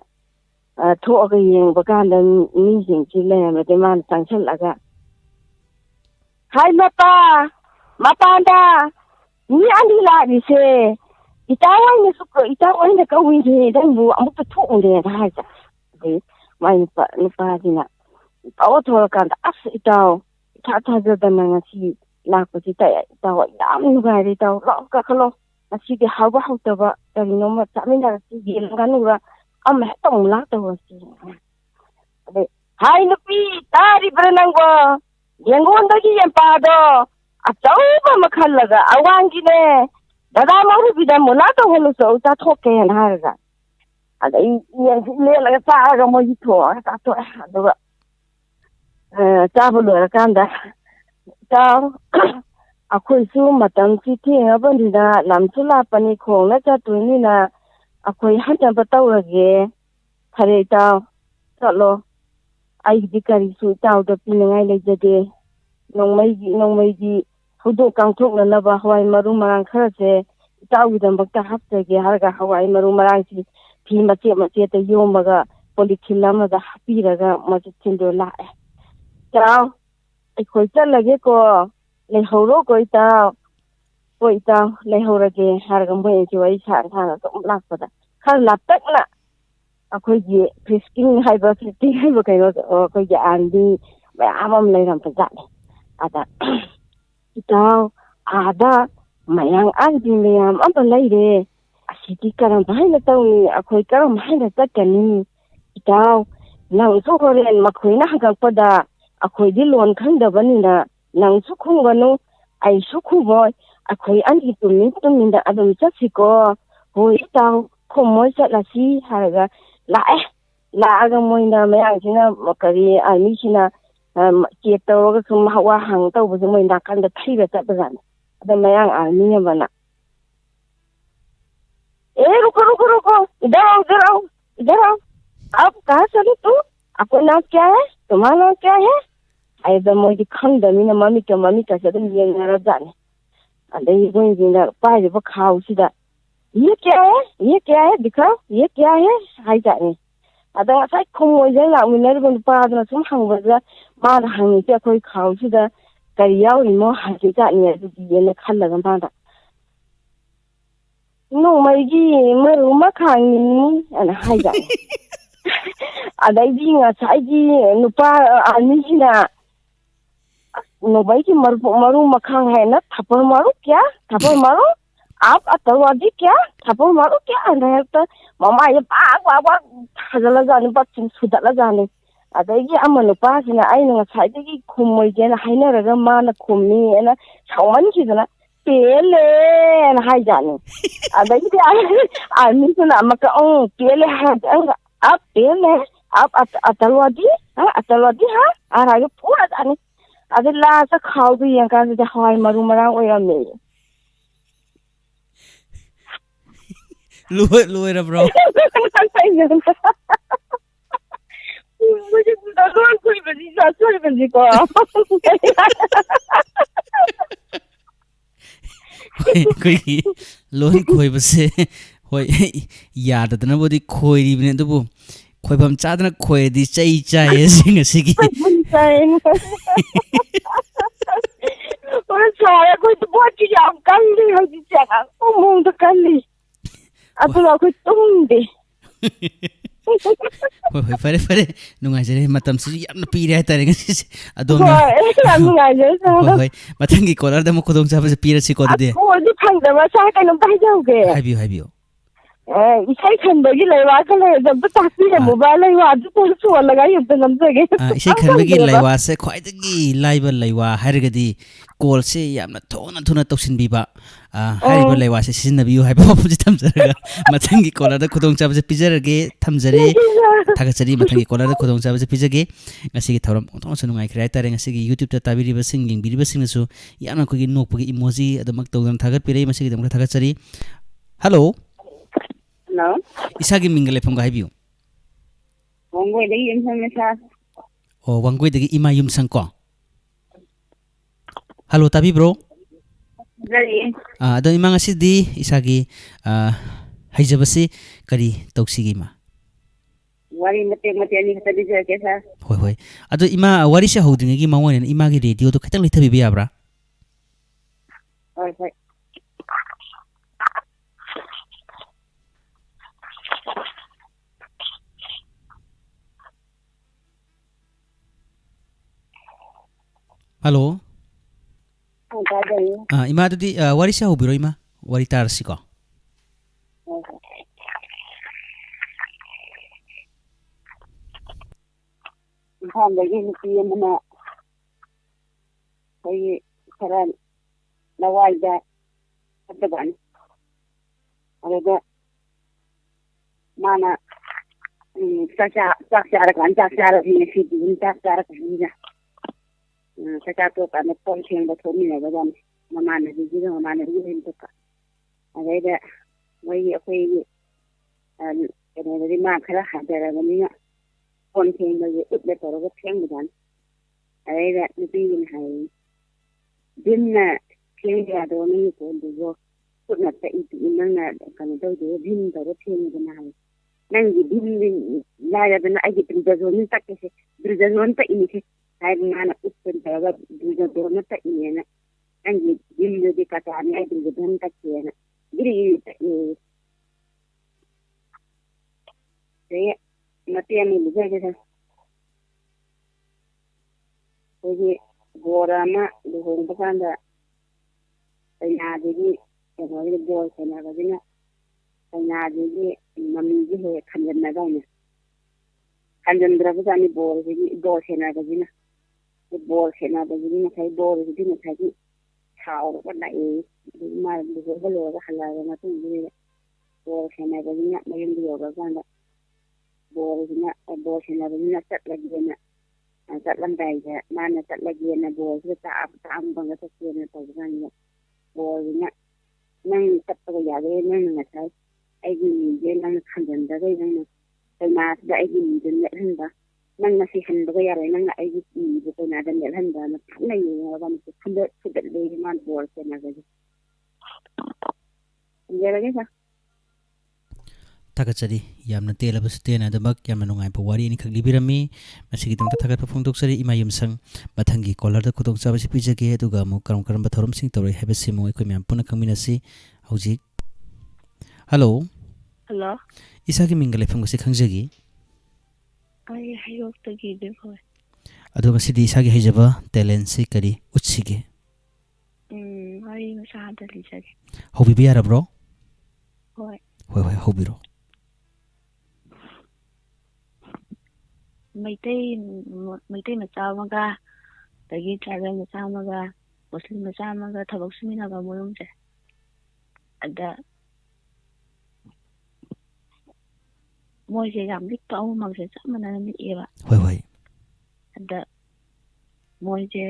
ꯊꯣꯛꯑꯒ ꯌꯦꯡꯕ ꯀꯥꯟꯗ ꯃꯤꯁꯤꯡꯁꯤ ꯂꯩꯔꯝꯃꯗꯤ ꯃꯥꯅ ꯆꯪꯁꯤꯜꯂꯒ ꯍꯥꯏ ꯃꯄꯥꯟꯗ ꯃꯤ ꯑꯅꯤ ꯂꯥꯛꯂꯤꯁꯦ ꯏꯇꯥꯎ ꯑꯣꯏꯅ ꯀꯧꯏꯅꯦ ꯅꯪꯕꯨ ꯑꯃꯨꯛꯇ ꯊꯣꯛꯎꯔꯦꯅ ꯍꯥꯏꯖ ꯑꯗꯩ ꯃꯥꯏ ꯅꯨꯄꯥꯁꯤꯅ ꯊꯣꯛꯂꯀꯥꯟꯗ ꯑꯁ ꯏꯇꯥꯎ ꯏꯊꯥ ꯊꯥꯖꯗꯅ ꯉꯁꯤ ꯂꯥꯛꯄꯁꯤ ꯏꯇꯥꯎ ꯌꯥꯝ ꯅꯨꯡꯉꯥꯏꯔꯦ ꯏꯇꯥꯎ ꯂꯥꯛꯑꯣ ꯀꯥꯈꯠꯂꯣ ꯉꯁꯤꯗꯤ ꯍꯥꯎꯕ ꯍꯥꯎꯇꯕ ꯀꯔꯤꯅꯣꯃ ꯆꯥꯃꯤꯟꯅꯔꯁꯤ ꯌꯦꯟ ꯉꯥꯅꯨꯔ ꯑꯃ ꯍꯦꯛꯇ ꯑꯃꯨꯛ ꯂꯥꯛꯇꯧꯔꯁꯤ ꯑꯗꯩ ꯍꯥꯏ ꯅꯨꯄꯤ ꯇꯥꯔꯤꯕ꯭ꯔꯥ ꯅꯪꯕꯣ ꯌꯦꯡꯒꯣꯟꯗꯒꯤ ꯌꯦꯟꯄꯥꯗꯣ ꯑꯆꯧꯕ ꯑꯃ ꯈꯜꯂꯒ ꯑꯋꯥꯡꯒꯤꯅꯦ ꯗꯗꯥ ꯃꯧꯔꯨꯕꯤꯗ ꯃꯨꯂꯥ ꯇꯧꯍꯜꯂꯨꯁꯨ ꯆꯥꯊꯣꯛꯀꯦꯅ ꯍꯥꯏꯔꯒ ꯑꯗꯩ ꯌꯦꯟꯁꯤ ꯂꯦꯜꯂꯒ ꯆꯥꯔꯒ ꯃꯣꯏꯒꯤ ꯊꯣꯡꯉꯒ ꯆꯥꯊꯣꯛꯑꯦ ꯑꯗꯨꯒ ꯆꯥꯕ ꯂꯣꯏꯔꯀꯥꯟꯗ ꯏꯇꯥꯎ ꯑꯩꯈꯣꯏꯁꯨ ꯃꯇꯝꯁꯤ ꯊꯦꯡꯉꯕꯅꯤꯅ ꯂꯝꯁꯨ ꯂꯥꯞꯄꯅꯤ ꯈꯣꯡꯅ ꯆꯠꯇꯣꯏꯅꯤꯅ ꯑꯩꯈꯣꯏ ꯍꯟꯅꯕ ꯇꯧꯔꯒꯦ ꯐꯔꯦ ꯏꯇꯥꯎ ꯆꯠꯂꯣ ꯑꯩꯒꯤꯗꯤ ꯀꯔꯤꯁꯨ ꯏꯇꯥꯎꯗ ꯄꯤꯅꯤꯡꯉꯥꯏ ꯂꯩꯖꯗꯦ ꯅꯣꯡꯃꯩꯒꯤ ꯍꯧꯗꯣꯛ ꯀꯥꯡꯊꯣꯛꯅꯅꯕ ꯍꯋꯥꯏ ꯃꯔꯨ ꯃꯔꯥꯡ ꯈꯔꯁꯦ ꯏꯇꯥꯎꯒꯤꯗꯃꯛꯇ ꯍꯥꯞꯆꯒꯦ ꯍꯥꯏꯔꯒ ꯍꯋꯥꯏ ꯃꯔꯨ ꯃꯔꯥꯡꯁꯤ ꯐꯤ ꯃꯆꯦꯠꯇ ꯌꯣꯝꯃꯒ ꯄꯣꯂꯤꯊꯤꯟ ꯑꯃꯗ ꯍꯥꯞꯄꯤꯔꯒ ꯃꯆꯤꯟꯗꯣ ꯂꯥꯛꯑꯦ ꯏꯇꯥꯎ ꯑꯩꯈꯣꯏ ꯆꯠꯂꯒꯦꯀꯣ ꯂꯩꯍꯧꯔꯣꯀꯣ ꯏꯇꯥꯎ ꯍꯣꯏ ꯏꯇꯥꯎ ꯂꯩꯍꯧꯔꯒꯦ ꯍꯥꯏꯔꯒ ꯃꯣꯏꯅꯁꯤ ꯋꯥꯔꯤ ꯁꯥꯅ ꯑꯗꯨꯝ ꯂꯥꯛꯄꯗ ꯈꯔ ꯂꯥꯞꯇꯛꯅ ꯑꯩꯈꯣꯏꯒꯤ ꯐꯤꯁꯀꯤꯡ ꯍꯥꯏꯕ ꯀꯩꯅꯣꯗꯣ ꯑꯩꯈꯣꯏꯒꯤ ꯑꯥꯔꯃꯤ ꯃꯌꯥꯝ ꯑꯃ ꯂꯩꯔꯝꯕ ꯖꯥꯠꯅꯤ ꯑꯗ ꯏꯇꯥꯎ ꯑꯥꯗ ꯃꯌꯥꯡ ꯑꯥꯔꯃꯤ ꯃꯌꯥꯝ ꯑꯃ ꯂꯩꯔꯦ ꯑꯁꯤꯗꯤ ꯀꯔꯝꯍꯥꯏꯅ ꯇꯧꯅꯤ ꯑꯩꯈꯣꯏ ꯀꯔꯝꯍꯥꯏꯅ ꯆꯠꯀꯅꯤ ꯏꯇꯥꯎ ꯅꯪꯁꯨ ꯍꯣꯔꯦꯟ ꯃꯈꯣꯏꯅ ꯍꯪꯉꯛꯄꯗ ꯑꯩꯈꯣꯏꯗꯤ ꯂꯣꯟ ꯈꯪꯗꯕꯅꯤꯅ ꯅꯪꯁꯨ ꯈꯨꯝꯒꯅꯨ ꯑꯩꯁꯨ ꯈꯨꯝꯃꯣꯏ ꯑꯩꯈꯣꯏ ꯑꯅꯤ ꯇꯨꯃꯤꯟꯅ ꯑꯗꯨꯝ ꯆꯠꯁꯤꯀꯣ ꯍꯣꯏ ꯏꯇꯥꯎ ꯈꯨꯝꯃꯣꯏ ꯆꯠꯂꯁꯤ ꯍꯥꯏꯔꯒ ꯂꯥꯛꯑꯒ ꯃꯣꯏꯅ ꯃꯌꯥꯡꯁꯤꯅ ꯑꯥꯔꯃꯤꯁꯤꯅ ꯆꯦꯛ ꯇꯧꯔꯒ ꯁꯨꯝ ꯋꯥ ꯍꯪ ꯇꯧꯕꯁꯦ ꯃꯣꯏ ꯅꯥꯀꯟꯗ ꯊꯩꯔ ꯆꯠꯄꯖꯥꯠꯅꯤ ꯑꯗ मयांक आर्मी है बना। ए रुको रुको रुको, इधर आओ, आप कहाँ चले तू? आपका नाम क्या है? तुम्हारा नाम क्या है? एकदम मोदी खंगदमीना मम्मी का से एकदम येंगरब जाने अदई गोइंगिना पाइबा खाउसिदा ये क्या है दिखाओ ये क्या है हाई जाने अदा sai khomoi je la winner gon pa da sum hangba da ma da hangi te khoi khau si da kai yau ni mo ha ji ta ni ji ne khan la ga ma da no mai ji ma khang ni ana hai ja ada ji nga sai ji nu pa ani ji na no bai ji maru ma khang hai na thapar maru kya thapar maru आप आतंकवादी क्या थप्पड़ मारो क्या अंदर तो मम्मा ये पाग हजला जाने बच्चों सुधला जाने अदगी अमन पासिना आइना साइदगी खुमैजेना हाइनरगा माना खुमनी एना सावमनखिदना पेले एना हाइजाने अदगी आर्मी सुना मका पेले हाइजांगा आप पेले आप आतंकवादी हाँ आरागे पूरा जाने अदे लासा खाउदु यंका से हाय मरु मरांग ओयरमे Lui ra bro. मुझे भगवान कोई बजी सासुर बजी को कोई लोन कोई बसे होय याददना बोदी खोइरी बने दुबु खोइबम चादना खोइदी चै चाय सिंग सिगी और सारा कोई तो बहुत चीज आप कर ली हो जी जगह ओ मुंह तो कर ली अतुला कोई तुम दे होय फरे नुंगाइजरे मतम सि यामना पीरे हाइतारे ngasi adom होय नुंगाइजरे होय mathangi collar da mo khudong chaba se pira si ko de ko di phangda sa kai no bai jauge habiyo isai khanbagi laiwa ka le jab ta takpi le mobile laiwa adu to su laga yum te namjage isai khanbagi laiwa se khwaidagi laiba laiwa hargadi call se yamna thona toksin biba hariba laiwa se sisinnabiyu haiba opposite thamjaraga mathangi collar da khudong chaba se pijarage thamjare thagachari mathangi collar da khudong chaba se pijage ngasi gi thoram ongtong su nungai khrai tare ngasi gi youtube ta tabiriba sing yingbiriba sing su yamna ko gi nokpagi emoji adamak tawdan thagat pire masi gi damka thagachari hello Hello. Isagi mingle phom ga habiu. Wangoi dagi yumsang na sa. Oh, wangoi dagi ima yumsang ko. Hello, tabi bro. Dari. Ado ima ngasi di isagi haijabasi kari toksigi ma. Wari mate ani kata bija ke sa. Hoi. Ado ima wari se hodingi gi mawon ima gi radio to khatang lithabi bi abra. Hoi. Hello. Ada. Ima dudi wari se hobiro ima wari tarsi ko. Ham lagi ni mana. Koi karan lawai da teban. Ada mana saksa ni si din saksa ni Saka to ka na pon chen da to mi na ga mama na ji ji mama na ji hin to ka ai da wai akwai ne da ma khara ha da ga ni pon chen da ji ut da to ga chen da ai da ni bi ni hai din na chen ya do ni ko du go ut na ta i ti nan na ka na do do din da ga chen da na hai nan ji din la ya da na ai ji da zo ni ta ke se da zo ta i ni Hai mana upen daga duja dorna ta ina anji dillo di kata ani ai dillo dan ta kena giri saya mati ani luga ke oje gorama duhong bakanda ina digi eno ni boy kana gina ina digi mami ji he khanjan na gaina khanjan dra ba ni bol kana gina bol khena da ni na kai bol ni na kai thao ko dai ma du ko lo ga hala na tu ni bol khena da ni na mai ndi ga ga na bol khena da ni na tat la gi na tat lam dai ga ma na tat la gi na bol ga ta am bang ga ta ki na ta ga ni bol ni nang tat ko ya ga nang na kai ai gi ni je nang khan jan da ga nang kai ma da ai gi ni de ne hin da nang na si hin ba ya re nang ai gi ni bu ko na da ne hin da na na yi ga ba ni khun de le man bol ke na ga ji ya ga ꯊꯥꯒꯠꯆꯔꯤ ꯌꯥꯝꯅ ꯇꯦꯜꯂꯕꯁꯨ ꯇꯦꯟꯅꯗꯃꯛ ꯌꯥꯝꯅ ꯅꯨꯡꯉꯥꯏꯕ ꯋꯥꯔꯤ ꯑꯅꯤꯈꯛ ꯂꯤꯕꯤꯔꯝꯃꯤ ꯃꯁꯤꯒꯤꯗꯃꯛꯇ ꯊꯥꯒꯠꯄ ꯐꯣꯡꯗꯣꯛꯆꯔꯤ ꯏꯃꯥ ꯌꯨꯝꯁꯪ ꯃꯊꯪꯒꯤ ꯀꯣꯂꯔꯗ ꯈꯨꯗꯣꯡꯆꯥꯕꯁꯤ ꯄꯤꯖꯒꯦ ꯑꯗꯨꯒ ꯑꯃꯨꯛ ꯀꯔꯝ ꯀꯔꯝꯕ ꯊꯧꯔꯝꯁꯤꯡ ꯇꯧꯔꯛꯏ ꯍꯥꯏꯕꯁꯤꯃꯨꯛ ꯑꯩꯈꯣꯏ ꯃꯌꯥꯝ ꯄꯨꯟꯅ ꯈꯪꯃꯤꯟꯅꯁꯤ ꯍꯧꯖꯤꯛ ꯍꯜꯂꯣ ꯍꯜꯂꯣ ꯏꯁꯥꯒꯤ ꯃꯤꯡꯒ ꯂꯩꯐꯝꯒꯁꯤ ꯈꯪꯖꯒꯤ ꯑꯩ ꯍꯩꯔꯣꯛꯇꯒꯤ ꯍꯣꯏ ꯑꯗꯣ ꯉꯁꯤꯗꯤ ꯏꯁꯥꯒꯤ ꯍꯩꯖꯕ ꯇꯦꯂꯦꯟꯁꯤ ꯀꯔꯤ ꯎꯠꯁꯤꯒꯦ ꯋꯥꯔꯤ ꯃꯁꯥꯗ ꯂꯤꯖꯒꯦ ꯍꯧꯕꯤꯕ ꯌꯥꯔꯕ꯭ꯔꯣ ꯍꯣꯏ ꯍꯣꯏ ꯍꯣꯏ ꯍꯧꯕꯤꯔꯣ ꯃꯩꯇꯩ ꯃꯆꯥ ꯑꯃꯒ ꯑꯗꯒꯤ ꯇ꯭ꯔꯥꯏꯕꯦꯜ ꯃꯆꯥ ꯑꯃꯒ ꯃꯨꯁꯂꯤꯝ ꯃꯆꯥ ꯑꯃꯒ ꯊꯕꯛ ꯁꯨꯃꯤꯟꯅꯕ ꯃꯣꯏꯔꯨꯝꯁꯦ ꯑꯗ ꯃꯣꯏꯁꯦ ꯌꯥꯝ ꯂꯤꯛꯄ ꯑꯃꯃꯛꯁꯦ ꯆꯞ ꯃꯥꯟꯅꯅ ꯂꯤꯛꯑꯦꯕ ꯍꯣꯏ ꯍꯣꯏ ꯑꯗ ꯃꯣꯏꯁꯦ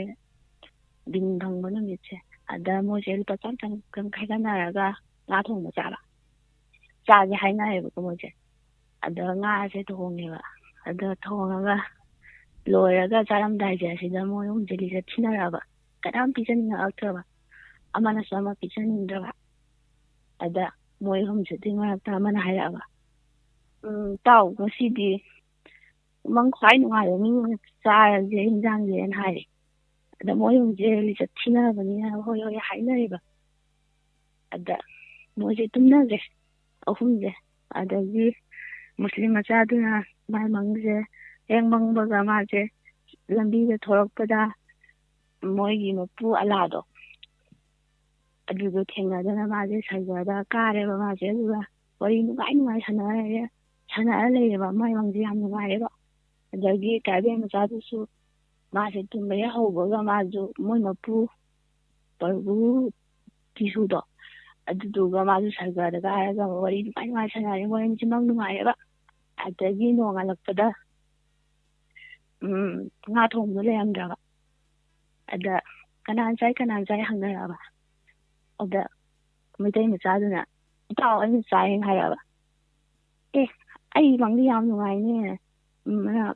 ꯗꯤꯟ ꯐꯪꯕ ꯅꯨꯃꯤꯠꯁꯦ ꯑꯗ ꯃꯣꯏꯁꯦ ꯂꯨꯄꯥ ꯆꯥꯝ ꯈꯥꯏꯒꯠꯅꯔꯒ ꯉꯥ ꯊꯣꯡꯕ ꯆꯥꯁꯦ ꯍꯥꯏꯅꯔꯦꯕꯀꯣ ꯃꯣꯏꯁꯦ ꯑꯗ ꯉꯥꯁꯦ ꯊꯣꯡꯉꯦꯕ ꯑꯗ ꯊꯣꯡꯉꯒ ꯂꯣꯏꯔꯒ ꯆꯥꯔꯝꯗꯥꯏꯁꯦ ꯑꯁꯤꯗ ꯃꯣꯏ ꯑꯍꯨꯝꯁꯦ ꯂꯤꯆꯠ ꯊꯤꯅꯔꯛꯑꯕ ꯀꯅꯥꯝ ꯄꯤꯖꯅꯤꯡꯉꯛꯇ꯭ꯔꯕ ꯑꯃꯅꯁꯨ ꯑꯃ ꯄꯤꯖꯅꯤꯡꯗ꯭ꯔꯕ ꯑꯗ ꯃꯣꯏ ꯑꯍꯨꯝꯁꯤꯗꯤ ꯃꯔꯛꯇ ꯑꯃꯅ ꯍꯥꯏꯔꯛꯑꯕ ꯏꯇꯥꯎ ꯉꯁꯤꯗꯤ ꯈ꯭ꯋꯥꯏ ꯅꯨꯡꯉꯥꯏꯕ ꯃꯤ ꯆꯥꯔꯁꯦ ꯏꯟꯖꯥꯡꯁꯦꯅ ꯍꯥꯏꯔꯦ ꯑꯗ ꯃꯣꯏ ꯑꯍꯨꯝꯁꯦ ꯂꯤꯆꯠ ꯊꯤꯅꯔꯕꯅꯤꯅ ꯍꯣꯏ ꯍꯣꯏ ꯍꯥꯏꯅꯔꯦꯕ ꯑꯗ ꯃꯣꯏꯁꯦ ꯇꯨꯝꯅꯈ꯭ꯔꯦ ꯑꯍꯨꯝꯁꯦ ꯑꯗꯒꯤ ꯃꯨꯁꯂꯤꯝ ꯃꯆꯥꯗꯨꯅ ꯃꯥꯏ ꯃꯪꯁꯦ ꯍꯦꯛ ꯃꯪꯕꯒ ꯃꯥꯁꯦ ꯂꯝꯕꯤꯗ ꯊꯣꯔꯛꯄꯗ ꯃꯣꯏꯒꯤ ꯃꯄꯨ ꯑꯂꯥꯗꯣ ꯑꯗꯨꯗꯣ ꯊꯦꯡꯅꯗꯅ ꯃꯥꯁꯦ ꯁꯔꯒꯗ ꯀꯥꯔꯦꯕ ꯃꯥꯁꯦ ꯑꯗꯨꯒ ꯋꯥꯔꯤ ꯅꯨꯡꯉꯥꯏ ꯁꯥꯟꯅꯔ ꯂꯩꯔꯦꯕ ꯃꯥꯏ ꯃꯪꯁꯦ ꯌꯥꯝ ꯅꯨꯡꯉꯥꯏꯔꯦꯕ ꯑꯗꯒꯤ ꯇ꯭ꯔꯥꯏꯕꯦꯜ ꯃꯆꯥꯗꯨꯁꯨ ꯃꯥꯁꯦ ꯇꯨꯝꯕ ꯍꯦꯛ ꯍꯧꯕꯒ ꯃꯥꯁꯨ ꯃꯣꯏ ꯃꯄꯨ ꯄ꯭ꯔꯚꯨ ꯖꯤꯁꯨꯗꯣ ꯑꯗꯨꯗꯨꯒ ꯃꯥꯁꯨ ꯁꯔꯒꯗ ꯀꯥꯔꯒ ꯋꯥꯔꯤ ꯅꯨꯡꯉꯥꯏ ꯁꯥꯟꯅꯔꯦ ꯃꯣꯏ ꯑꯅꯤꯁꯦ ꯅꯨꯡꯉꯥꯏꯔꯦꯕ ꯑꯗꯒꯤ ꯅꯣꯡꯉꯥꯜꯂꯛꯄꯗ ꯉꯥ ꯊꯣꯡꯕꯗꯣ ꯂꯩꯔꯝꯗ꯭ꯔꯕ ꯑꯗ ꯀꯅꯥꯅ ꯆꯥꯏ ꯍꯪꯅꯔꯛꯑꯕ ꯑꯗ ꯃꯩꯇꯩ ꯃꯆꯥꯗꯨꯅ ꯏꯇꯥꯎ ꯑꯩꯅ ꯆꯥꯏꯌꯦꯅ ꯍꯥꯏꯔꯛꯑꯕ ꯑꯩ ꯃꯪꯗꯤ ꯌꯥꯝ ꯅꯨꯡꯉꯥꯏꯅꯦ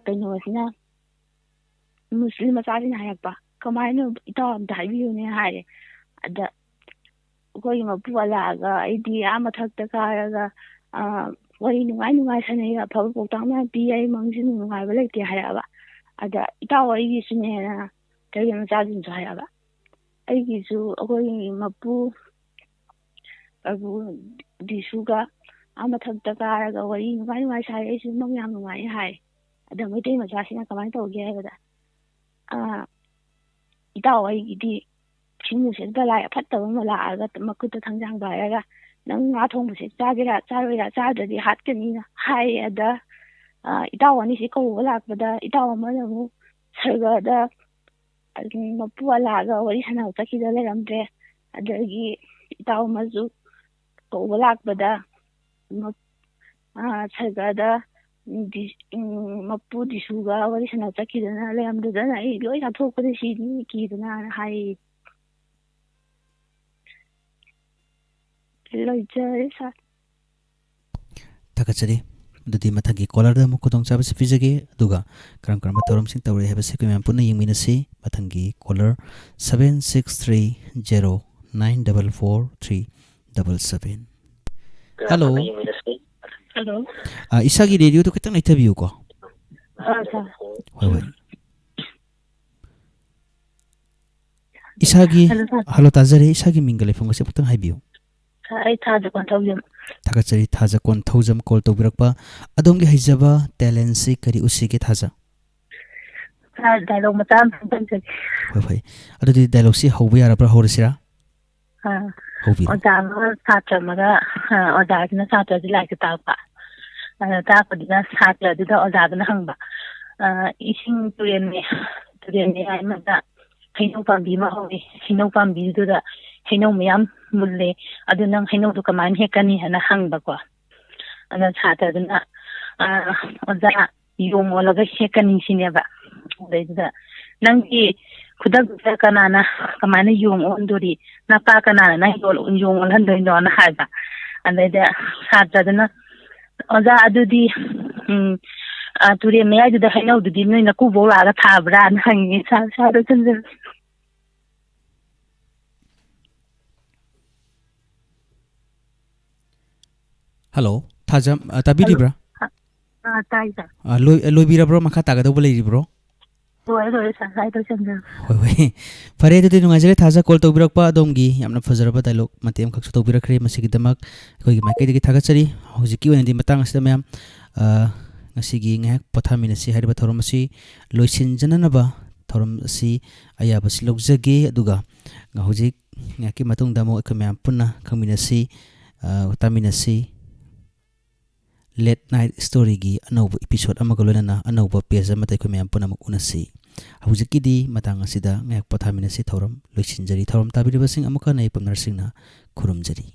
ꯀꯩꯅꯣꯁꯤꯅ ꯃꯨꯁꯂꯤꯝ ꯃꯆꯥꯁꯤꯅ ꯍꯥꯏꯔꯛꯄ ꯀꯃꯥꯏꯅ ꯏꯇꯥꯎ ꯑꯝꯇ ꯍꯥꯏꯕꯤꯌꯨꯅꯦ ꯍꯥꯏꯔꯦ ꯑꯗ ꯑꯩꯈꯣꯏꯒꯤ ꯃꯄꯨ ꯑꯂꯥꯒ ꯑꯩꯗꯤ ꯃꯊꯛꯇ ꯀꯥꯔꯒ ꯋꯥꯔꯤ ꯅꯨꯡꯉꯥꯏ ꯁꯥꯟꯅꯩ ꯑꯐꯕ ꯄꯥꯎꯇꯥꯛ ꯃꯌꯥꯝ ꯄꯤ ꯑꯩ ꯃꯪꯁꯤ ꯅꯨꯡꯉꯥꯏꯕ ꯂꯩꯇꯦ ꯍꯥꯏꯔꯛꯑꯕ ꯑꯗ ꯏꯇꯥꯎ ꯑꯩꯒꯤꯁꯨꯅꯦꯅ ꯇꯔꯦꯠ ꯃꯆꯥꯁꯤꯡꯁꯨ ꯍꯥꯏꯔꯛꯑꯕ ꯑꯩꯒꯤꯁꯨ ꯑꯩꯈꯣꯏꯒꯤ ꯃꯄꯨ ꯄ꯭ꯔꯚꯨ ꯗꯤꯁꯨꯒ ꯃꯊꯛꯇ ꯀꯥꯔꯒ ꯋꯥꯔꯤ ꯅꯨꯡꯉꯥꯏ ꯁꯥꯏ ꯑꯩꯁꯨ ꯃꯪ ꯌꯥꯝ ꯅꯨꯡꯉꯥꯏ ꯍꯥꯏ ꯑꯗ ꯃꯩꯇꯩ ꯃꯆꯥꯁꯤꯅ ꯀꯃꯥꯏꯅ ꯇꯧꯒꯦ ꯍꯥꯏꯕꯗ ꯏꯇꯥꯎ ꯑꯩꯒꯤꯗꯤ ꯁꯤꯡ ꯂꯥꯏ ꯑꯐꯠꯇꯕ ꯑꯃ ꯂꯥꯛꯑꯒ ꯃꯈꯨꯠꯇ ꯊꯥꯡꯖꯥꯡ ꯄꯥꯏꯔꯒ ꯅꯪ ꯉꯥ ꯊꯣꯡꯕꯁꯦ ꯆꯥꯒꯦꯔꯥ ꯆꯥꯔꯣꯏꯔꯥ ꯆꯥꯗ꯭ꯔꯗꯤ ꯍꯥꯠꯀꯅꯤꯅ ꯍꯥꯏꯌꯦ ꯑꯗ ꯏꯇꯥꯎ ꯑꯅꯤꯁꯤ ꯀꯧꯕ ꯂꯥꯛꯄꯗ ꯏꯇꯥꯎ ꯑꯃꯅ ꯑꯃꯨꯛ ꯁꯔꯒꯗ ꯃꯄꯨ ꯑꯂꯥꯒ ꯋꯥꯔꯤ ꯁꯥꯟꯅꯕ ꯆꯠꯈꯤꯗ ꯂꯩꯔꯝꯗ꯭ꯔꯦ ꯑꯗꯒꯤ ꯏꯇꯥꯎ ꯑꯃꯁꯨ ꯀꯧꯕ ꯂꯥꯛꯄꯗ ꯁꯔꯒꯗ ꯃꯄꯨ ꯗꯤꯁꯨꯒ ꯋꯥꯔꯤ ꯁꯥꯟꯅꯕ ꯆꯠꯈꯤꯗꯅ ꯂꯩꯔꯝꯗꯗꯅ ꯑꯩ ꯂꯣꯏ ꯆꯥꯊꯣꯛꯄꯗ ꯁꯤꯅꯤ ꯀꯤꯗꯅ ꯍꯥꯏꯌꯦ ꯂꯣꯏꯖꯔꯦ ꯁꯥꯔ ꯊꯥꯒꯠꯆꯔꯤ ꯑꯗꯨꯗꯤ ꯃꯊꯪꯒꯤ ꯀꯣꯂꯔꯗ ꯑꯃꯨꯛ ꯈꯨꯗꯣꯡꯆꯥꯕꯁꯤ ꯄꯤꯖꯒꯦ ꯑꯗꯨꯒ ꯀꯔꯝ ꯀꯔꯝꯕ ꯊꯧꯔꯝꯁꯤꯡ ꯇꯧꯔꯛꯏ ꯍꯥꯏꯕꯁꯤ ꯑꯩꯈꯣꯏ ꯃꯌꯥꯝ ꯄꯨꯟꯅ ꯌꯦꯡꯃꯤꯟꯅꯁꯤ ꯃꯊꯪꯒꯤ ꯀꯣꯂꯔ 7630944377 ꯍꯜꯂꯣ ꯍꯜꯂꯣ ꯏꯁꯥꯒꯤ ꯔꯦꯗꯤꯑꯣꯗꯣ ꯈꯤꯇꯪ ꯂꯩꯊꯕꯤꯌꯨꯀꯣ ꯁꯥꯔ ꯍꯣꯏ ꯏꯁꯥꯒꯤ ꯍꯜꯂꯣ ꯁꯥꯔ ꯍꯜꯂꯣ ꯇꯥꯖꯔꯦ ꯏꯁꯥꯒꯤ ꯃꯤꯡꯒ ꯂꯩꯐꯝꯒꯁꯦ ꯑꯃꯨꯛꯇꯪ ꯍꯥꯏꯕꯤꯌꯨ ꯑꯩ ꯊꯥꯖ ꯀꯣꯟꯊꯧꯖꯝ ꯊꯥꯒꯠꯆꯔꯤ ꯊꯥꯖ ꯀꯣꯟꯊꯧꯖꯝ ꯀꯣꯜ ꯇꯧꯕꯤꯔꯛꯄ ꯑꯗꯣꯝꯒꯤ ꯍꯩꯖꯕ ꯇꯦꯂꯦꯟꯁꯤ ꯀꯔꯤ ꯎꯠꯁꯤꯒꯦ ꯊꯥꯖ ꯁꯥꯔ ꯗꯥꯏꯂꯣꯛ ꯃꯆꯥ ꯑꯃ ꯇꯝꯖꯒꯦ ꯍꯣꯏ ꯑꯗꯨꯗꯤ ꯗꯥꯏꯂꯣꯛꯁꯤ ꯍꯧꯕ ꯌꯥꯔꯕ꯭ꯔꯥ ꯍꯧꯔꯁꯤꯔꯥ ꯍꯧꯕꯤꯔꯣ ꯑꯣꯖꯥ ꯑꯃꯒ ꯁꯥꯇ꯭ꯔ ꯑꯃꯒ ꯑꯣꯖꯥꯁꯤꯅ ꯁꯥꯇ꯭ꯔꯁꯤ ꯂꯥꯏꯔꯤꯛꯁꯦ ꯇꯥꯛꯄ ꯇꯥꯛꯄꯗꯨꯗ ꯁꯥꯇ꯭ꯔꯗꯨꯗ ꯑꯣꯖꯥꯗꯨꯅ ꯍꯪꯕ ꯏꯁꯤꯡ ꯇꯨꯔꯦꯟ ꯃꯌꯥꯏ ꯑꯃꯗ ꯍꯩꯅꯧ ꯄꯥꯝꯕꯤ ꯑꯃ ꯍꯧꯋꯤ ꯍꯩꯅꯧ ꯄꯥꯝꯕꯤꯗꯨꯗ ꯍꯩꯅꯧ ꯃꯌꯥꯝ ꯃꯨꯜꯂꯦ ꯑꯗꯨ ꯅꯪ ꯍꯩꯅꯧꯗꯨ ꯀꯃꯥꯏꯅ ꯍꯦꯛꯀꯅꯤ ꯍꯥꯏꯅ ꯍꯪꯕꯀꯣ ꯑꯗ ꯁꯥꯇ꯭ꯔꯗꯨꯅ ꯑꯣꯖꯥ ꯌꯣꯡ ꯑꯣꯜꯂꯒ ꯍꯦꯛꯀꯅꯤ ꯁꯤꯅꯦꯕ ꯑꯗꯩꯗꯨꯗ ꯅꯪꯒꯤ ꯈꯨꯗꯛꯇ ꯀꯅꯥꯅ ꯀꯃꯥꯏꯅ ꯌꯣꯡ ꯑꯣꯟꯗꯣꯔꯤ ꯅꯄꯥ ꯀꯅꯥꯅ ꯅꯪ ꯌꯣꯡ ꯑꯣꯜꯍꯟꯗꯣꯏꯅꯣꯅ ꯍꯥꯏꯕ ꯑꯗꯩꯗ ꯁꯥꯇ꯭ꯔꯗꯨꯅ ꯑꯣꯖꯥ ꯑꯗꯨꯗꯤ ꯇꯨꯔꯦꯟ ꯃꯌꯥꯏꯗꯨꯗ ꯍꯩꯅꯧꯗꯨꯗꯤ ꯅꯣꯏ ꯅꯀꯨꯕꯣꯛ ꯂꯥꯛꯑꯒ ꯊꯥꯕ꯭ꯔꯥꯅ ꯍꯪꯉꯤ ꯁꯥꯔ ꯊꯝꯖꯔꯦ ꯍꯜꯂꯣ थाजा ताबिरिब्रा ꯇꯥꯏ ꯁꯥꯔ लोइबिरब्रो मखा तागदौब लेरिब्रो ꯂꯣꯏꯔꯦ ꯁꯥꯔ ꯍꯥꯏꯗꯣ ꯆꯪꯖꯔꯦ ꯍꯣꯏ ꯍꯣꯏ ꯐꯔꯦ ꯑꯗꯨꯗꯤ ꯅꯨꯡꯉꯥꯏꯖꯔꯦ ꯊꯥꯖ ꯀꯣꯜ ꯇꯧꯕꯤꯔꯛꯄ ꯑꯗꯣꯝꯒꯤ ꯌꯥꯝꯅ ꯐꯖꯔꯕ ꯗꯥꯏꯂꯣꯛ ꯃꯇꯦꯛ ꯑꯃꯈꯛꯁꯨ ꯇꯧꯕꯤꯔꯛꯈ꯭ꯔꯦ ꯃꯁꯤꯒꯤꯗꯃꯛ ꯑꯩꯈꯣꯏꯒꯤ ꯃꯥꯏꯀꯩꯗꯒꯤ ꯊꯥꯒꯠꯆꯔꯤ ꯍꯧꯖꯤꯛꯀꯤ ꯑꯣꯏꯅꯗꯤ ꯃꯇꯥꯡ ꯑꯁꯤꯗ ꯃꯌꯥꯝ ꯉꯁꯤꯒꯤ ꯉꯥꯏꯍꯥꯛ ꯄꯣꯊꯥꯃꯤꯟꯅꯁꯤ ꯍꯥꯏꯔꯤꯕ ꯊꯧꯔꯝ ꯑꯁꯤ ꯂꯣꯏꯁꯤꯟꯖꯅꯅꯕ ꯊꯧꯔꯝ ꯑꯁꯤ ꯑꯌꯥꯕꯁꯤ ꯂꯧꯖꯒꯦ ꯑꯗꯨꯒ ꯍꯧꯖꯤꯛ ꯉꯥꯏꯍꯥꯛꯀꯤ ꯃꯇꯨꯡꯗ ꯑꯃꯨꯛ ꯑꯩꯈꯣꯏ ꯃꯌꯥꯝ ꯄꯨꯟꯅ ꯈꯪꯃꯤꯟꯅꯁꯤ ꯇꯥꯃꯤꯟꯅꯁꯤ ꯂꯦꯠ ꯅꯥꯏꯠ ꯁ꯭ꯇꯣꯔꯤꯒꯤ ꯑꯅꯧꯕ ꯏꯄꯤꯁꯣꯗ ꯑꯃꯒ ꯂꯣꯏꯅꯅ ꯑꯅꯧꯕ ꯄꯦꯖ ꯑꯃꯗ ꯑꯩꯈꯣꯏ ꯃꯌꯥꯝ ꯄꯨꯟꯅ ꯑꯃꯨꯛ ꯎꯅꯁꯤ ꯍꯧꯖꯤꯛꯀꯤꯗꯤ ꯃꯇꯥꯡ ꯑꯁꯤꯗ ꯉꯥꯏꯍꯥꯛ ꯄꯣꯊꯥꯃꯤꯟꯅꯁꯤ ꯊꯧꯔꯝ ꯂꯣꯏꯁꯤꯟꯖꯔꯤ ꯊꯧꯔꯝ ꯇꯥꯕꯤꯔꯤꯕꯁꯤꯡ ꯑꯃꯨꯛꯀ ꯍꯟꯅ ꯄꯝꯅꯔꯁꯤꯡꯅ ꯈꯨꯔꯨꯝꯖꯔꯤ